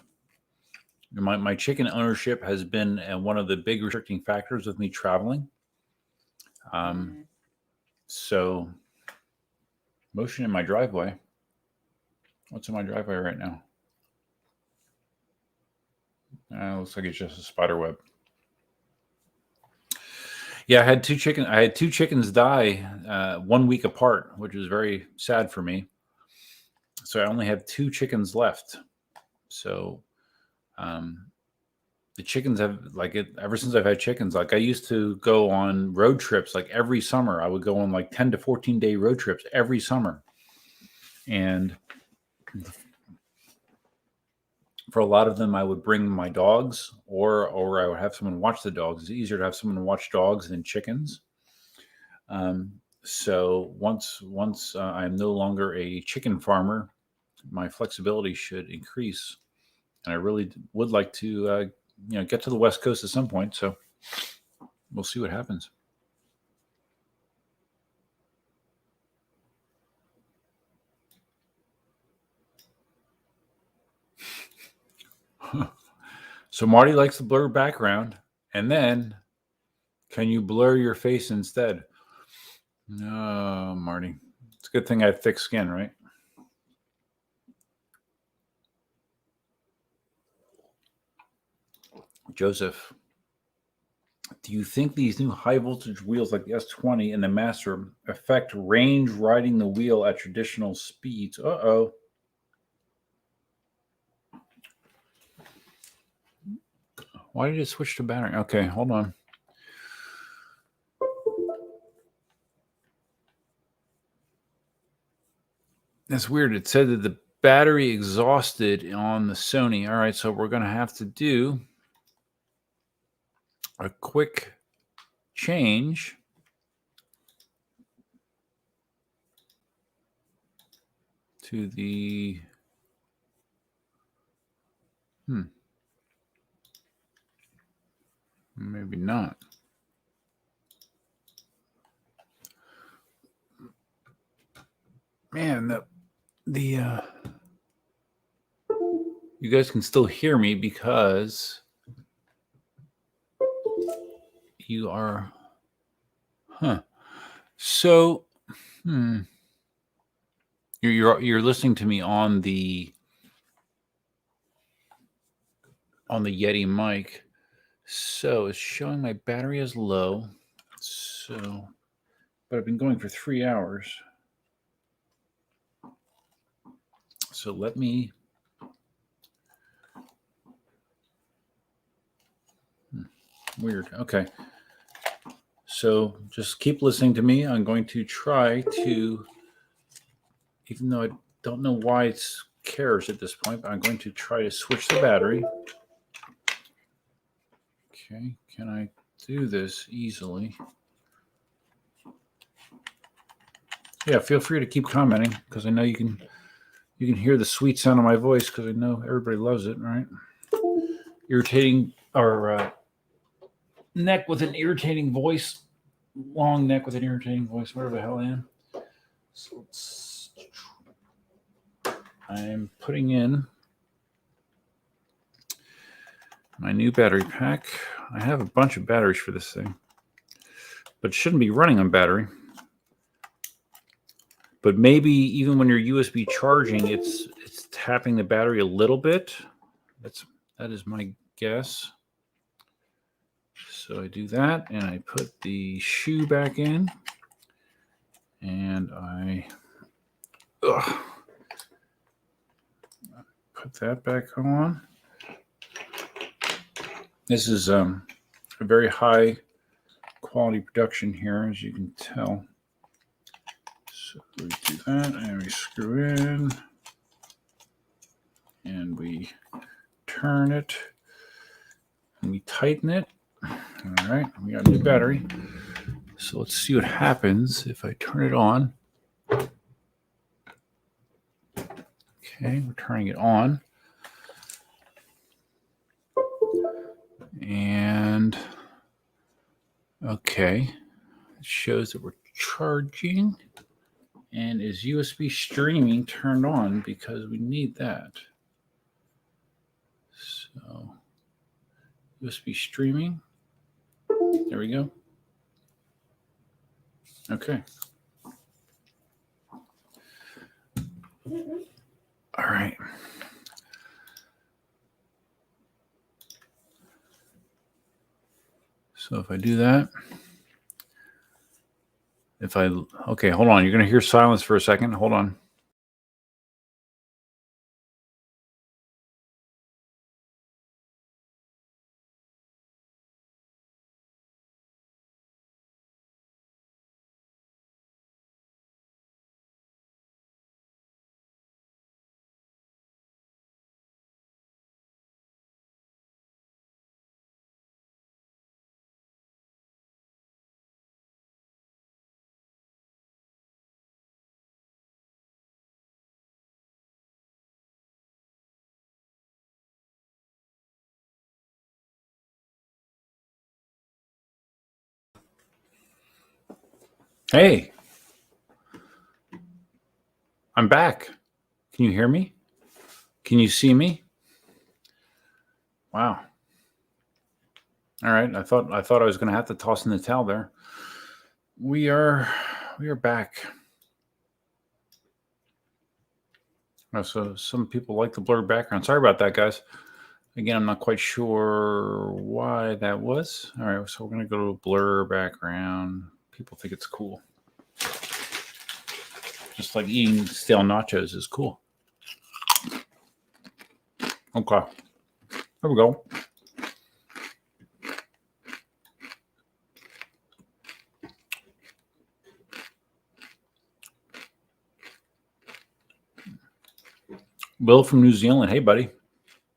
My chicken ownership has been one of the big restricting factors of me traveling. So motion in my driveway. What's in my driveway right now? Looks like it's just a spider web. Yeah, I had 2 chickens die 1 week apart, which is very sad for me. So I only have 2 chickens left. So the chickens have ever since I've had chickens. Like I used to go on road trips like every summer. I would go on like 10 to 14 day road trips every summer. And for a lot of them, I would bring my dogs, or I would have someone watch the dogs. It's easier to have someone watch dogs than chickens. So once I'm no longer a chicken farmer, my flexibility should increase, and I really would like to get to the West Coast at some point. So we'll see what happens. So Marty likes the blur background, and then can you blur your face instead? No, Marty. It's a good thing I have thick skin, right? Joseph, do you think these new high voltage wheels like the S20 and the Master affect range riding the wheel at traditional speeds? Uh-oh. Why did it switch to battery? Okay, hold on. That's weird. It said that the battery exhausted on the Sony. All right, so we're going to have to do a quick change to the maybe not. Man, the you guys can still hear me because you are so you're listening to me on the Yeti mic. So it's showing my battery is low. So but I've been going for 3 hours. So let me weird. Okay. So just keep listening to me. I'm going to try to, even though I don't know why it cares at this point, but I'm going to try to switch the battery. Okay. Can I do this easily? Yeah, feel free to keep commenting because I know you can hear the sweet sound of my voice because I know everybody loves it, right? Irritating or neck with an irritating voice, long neck with an irritating voice, whatever the hell I am. So I'm putting in my new battery pack. I have a bunch of batteries for this thing, but it shouldn't be running on battery. But maybe even when you're USB charging, it's tapping the battery a little bit. That is my guess. So I do that, and I put the shoe back in, and I put that back on. This is a very high quality production here, as you can tell. So we do that, and we screw in, and we turn it, and we tighten it. All right, we got a new battery. So let's see what happens if I turn it on. Okay, we're turning it on. And okay, it shows that we're charging. And is USB streaming turned on because we need that. So USB streaming. There we go. Okay. All right. So if I do that, okay, hold on. You're going to hear silence for a second. Hold on. Hey, I'm back. Can you hear me? Can you see me? Wow. All right. I thought I was going to have to toss in the towel there. We are back. Oh, so some people like the blurred background. Sorry about that, guys. Again, I'm not quite sure why that was. All right, so we're going to go to a blur background. People think it's cool. Just like eating stale nachos is cool. Okay. There we go. Will from New Zealand. Hey, buddy.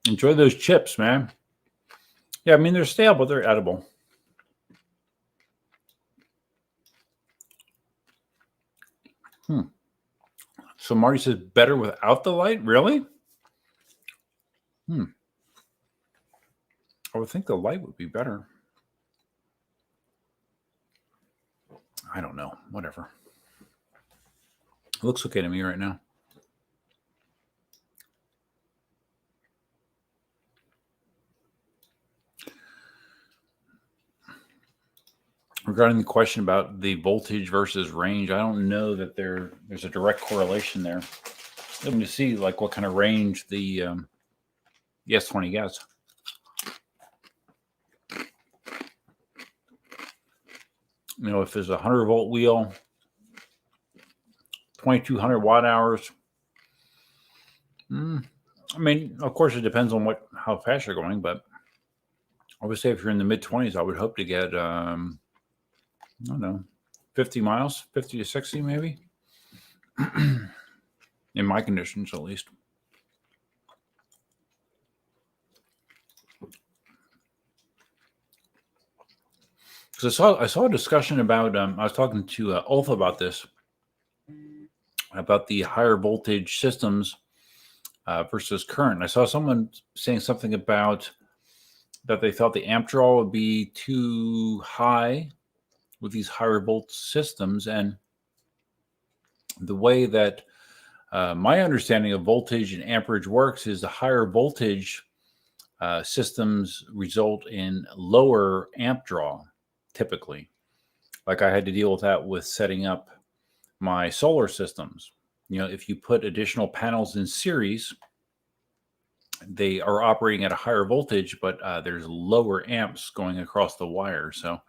Enjoy those chips, man. Yeah, I mean, they're stale, but they're edible. So Marty says better without the light? Really? I would think the light would be better. I don't know. Whatever. It looks okay to me right now. Regarding the question about the voltage versus range, I don't know that there's a direct correlation there. Let me see like what kind of range the S20 gets. You know, if there's a 100-volt wheel, 2,200 watt hours. I mean, of course, it depends on how fast you're going, but I would say if you're in the mid-20s, I would hope to get, I don't know, 50 miles, 50 to 60 maybe, in my conditions at least. Because I saw a discussion about, I was talking to Ulf about this, about the higher voltage systems versus current. I saw someone saying something about that they thought the amp draw would be too high with these higher volt systems. And the way that my understanding of voltage and amperage works is the higher voltage systems result in lower amp draw, typically. Like I had to deal with that with setting up my solar systems. You know, if you put additional panels in series, they are operating at a higher voltage, but there's lower amps going across the wire. So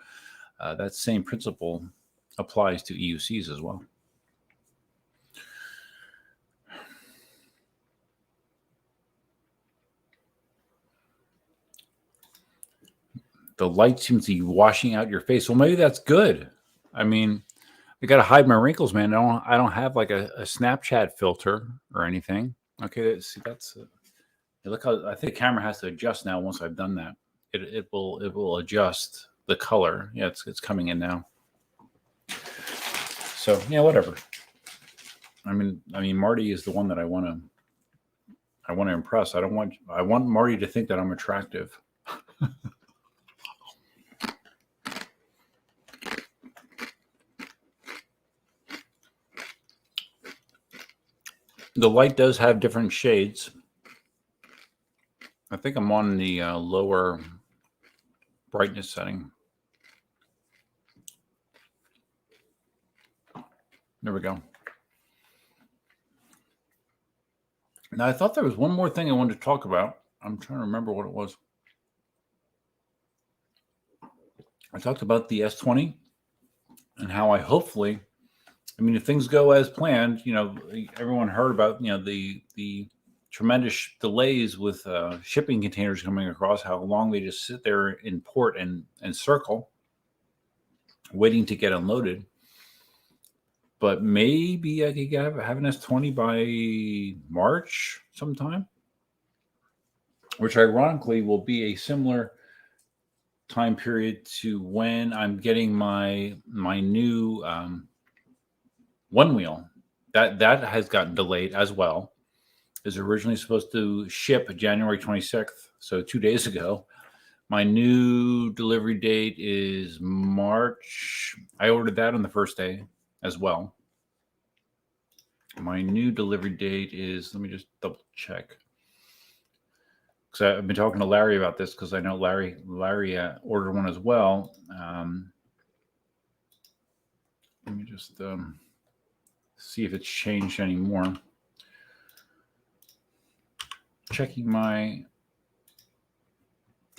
that same principle applies to EUCs as well. The light seems to be washing out your face. Well, maybe that's good. I mean, I got to hide my wrinkles, man. I don't have like a Snapchat filter or anything. Okay, see, look how I think the camera has to adjust now. Once I've done that, it will adjust the color. Yeah, it's coming in now. So yeah, whatever. I mean, Marty is the one that I want to impress. I want Marty to think that I'm attractive. The light does have different shades. I think I'm on the lower brightness setting. There we go. Now, I thought there was one more thing I wanted to talk about. I'm trying to remember what it was. I talked about the S20 and how if things go as planned, everyone heard about, the tremendous delays with shipping containers coming across, how long they just sit there in port and circle, waiting to get unloaded. But maybe I could have an S20 by March sometime, which ironically will be a similar time period to when I'm getting my new one wheel. That has gotten delayed as well. It was originally supposed to ship January 26th, so 2 days ago. My new delivery date is March. I ordered that on the first day as well. My new delivery date is, let me just double check. Because I've been talking to Larry about this because I know Larry ordered one as well. Let me just see if it's changed anymore. Checking my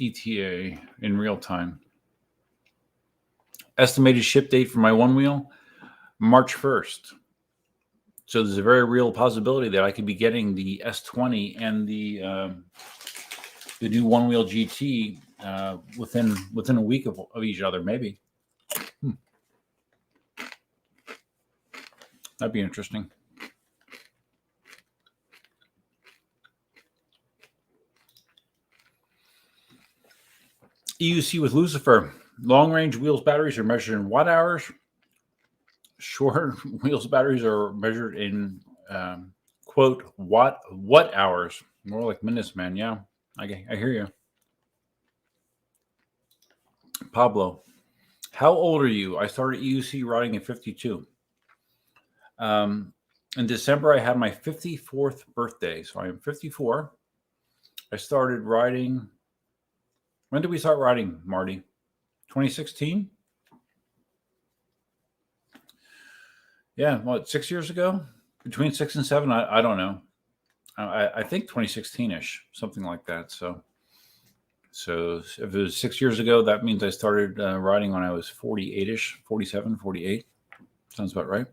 ETA in real time. Estimated ship date for my one wheel, March 1st. So there's a very real possibility that I could be getting the S20 and the new one wheel GT within a week of each other, maybe. That'd be interesting. EUC with Lucifer. Long range wheels batteries are measured in watt hours. Short wheels batteries are measured in quote watt hours. More like minutes, man. Yeah, I hear you. Pablo, how old are you? I started EUC riding at 52. In December, I had my 54th birthday. So I am 54. I started riding. When did we start riding, Marty? 2016? Yeah, what, 6 years ago? Between 6 and 7? I don't know. I think 2016-ish, something like that. So if it was 6 years ago, that means I started riding when I was 48-ish, 47, 48. Sounds about right.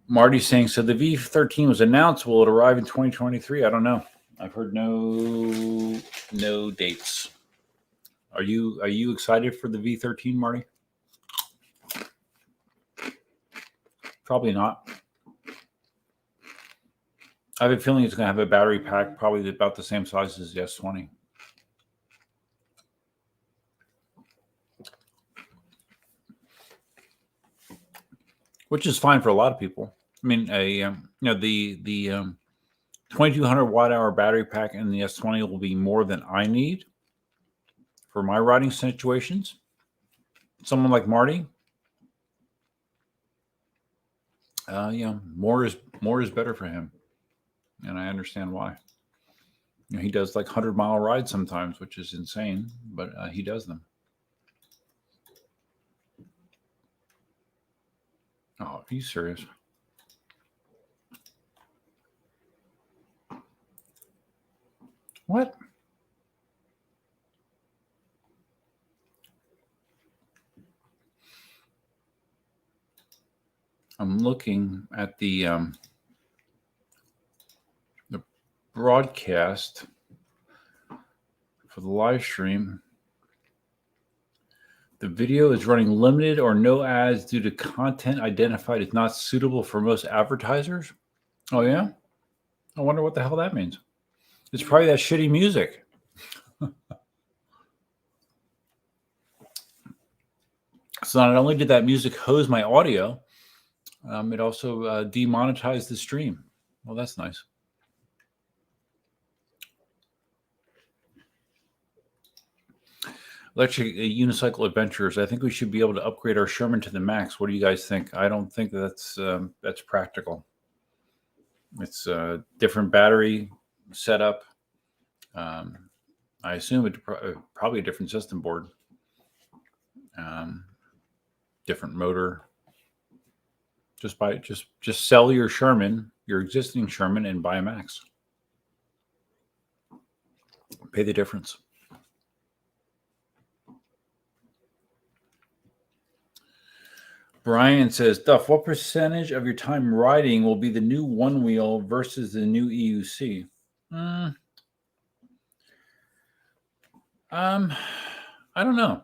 Marty's saying, so the V13 was announced. Will it arrive in 2023? I don't know. I've heard no dates. Are you excited for the V13, Marty? Probably not. I have a feeling it's going to have a battery pack probably about the same size as the S20. Which is fine for a lot of people. I mean, the 2200 watt hour battery pack in the S20 will be more than I need for my riding situations. Someone like Marty, more is better for him, and I understand why. He does like 100-mile rides sometimes, which is insane, but he does them. Oh, are you serious? What? I'm looking at the broadcast for the live stream. The video is running limited or no ads due to content identified as not suitable for most advertisers. Oh, yeah? I wonder what the hell that means. It's probably that shitty music. So not only did that music hose my audio, it also demonetized the stream. Well, that's nice. Electric unicycle adventurers. I think we should be able to upgrade our Sherman to the max. What do you guys think? I don't think that's practical. It's a different battery setup. I assume it's probably a different system board. Different motor. Just sell your Sherman, your existing Sherman, and buy a max. Pay the difference. Brian says, Duff, what percentage of your time riding will be the new one wheel versus the new EUC? I don't know.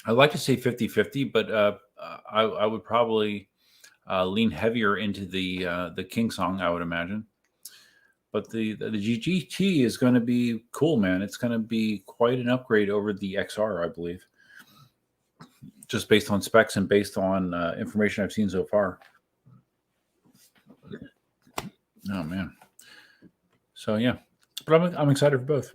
I'd like to say 50-50, but I would probably lean heavier into the KingSong, I would imagine. But the GT is going to be cool, man. It's going to be quite an upgrade over the XR, I believe. Just based on specs and based on information I've seen so far. Oh, man. So, yeah. But I'm excited for both.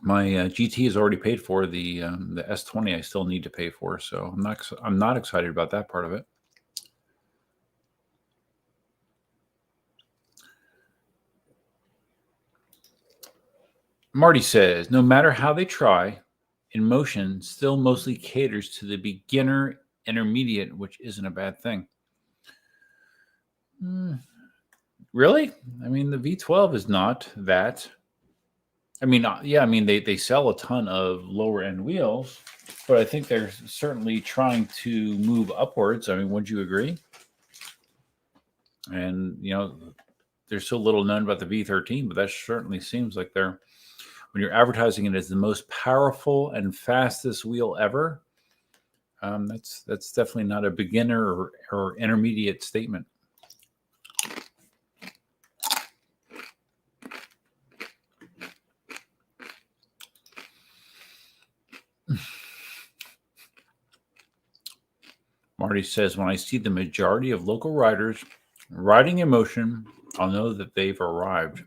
My GT is already paid for. The S20 I still need to pay for. So, I'm not excited about that part of it. Marty says, no matter how they try, Inmotion still mostly caters to the beginner intermediate, which isn't a bad thing. Really? I mean, the V12 is not that. I mean, yeah, I mean, they sell a ton of lower end wheels, but I think they're certainly trying to move upwards. I mean, wouldn't you agree? And, there's so little known about the V13, but that certainly seems like when you're advertising it as the most powerful and fastest wheel ever, that's definitely not a beginner or intermediate statement. Marty says, when I see the majority of local riders riding Inmotion, I'll know that they've arrived.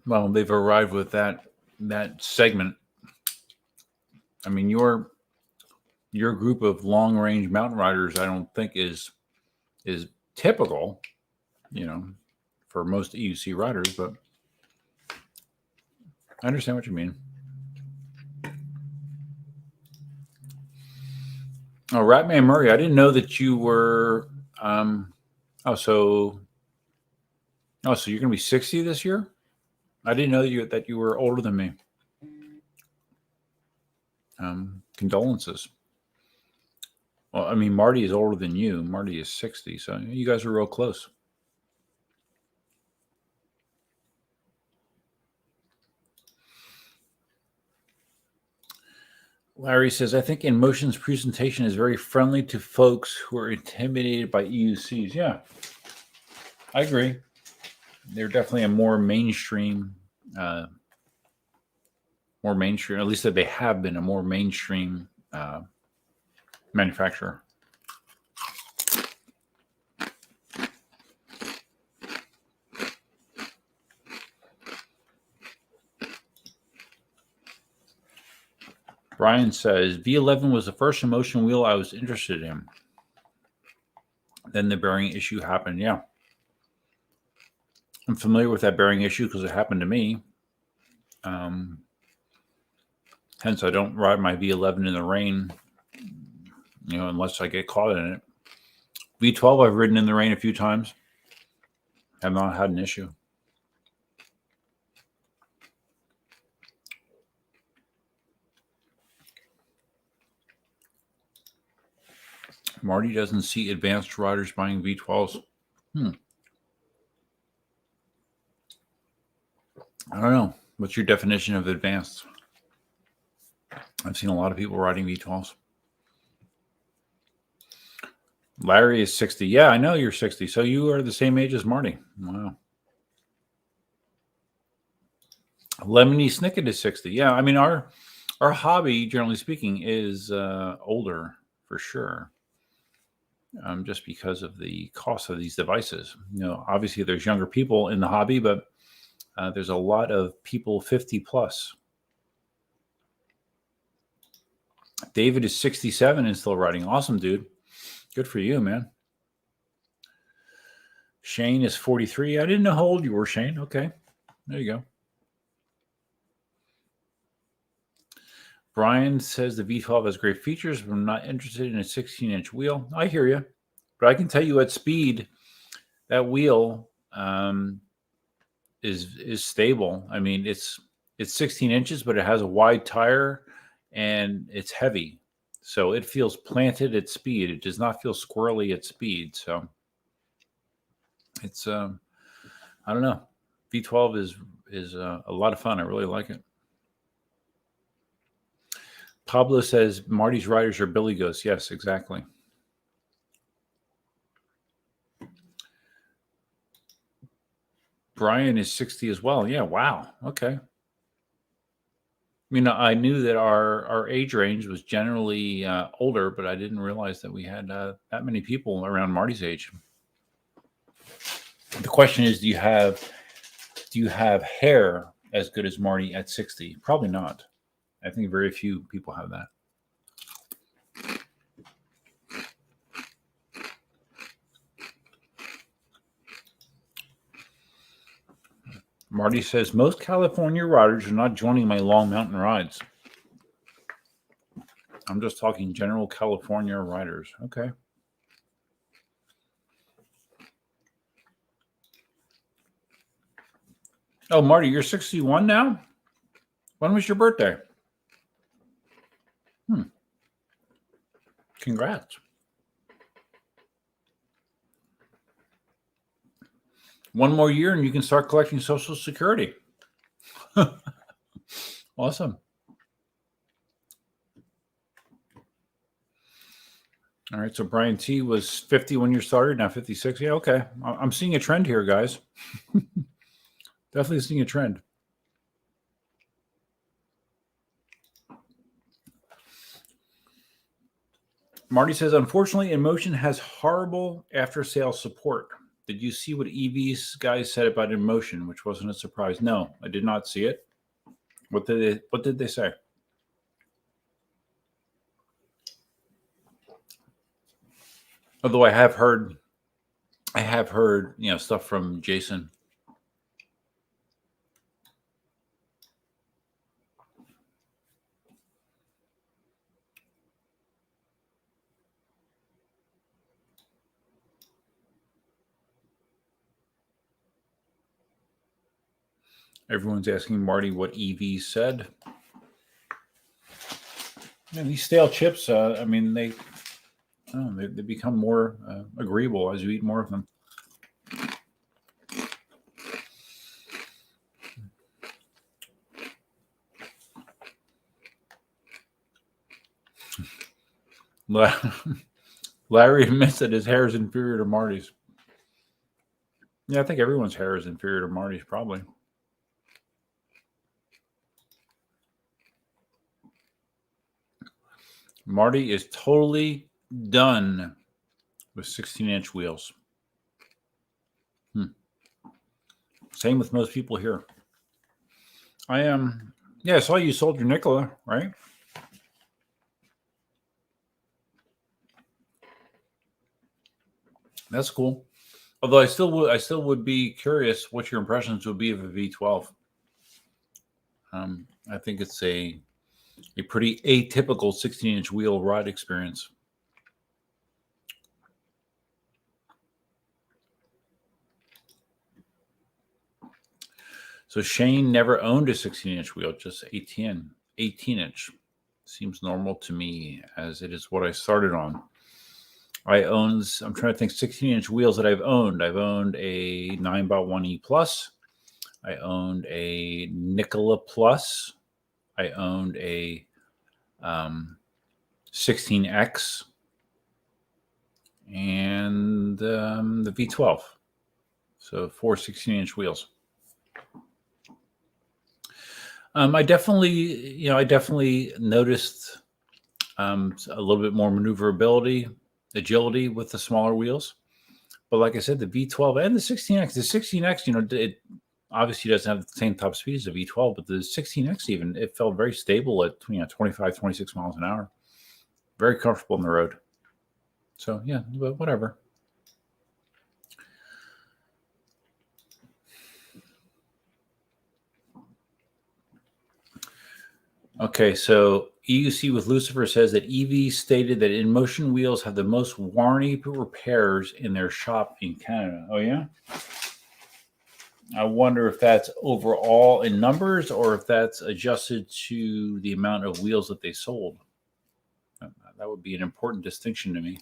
Well, they've arrived with that segment. I mean, your group of long range mountain riders, I don't think is typical, for most EUC riders, but I understand what you mean. Oh, Ratman Murray, I didn't know that you were. So you're going to be 60 this year? I didn't know that you were older than me. Condolences. Well, I mean, Marty is older than you. Marty is 60, so you guys are real close. Larry says, I think Inmotion's presentation is very friendly to folks who are intimidated by EUCs. Yeah, I agree. They're definitely a more mainstream, at least that they have been a more mainstream manufacturer. Brian says, V11 was the first Inmotion wheel I was interested in. Then the bearing issue happened. Yeah. I'm familiar with that bearing issue because it happened to me. Hence, I don't ride my V11 in the rain, unless I get caught in it. V12, I've ridden in the rain a few times. Have not had an issue. Marty doesn't see advanced riders buying V12s. I don't know. What's your definition of advanced? I've seen a lot of people riding V12s. Larry is 60. Yeah, I know you're 60. So you are the same age as Marty. Wow. Lemony Snicket is 60. Yeah, I mean, our hobby, generally speaking, is older for sure. Just because of the cost of these devices. Obviously there's younger people in the hobby, but there's a lot of people 50 plus. David is 67 and still riding. Awesome, dude. Good for you, man. Shane is 43. I didn't know how old you were, Shane. Okay. There you go. Brian says the V12 has great features, but I'm not interested in a 16-inch wheel. I hear you. But I can tell you at speed, that wheel is stable. I mean, it's 16 inches, but it has a wide tire and it's heavy. So it feels planted at speed. It does not feel squirrely at speed. So it's, I don't know. V12 is a lot of fun. I really like it. Pablo says Marty's riders are Billy Ghosts. Yes, exactly. Brian is 60 as well. Yeah, wow. Okay. I mean, I knew that our age range was generally older, but I didn't realize that we had that many people around Marty's age. The question is, do you have hair as good as Marty at 60? Probably not. I think very few people have that. Marty says, most California riders are not joining my long mountain rides. I'm just talking general California riders. Okay. Oh, Marty, you're 61 now? When was your birthday? Congrats. One more year and you can start collecting Social Security. Awesome. All right, so Brian T was 50 when you started, now 56. Yeah, okay. I'm seeing a trend here, guys. Definitely seeing a trend. Marty says, unfortunately, Inmotion has horrible after-sales support. Did you see what EV's guys said about Inmotion, which wasn't a surprise? No, I did not see it. What did they say? Although I have heard, stuff from Jason. Everyone's asking Marty what EV said. Yeah, these stale chips, they become more agreeable as you eat more of them. Larry admits that his hair is inferior to Marty's. Yeah, I think everyone's hair is inferior to Marty's, probably. Marty is totally done with 16-inch wheels. Same with most people here. I am. Yeah, I saw you sold your Nikola, right? That's cool. Although I still would be curious what your impressions would be of a V12. I think it's a pretty atypical 16-inch wheel ride experience. So Shane never owned a 16-inch wheel, just 18-inch. Seems normal to me, as it is what I started on. I'm trying to think 16-inch wheels that I've owned. I've owned a Ninebot 1E Plus. I owned a Nikola Plus. I owned a 16X and the V12. So 4 16-inch wheels. I definitely noticed a little bit more maneuverability, agility with the smaller wheels. But like I said, the V12 and the 16X, it obviously doesn't have the same top speed as the V12, but the 16X it felt very stable at 25, 26 miles an hour. Very comfortable on the road. So yeah, but whatever. Okay, so EUC with Lucifer says that EV stated that Inmotion wheels have the most warranty repairs in their shop in Canada. Oh yeah? I wonder if that's overall in numbers or if that's adjusted to the amount of wheels that they sold. That would be an important distinction to me.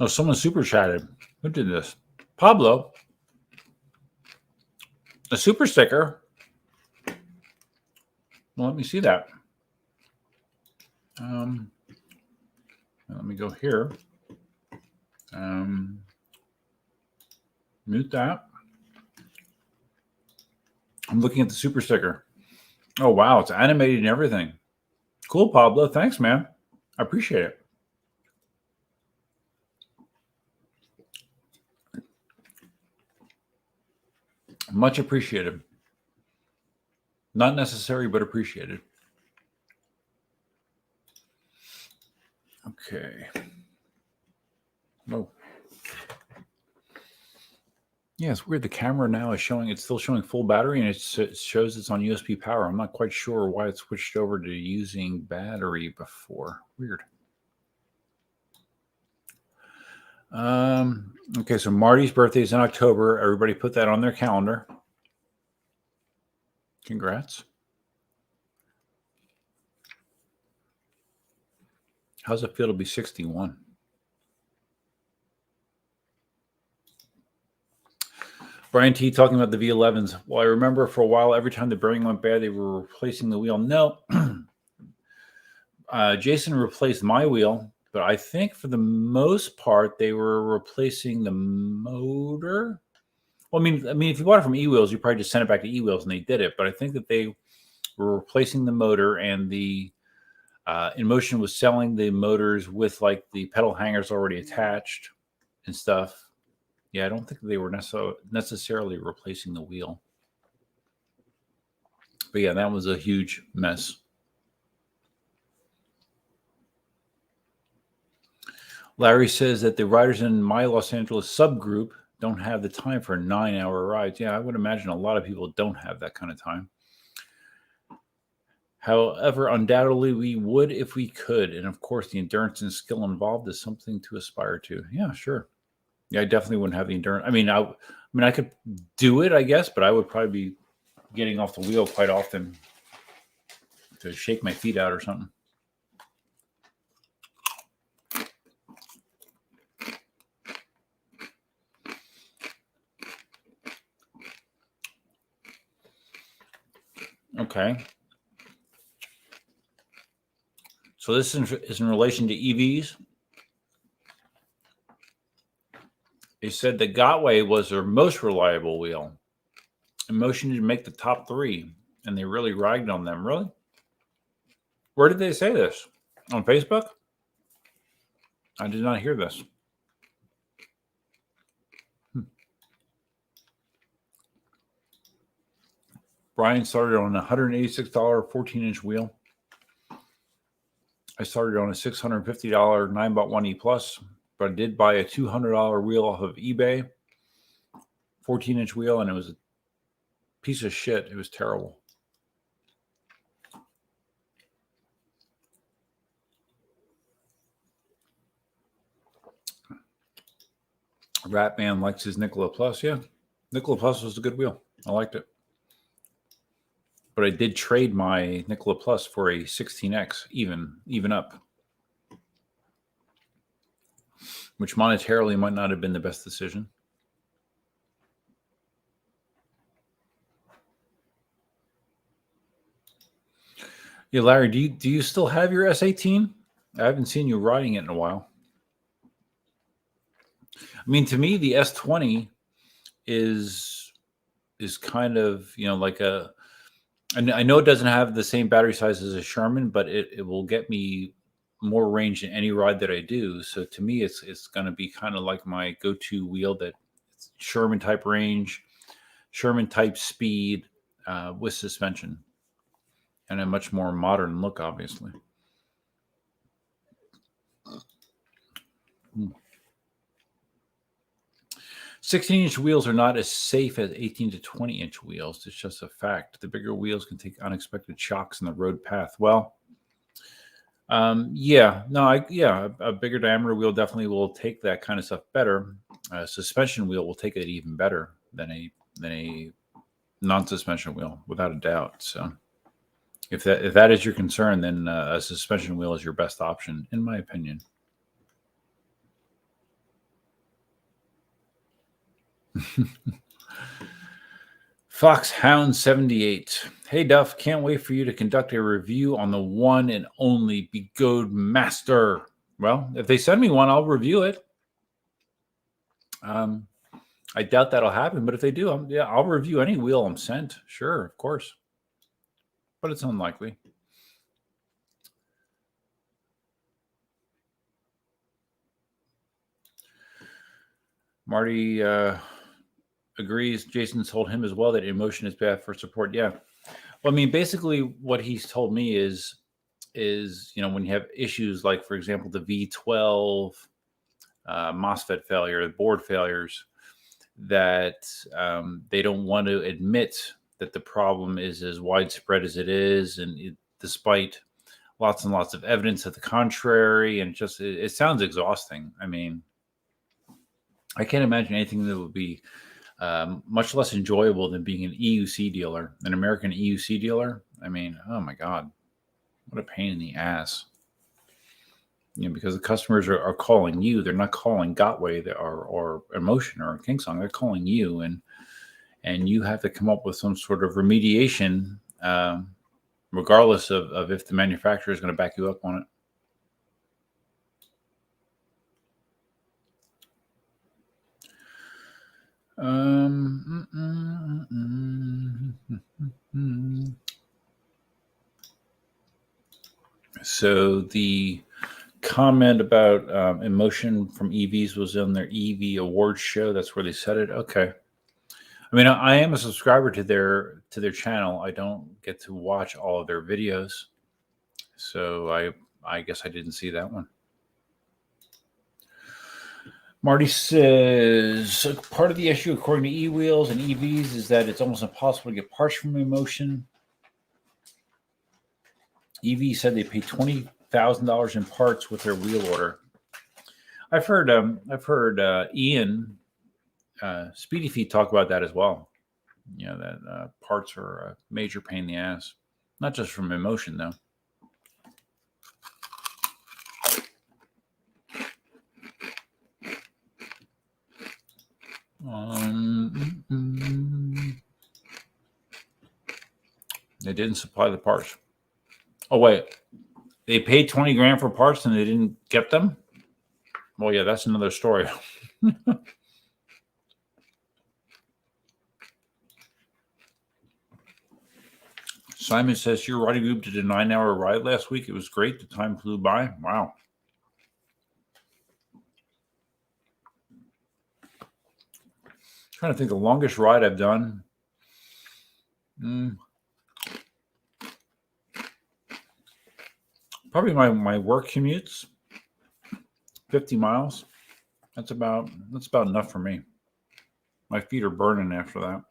Oh, someone super chatted. Who did this? Pablo. A super sticker. Well, let me see that. Let me go here. Mute that. I'm looking at the super sticker. Oh, wow. It's animated and everything. Cool, Pablo. Thanks, man. I appreciate it. Much appreciated. Not necessary, but appreciated. Okay. Oh. Yeah, it's weird. The camera now is still showing full battery, and it shows it's on USB power. I'm not quite sure why it switched over to using battery before. Weird. Okay, so Marty's birthday is in October. Everybody put that on their calendar. Congrats. How's it feel to be 61? Brian T talking about the V11s. Well, I remember for a while, every time the bearing went bad, they were replacing the wheel. No, Jason replaced my wheel, but I think for the most part, they were replacing the motor Well, I mean, if you bought it from eWheels, you probably just sent it back to eWheels and they did it. But I think that they were replacing the motor, and the Inmotion was selling the motors with like the pedal hangers already attached and stuff. Yeah, I don't think they were necessarily replacing the wheel. But yeah, that was a huge mess. Larry says that the riders in my Los Angeles subgroup don't have the time for 9-hour rides. Yeah, I would imagine a lot of people don't have that kind of time. However, undoubtedly we would if we could. And of course, the endurance and skill involved is something to aspire to. Yeah, sure. Yeah, I definitely wouldn't have the endurance. I mean, I could do it, I guess, but I would probably be getting off the wheel quite often to shake my feet out or something. Okay. So this is in relation to EVs. They said the Gotway was their most reliable wheel. Inmotion didn't make the top 3, and they really ragged on them. Really? Where did they say this? On Facebook? I did not hear this. Brian started on a $186 14-inch wheel. I started on a $650 Ninebot 1E Plus, but I did buy a $200 wheel off of eBay, 14-inch wheel, and it was a piece of shit. It was terrible. Ratman likes his Nikola Plus. Yeah, Nikola Plus was a good wheel. I liked it. But I did trade my Nikola Plus for a 16X, even up, which monetarily might not have been the best decision. Yeah, Larry, do you still have your S18? I haven't seen you riding it in a while. I mean, to me, the S20 is kind of, like a. I know it doesn't have the same battery size as a Sherman, but it will get me more range in any ride that I do. So to me, it's going to be kind of like my go-to wheel, that Sherman type range, Sherman type speed, with suspension, and a much more modern look, obviously. 16-inch wheels are not as safe as 18 to 20-inch wheels. It's just a fact. The bigger wheels can take unexpected shocks in the road path. Well, a bigger diameter wheel definitely will take that kind of stuff better. A suspension wheel will take it even better than a non-suspension wheel, without a doubt. So, if that is your concern, then a suspension wheel is your best option, in my opinion. Foxhound 78. Hey Duff, can't wait for you to conduct a review on the one and only Begode Master. Well, if they send me one, I'll review it. I doubt that'll happen, but if they do, I'll review any wheel I'm sent. Sure, of course, but it's unlikely. Marty agrees. Jason told him as well that Inmotion is bad for support. Yeah. Well, I mean, basically what he's told me is, when you have issues like, for example, the V12 MOSFET failure, board failures, that they don't want to admit that the problem is as widespread as it is. And despite lots and lots of evidence to the contrary, and it sounds exhausting. I mean, I can't imagine anything that would be much less enjoyable than being an EUC dealer, an American EUC dealer. I mean, oh my God, what a pain in the ass. Because the customers are calling you. They're not calling Gotway or Inmotion or KingSong. They're calling you, and you have to come up with some sort of remediation, regardless of if the manufacturer is going to back you up on it. So the comment about Inmotion from EVs was on their EV awards show. That's where they said it. Okay. I mean, I am a subscriber to their channel. I don't get to watch all of their videos, so I guess I didn't see that one. Marty says part of the issue, according to e-wheels and EVs, is that it's almost impossible to get parts from Inmotion. EV said they pay $20,000 in parts with their wheel order. I've heard Ian Speedy Feet talk about that as well. You know that parts are a major pain in the ass, not just from Inmotion though. They didn't supply the parts. Oh wait, they paid $20,000 for parts and they didn't get them. Well, yeah, that's another story. Simon says your riding group did a 9-hour ride last week. It was great. The time flew by. Wow. Trying to think the longest ride I've done. Probably my work commutes. 50 miles. That's about enough for me. My feet are burning after that.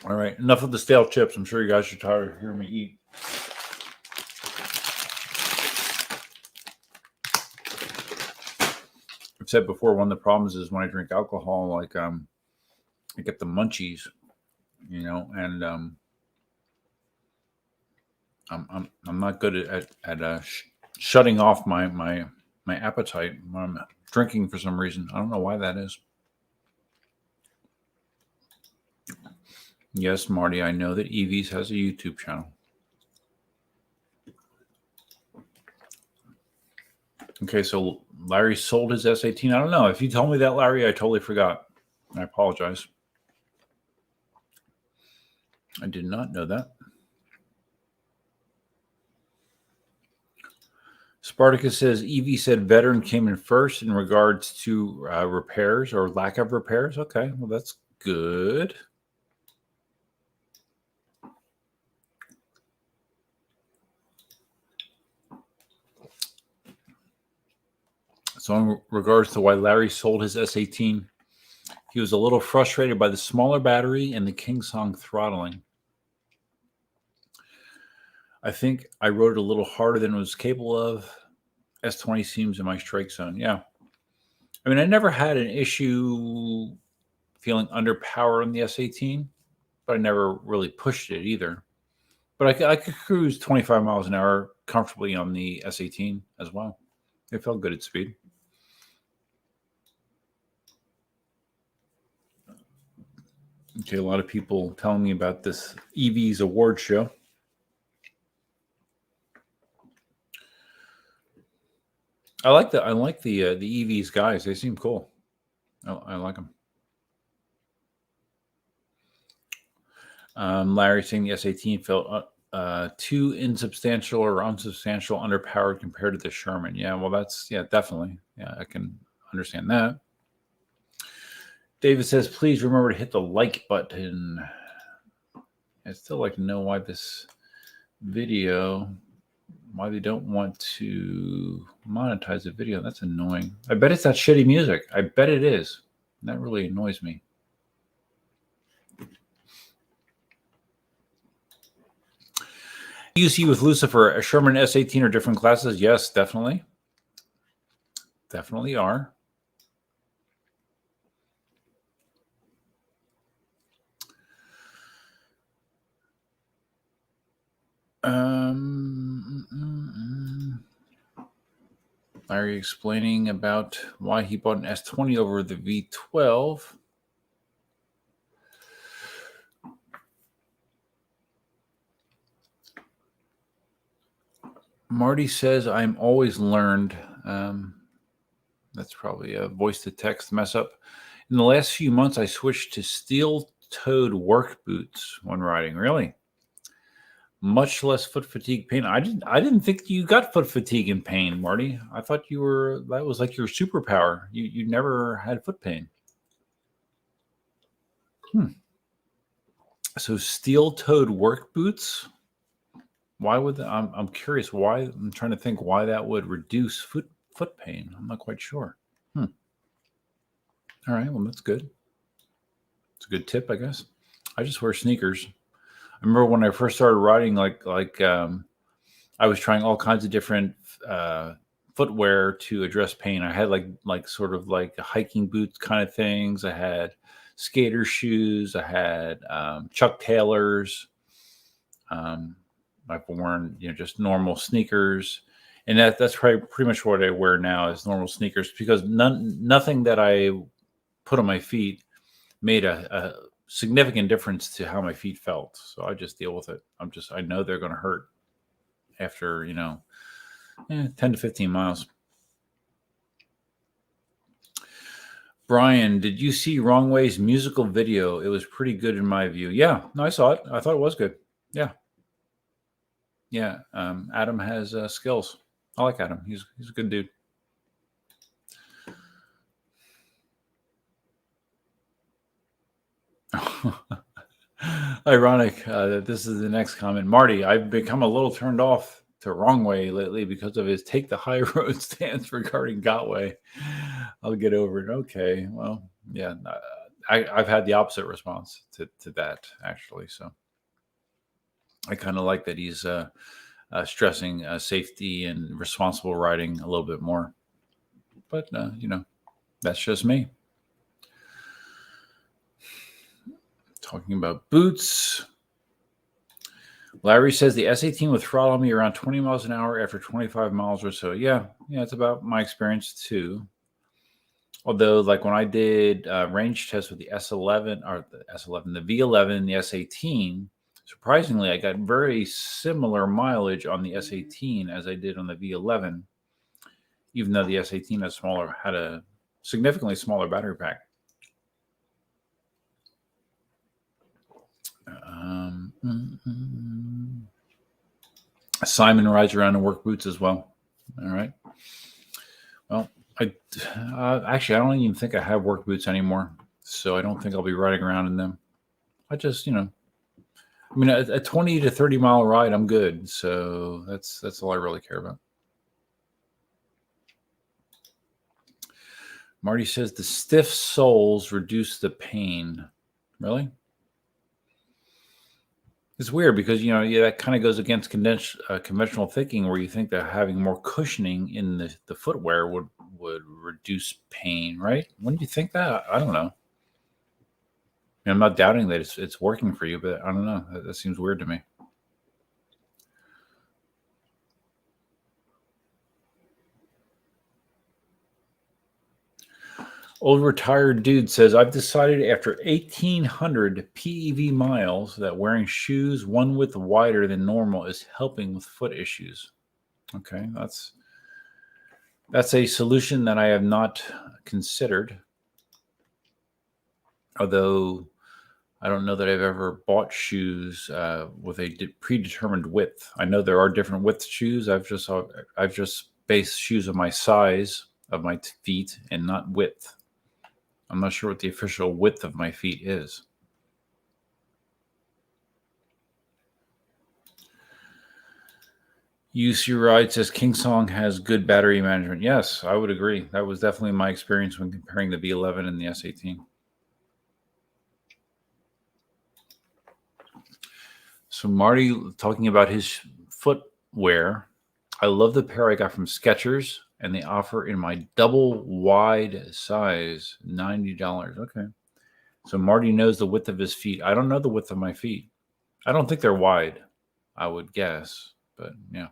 All right, enough of the stale chips. I'm sure you guys are tired of hearing me eat. I've said before, one of the problems is when I drink alcohol, like I get the munchies, you know, and I'm not good at shutting off my appetite when I'm drinking for some reason. I don't know why that is. Yes, Marty, I know that EVs has a YouTube channel. Okay, so Larry sold his S18. I don't know. If you told me that, Larry, I totally forgot. I apologize. I did not know that. Spartacus says EV said veteran came in first in regards to repairs or lack of repairs. Okay, well, that's good. So in regards to why Larry sold his S18, he was a little frustrated by the smaller battery and the KingSong throttling. I think I rode it a little harder than it was capable of. S20 seems in my strike zone. Yeah. I mean, I never had an issue feeling underpowered on the S18, but I never really pushed it either. But I could cruise 25 miles an hour comfortably on the S18 as well. It felt good at speed. Okay, a lot of people telling me about this EV's award show. I like the EV's guys. They seem cool. I like them. Larry saying the S18 felt too insubstantial or unsubstantial, underpowered compared to the Sherman. Yeah, well, definitely. Yeah, I can understand that. David says, please remember to hit the like button. I'd still like to know why this video, why they don't want to monetize the video. That's annoying. I bet it's that shitty music. I bet it is. That really annoys me. You see with Lucifer, a Sherman S18 are different classes? Yes, definitely. Definitely are. Larry explaining about why he bought an S20 over the V12. Marty says, I'm always learned. That's probably a voice-to-text mess up. In the last few months, I switched to steel-toed work boots when riding. Really? Much less foot fatigue pain. I didn't think you got foot fatigue and pain, Marty. I thought that was like your superpower. You never had foot pain. So steel-toed work boots. Why would I'm curious why. I'm trying to think why that would reduce foot pain. I'm not quite sure. All right, well that's good. It's a good tip, I guess. I just wear sneakers. I remember when I first started riding, I was trying all kinds of different footwear to address pain. I had like sort of like hiking boots kind of things. I had skater shoes. I had Chuck Taylors. I've worn just normal sneakers, and that's probably pretty much what I wear now is normal sneakers because nothing that I put on my feet made a significant difference to how my feet felt. So I just deal with it. I know they're going to hurt after 10 to 15 miles. Brian, did you see Wrong Way's musical video? It was pretty good in my view. Yeah, no, I saw it. I thought it was good. Yeah. Adam has skills. I like Adam. He's a good dude. Ironic that this is the next comment. Marty, I've become a little turned off to Wrong Way lately because of his take the high road stance regarding Gotway. I'll get over it. Okay. Well, yeah. I've had the opposite response to that, actually. So I kind of like that he's stressing safety and responsible riding a little bit more. But, that's just me. Talking about boots. Larry says the S18 would throttle me around 20 miles an hour after 25 miles or so. Yeah, it's about my experience too. Although, like when I did range tests with the S11 or the S11, the V11, the S18, surprisingly, I got very similar mileage on the S18 as I did on the V11, even though the S18 had a significantly smaller battery pack. Simon rides around in work boots as well. All right. Well, I don't even think I have work boots anymore, so I don't think I'll be riding around in them. I just, a 20 to 30 mile ride, I'm good. So that's all I really care about. Marty says the stiff soles reduce the pain. Really? It's weird because that kind of goes against conventional thinking, where you think that having more cushioning in the footwear would reduce pain, right? Wouldn't you think that? I don't know. I'm not doubting that it's working for you, but I don't know. That seems weird to me. Old retired dude says, I've decided after 1,800 PEV miles that wearing shoes one width wider than normal is helping with foot issues. Okay, that's a solution that I have not considered. Although I don't know that I've ever bought shoes with a predetermined width. I know there are different width shoes. I've just based shoes on my size of my feet and not width. I'm not sure what the official width of my feet is. UC Ride says KingSong has good battery management. Yes, I would agree. That was definitely my experience when comparing the V11 and the S18. So Marty talking about his footwear. I love the pair I got from Skechers, and they offer in my double wide size, $90. Okay. So Marty knows the width of his feet. I don't know the width of my feet. I don't think they're wide, I would guess, but yeah.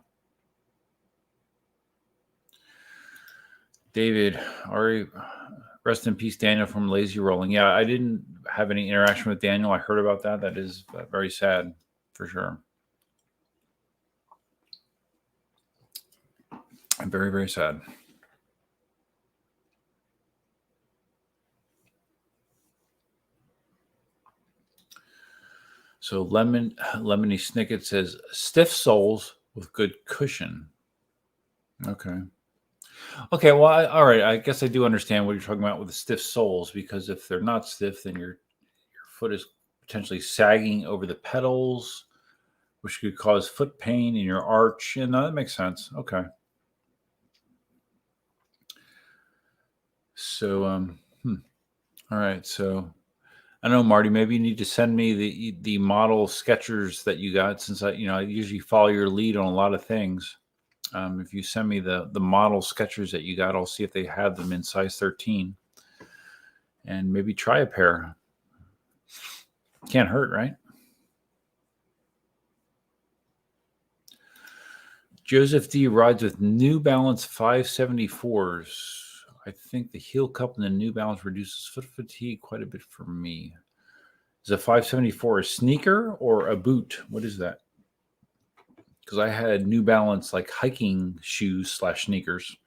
David, rest in peace, Daniel from Lazy Rolling. Yeah, I didn't have any interaction with Daniel. I heard about that. That is very sad, for sure. I'm very, very sad. So Lemony Snicket says stiff soles with good cushion. Okay. Well, all right. I guess I do understand what you're talking about with the stiff soles, because if they're not stiff, then your foot is potentially sagging over the pedals, which could cause foot pain in your arch. And that makes sense. Okay. So, all right. So, I don't know, Marty, maybe you need to send me the model sketchers that you got, since I usually follow your lead on a lot of things. If you send me the model sketchers that you got, I'll see if they have them in size 13, and maybe try a pair. Can't hurt, right? Joseph D rides with New Balance 574s. I think the heel cup in the New Balance reduces foot fatigue quite a bit for me. Is a 574 a sneaker or a boot? What is that? Because I had New Balance like hiking shoes / sneakers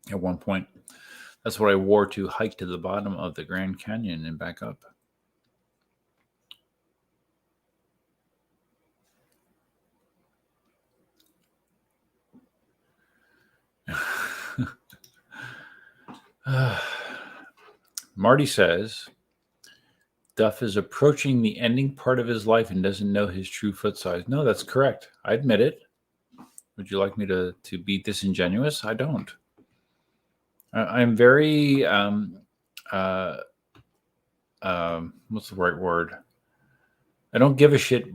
at one point. That's what I wore to hike to the bottom of the Grand Canyon and back up. Marty says Duff is approaching the ending part of his life and doesn't know his true foot size. No, that's correct. I admit it. Would you like me to be disingenuous? I don't. I'm very what's the right word? I don't give a shit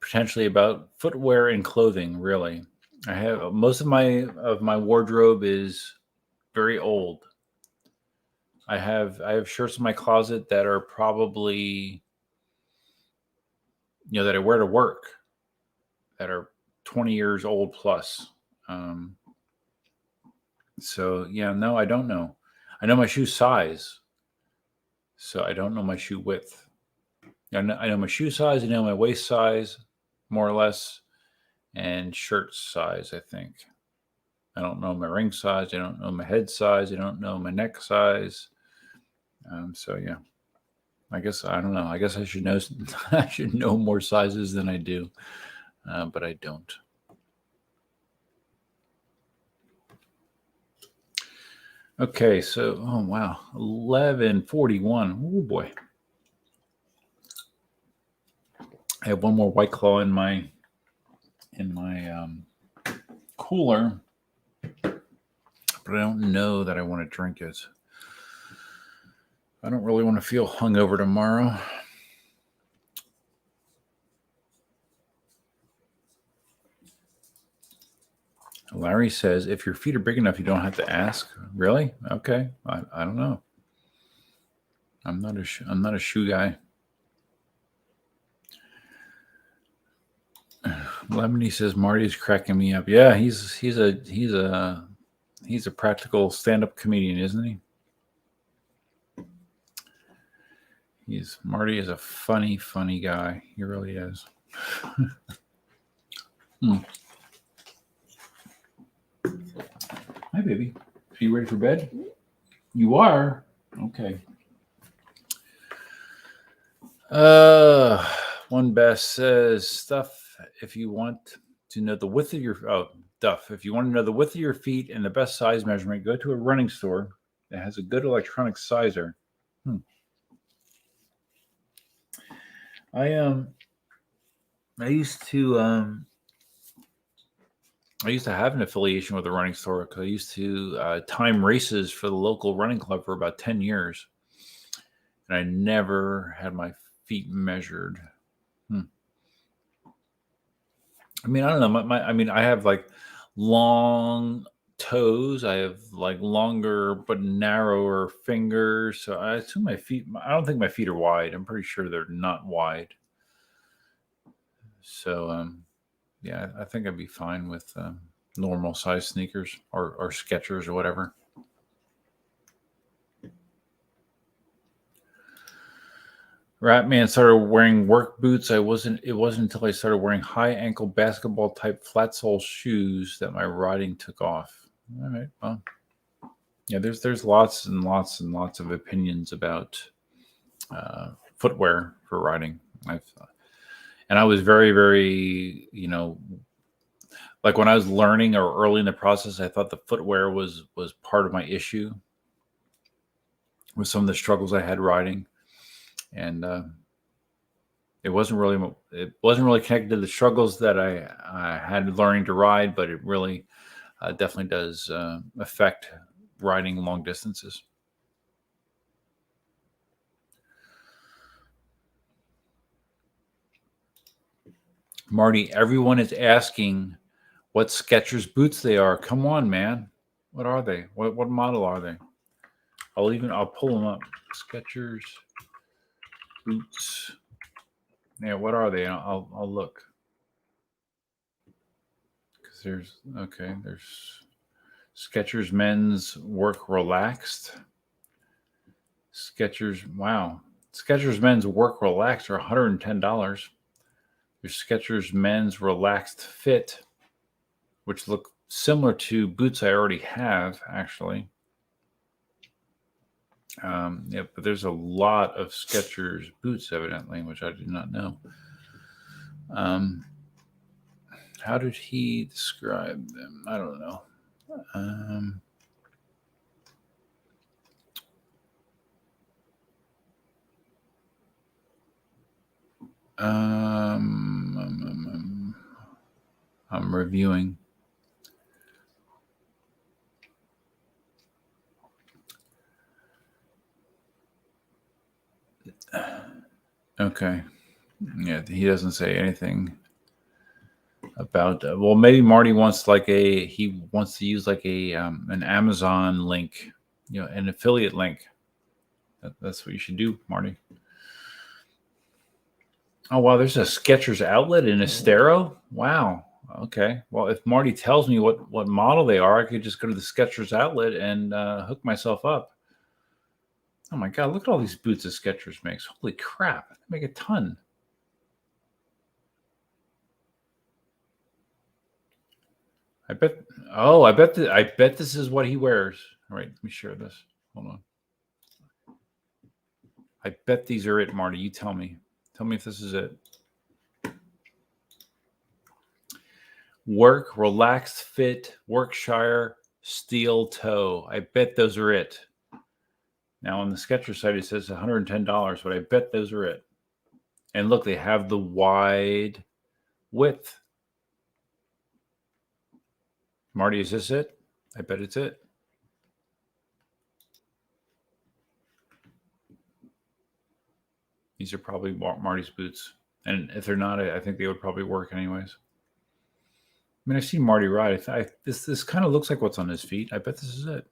potentially about footwear and clothing, really. I have most of my wardrobe is very old. I have shirts in my closet that are probably, that I wear to work, that are 20 years old plus. So no, I don't know. I know my shoe size, so I don't know my shoe width. I know my shoe size. I know my waist size, more or less, and shirt size, I think. I don't know my ring size. I don't know my head size. I don't know my neck size. So yeah, I guess I don't know. I guess I should know. I should know more sizes than I do, but I don't. Okay, so oh wow, 11:41. Oh boy, I have one more White Claw in my cooler, but I don't know that I want to drink it. I don't really want to feel hungover tomorrow. Larry says, if your feet are big enough, you don't have to ask. Really? Okay. I don't know. I'm not a shoe guy. Lemony says Marty's cracking me up. Yeah, he's a practical stand-up comedian, isn't he? Marty is a funny guy. He really is. Hi, baby. Are you ready for bed? You are? Okay. One Best says, stuff, if you want to know the width of your Duff, if you want to know the width of your feet and the best size measurement, go to a running store that has a good electronic sizer. I used to have an affiliation with a running store because I used to time races for the local running club for about 10 years. And I never had my feet measured. I mean, I don't know. I have like long toes. I have like longer but narrower fingers. So I assume I don't think my feet are wide. I'm pretty sure they're not wide. So, yeah, I think I'd be fine with normal size sneakers or Skechers or whatever. Ratman started wearing work boots. It wasn't until I started wearing high ankle basketball type flat sole shoes that my riding took off. All right. Well, yeah, there's lots and lots and lots of opinions about footwear for riding. And I was very, very, like when I was learning or early in the process, I thought the footwear was part of my issue with some of the struggles I had riding. And it wasn't really connected to the struggles that I had learning to ride, but it really definitely does affect riding long distances. Marty, everyone is asking what Skechers boots they are. Come on, man. What are they? What model are they? I'll pull them up. Skechers boots. Yeah, what are they? I'll look. Because there's Skechers men's work relaxed. Skechers, wow. Skechers men's work relaxed are $110. There's Skechers men's relaxed fit, which look similar to boots I already have, actually. Yeah, but there's a lot of Skechers boots, evidently, which I did not know. How did he describe them? I don't know. I'm reviewing. Okay. Yeah, he doesn't say anything about. Well, maybe Marty wants he wants to use like an Amazon link, an affiliate link. That's what you should do, Marty. Oh wow, there's a Skechers outlet in Estero. Wow. Okay. Well, if Marty tells me what model they are, I could just go to the Skechers outlet and hook myself up. Oh my God, look at all these boots that Skechers makes. Holy crap. They make a ton. I bet this is what he wears. All right, let me share this. Hold on. I bet these are it, Marty. You tell me. Tell me if this is it. Work, relaxed fit, Workshire, steel toe. I bet those are it. Now on the Skechers site, it says $110, but I bet those are it. And look, they have the wide width. Marty, is this it? I bet it's it. These are probably Marty's boots. And if they're not, I think they would probably work anyways. I mean, I've seen Marty ride. This kind of looks like what's on his feet. I bet this is it.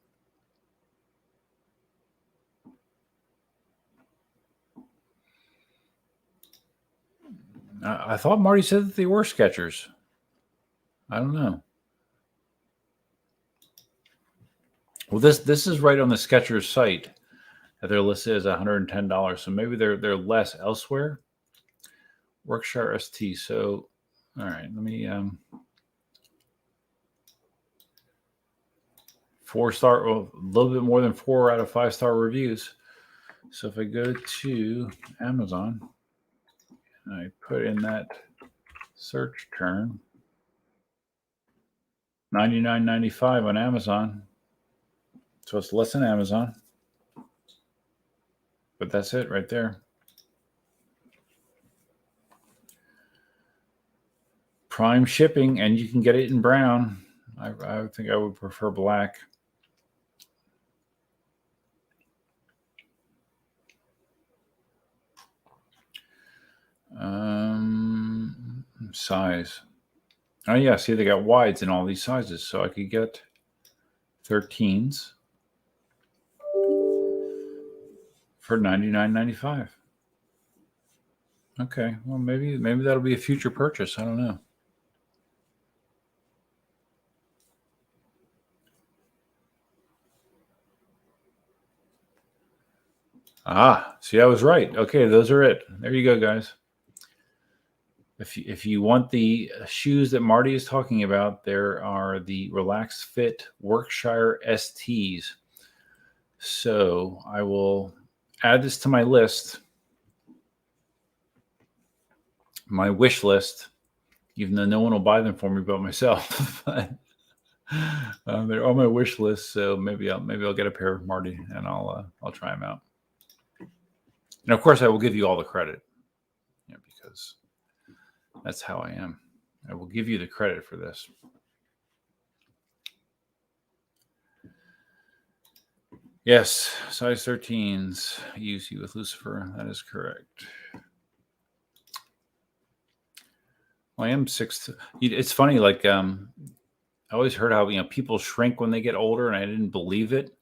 I thought Marty said that they were Skechers. I don't know. Well, this is right on the Skechers site. Their list is $110, so maybe they're less elsewhere. Workshire ST. So, all right, let me 4-star, a little bit more than 4 out of 5-star reviews. So if I go to Amazon, and I put in that search term, $99.95 on Amazon. So it's less than Amazon. But that's it right there. Prime shipping, and you can get it in brown. I think I would prefer black. Size. Oh yeah, see they got wides in all these sizes, so I could get 13s for $99.95. Okay, well maybe that'll be a future purchase. I don't know. See, I was right. Okay, those are it. There you go, guys. If you want the shoes that Marty is talking about, there are the Relaxed Fit Workshire STs. So I will add this to my list. my wish list, even though no one will buy them for me but myself. But they're on my wish list, so maybe I'll get a pair of Marty and I'll try them out. And of course, I will give you all the credit, because that's how I am. I will give you the credit for this. Yes, size 13s, UC with Lucifer. That is correct. Well, I am 6'2". It's funny, like I always heard how people shrink when they get older, and I didn't believe it.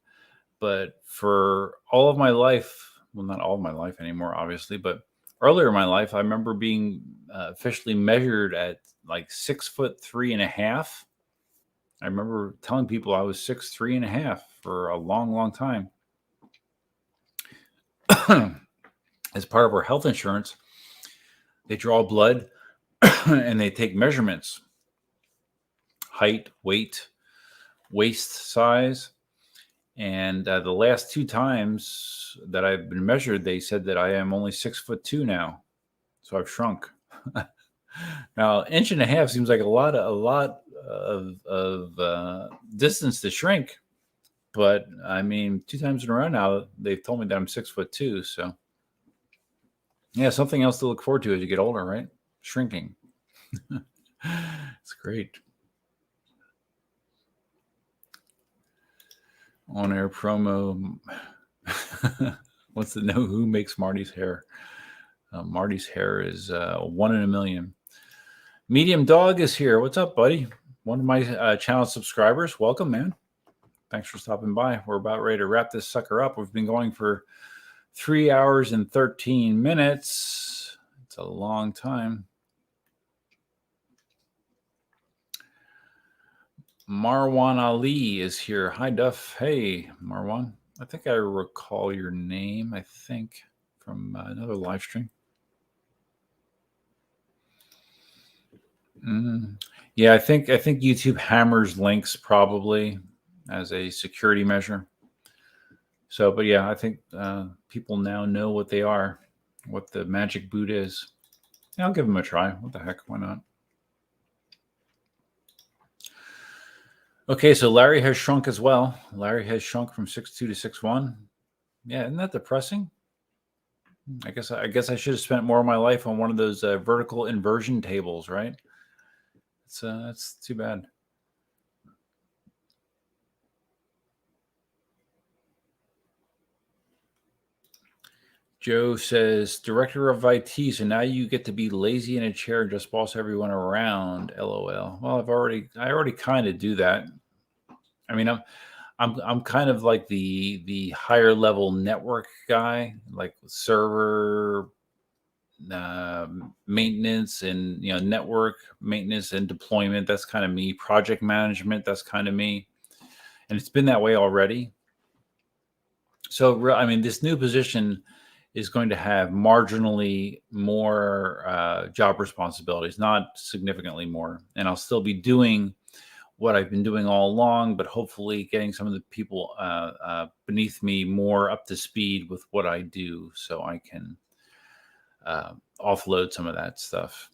But for all of my life, well, not all of my life anymore, obviously, but earlier in my life, I remember being officially measured at like 6'3.5". I remember telling people I was 6'3.5" for a long, long time. As part of our health insurance, they draw blood and they take measurements: height, weight, waist size. And the last 2 times that I've been measured, they said that I am only 6'2" now. So I've shrunk. Now, 1.5 inches seems like a lot of distance to shrink. But I mean, 2 times in a row now, they've told me that I'm 6'2". So yeah, something else to look forward to as you get older, right? Shrinking. It's great. On-air promo. Wants to know who makes Marty's hair. Marty's hair is 1 in a million. Medium Dog is here. What's up, buddy? One of my channel subscribers. Welcome, man. Thanks for stopping by. We're about ready to wrap this sucker up. We've been going for 3 hours and 13 minutes. It's a long time. Marwan Ali is here. Hi, Duff. Hey, Marwan. I think I recall your name, I think, from another live stream. Yeah, I think YouTube hammers links probably as a security measure. So, but yeah, I think people now know what they are, what the magic boot is. Yeah, I'll give them a try. What the heck? Why not? Okay, so Larry has shrunk as well. Larry has shrunk from 6'2" to 6'1". Yeah, isn't that depressing? I guess I should have spent more of my life on one of those vertical inversion tables, right? That's too bad. Joe says, Director of IT, so now you get to be lazy in a chair and just boss everyone around. LOL. Well, I already kind of do that. I mean, I'm kind of like the higher level network guy, like server maintenance and network maintenance and deployment. That's kind of me. Project management. That's kind of me. And it's been that way already. So I mean, this new position is going to have marginally more job responsibilities, not significantly more. And I'll still be doing what I've been doing all along, but hopefully getting some of the people beneath me more up to speed with what I do, so I can offload some of that stuff.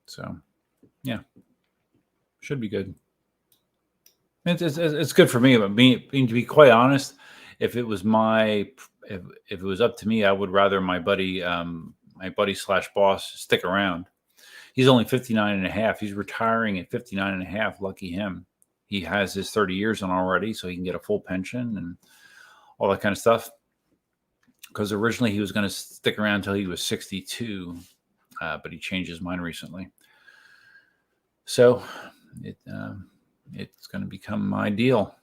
So, yeah, should be good. It's good for me. But to be quite honest, if it was if it was up to me, I would rather my buddy / boss stick around. He's only 59 and a half. He's retiring at 59 and a half. Lucky him. He has his 30 years on already, so he can get a full pension and all that kind of stuff. Because originally he was going to stick around until he was 62, but he changed his mind recently. So it's going to become my deal.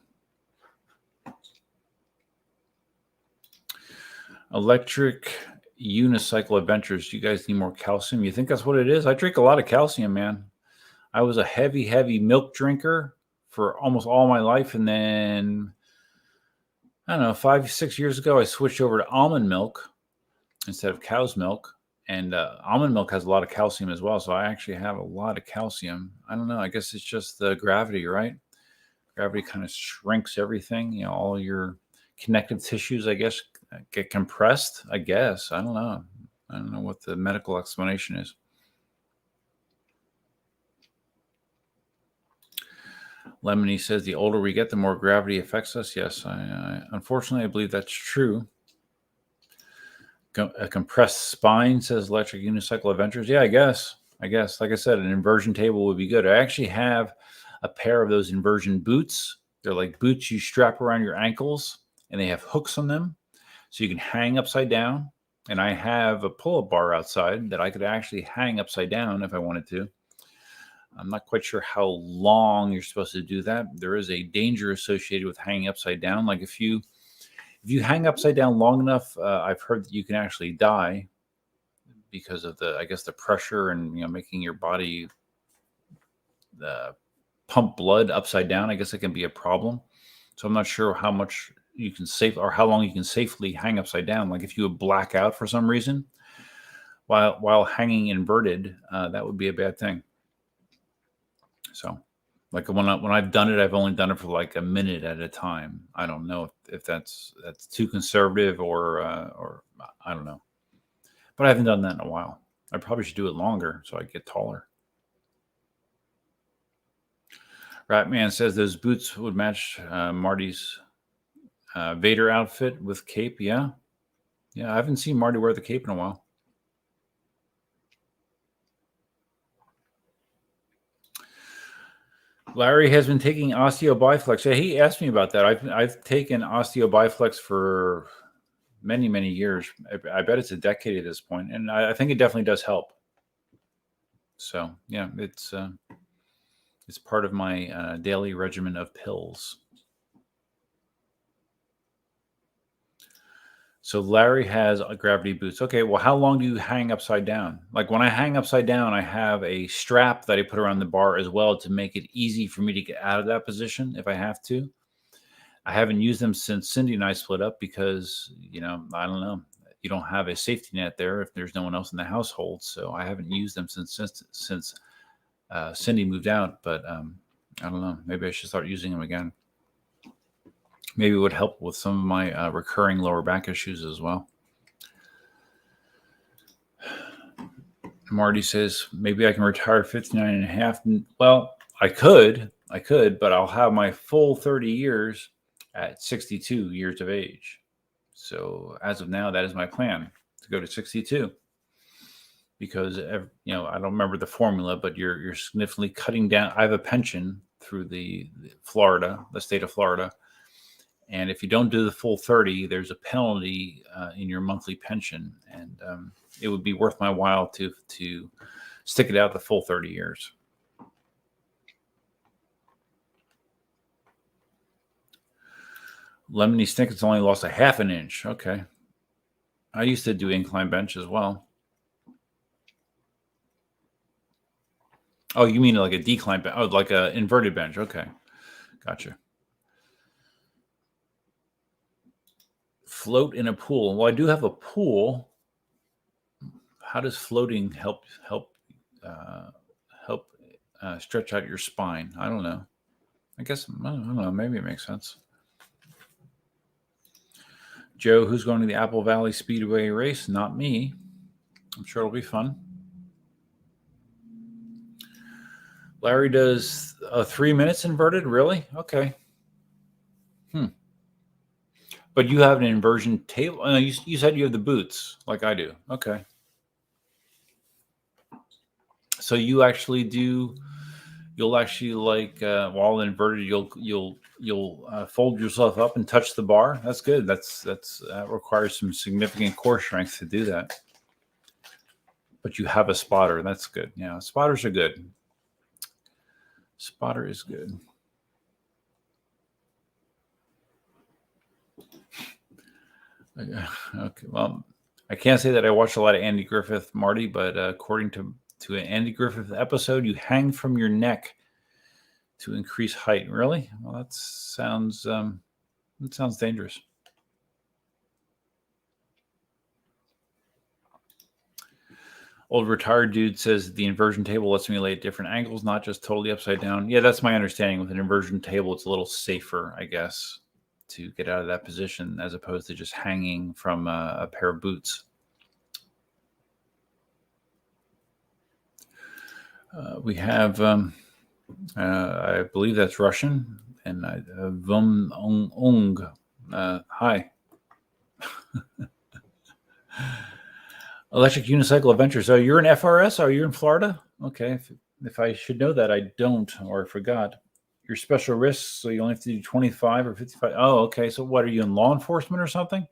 Electric unicycle adventures. Do you guys need more calcium? You think that's what it is? I drink a lot of calcium, man. I was a heavy milk drinker for almost all my life. And then, I don't know, 5-6 years ago, I switched over to almond milk instead of cow's milk. And almond milk has a lot of calcium as well. So I actually have a lot of calcium. I don't know. I guess it's just the gravity, right? Gravity kind of shrinks everything. All your connective tissues, I guess, get compressed. I guess. I don't know what the medical explanation is. Lemony says the older we get, the more gravity affects us. Yes, unfortunately, I believe that's true. A compressed spine, says Electric Unicycle Adventures. Yeah, I guess. Like I said, an inversion table would be good. I actually have a pair of those inversion boots. They're like boots you strap around your ankles, and they have hooks on them, so you can hang upside down. And I have a pull-up bar outside that I could actually hang upside down if I wanted to. I'm not quite sure how long you're supposed to do that. There is a danger associated with hanging upside down. Like if you hang upside down long enough, I've heard that you can actually die because of the pressure and making your body pump blood upside down. I guess it can be a problem. So I'm not sure how much you can how long you can safely hang upside down. Like if you would black out for some reason while hanging inverted, that would be a bad thing. So, like when I've done it, I've only done it for like a minute at a time. I don't know if that's too conservative or I don't know. But I haven't done that in a while. I probably should do it longer so I get taller. Ratman says those boots would match Marty's Vader outfit with cape. Yeah, I haven't seen Marty wear the cape in a while. Larry has been taking OsteoBiflex. Yeah, he asked me about that. I've taken OsteoBiflex for many years. I bet it's a decade at this point, and I think it definitely does help. So yeah, it's part of my daily regimen of pills. So Larry has gravity boots. Okay, well, how long do you hang upside down? Like when I hang upside down, I have a strap that I put around the bar as well to make it easy for me to get out of that position if I have to. I haven't used them since Cindy and I split up because, I don't know. You don't have a safety net there if there's no one else in the household. So I haven't used them since Cindy moved out. But I don't know. Maybe I should start using them again. Maybe it would help with some of my recurring lower back issues as well. Marty says, maybe I can retire 59 and a half. Well, I could, but I'll have my full 30 years at 62 years of age. So as of now, that is my plan, to go to 62. Because, I don't remember the formula, but you're significantly cutting down. I have a pension through the state of Florida. And if you don't do the full 30, there's a penalty in your monthly pension. And it would be worth my while to stick it out the full 30 years. Lemony Snicket's only lost a half an inch. Okay. I used to do incline bench as well. Oh, you mean like a decline bench? Oh, like an inverted bench. Okay. Gotcha. Float in a pool. Well, I do have a pool. How does floating help stretch out your spine? I don't know. I don't know. Maybe it makes sense. Joe, who's going to the Apple Valley Speedway race? Not me. I'm sure it'll be fun. Larry does 3 minutes inverted. Really? Okay. But you have an inversion table. You said you have the boots like I do. Okay. So you actually do. You'll actually while inverted, you'll fold yourself up and touch the bar. That's good. That requires some significant core strength to do that. But you have a spotter. That's good. Yeah, spotters are good. Spotter is good. Okay. Well, I can't say that I watched a lot of Andy Griffith, Marty, but according to an Andy Griffith episode, you hang from your neck to increase height. Really? Well, that sounds dangerous. Old retired dude says the inversion table lets me lay at different angles, not just totally upside down. Yeah, that's my understanding. With an inversion table, it's a little safer, I guess, to get out of that position as opposed to just hanging from a pair of boots. We have I believe that's Russian. And Vum Ong. Hi. Electric Unicycle Adventure. So you're in FRS? Are you in Florida? Okay. If I should know that, I don't, or I forgot. Your special risks, so you only have to do 25 or 55. Oh, okay. So what, are you in law enforcement or something?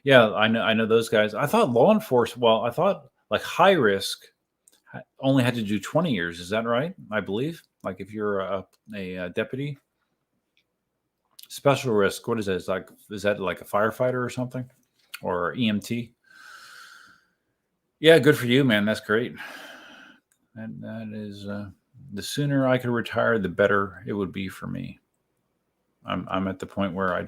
Yeah, I know those guys. I thought law enforcement, well, I thought like high risk only had to do 20 years. Is that right? I believe. Like if you're a deputy. Special risk, what is that? Is that like a firefighter or something? Or EMT? Yeah, good for you, man. That's great. And that is the sooner I could retire, the better it would be for me. I'm at the point where I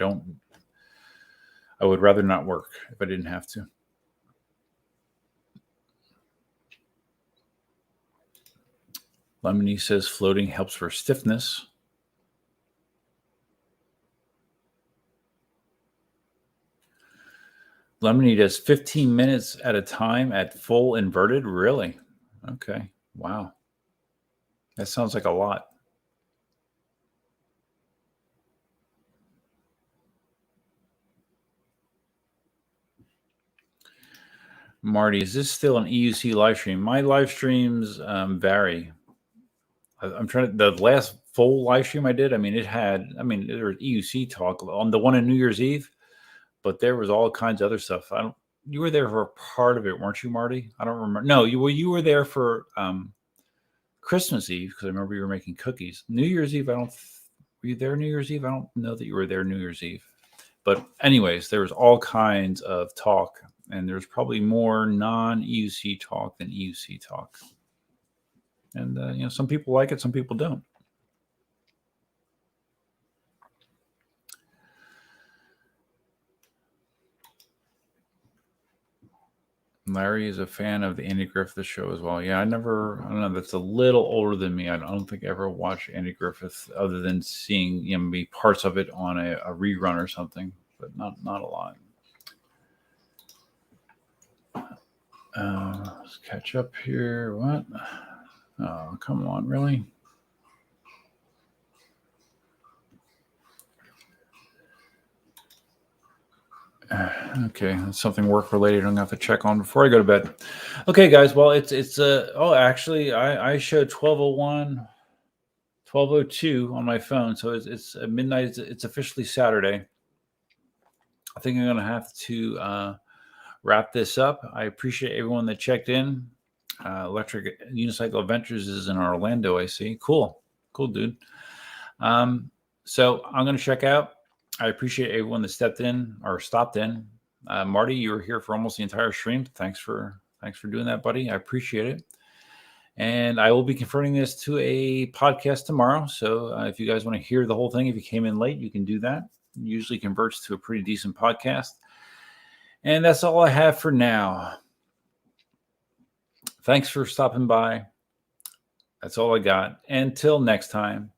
would rather not work if I didn't have to. Lemony says floating helps for stiffness. Lemony does 15 minutes at a time at full inverted. Really? Okay. Wow. That sounds like a lot. Marty, is this still an EUC live stream? My live streams vary. I'm trying to, the last full live stream I did, there was EUC talk on the one on New Year's Eve, but there was all kinds of other stuff. You were there for a part of it, weren't you, Marty? I don't remember. No, you were there for Christmas Eve, because I remember you were making cookies. New Year's Eve, were you there New Year's Eve? I don't know that you were there New Year's Eve. But anyways, there was all kinds of talk, and there's probably more non-EUC talk than EUC talk. And some people like it, some people don't. Larry is a fan of the Andy Griffith show as well. Yeah, I don't know. That's a little older than me. I don't think I ever watched Andy Griffith other than seeing maybe parts of it on a rerun or something, but not a lot. Let's catch up here. What? Oh, come on, really? Okay, that's something work related. I'm gonna have to check on before I go to bed. Okay, guys. Well, actually, I showed 12:01, 12:02 on my phone, so it's midnight. It's officially Saturday. I think I'm gonna have to wrap this up. I appreciate everyone that checked in. Electric Unicycle Adventures is in Orlando. I see. Cool, dude. So I'm gonna check out. I appreciate everyone that stepped in or stopped in. Marty, you were here for almost the entire stream. Thanks for doing that, buddy. I appreciate it. And I will be converting this to a podcast tomorrow. So if you guys want to hear the whole thing, if you came in late, you can do that. It usually converts to a pretty decent podcast. And that's all I have for now. Thanks for stopping by. That's all I got. Until next time,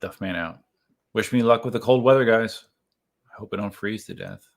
Duffman out. Wish me luck with the cold weather, guys. I hope I don't freeze to death.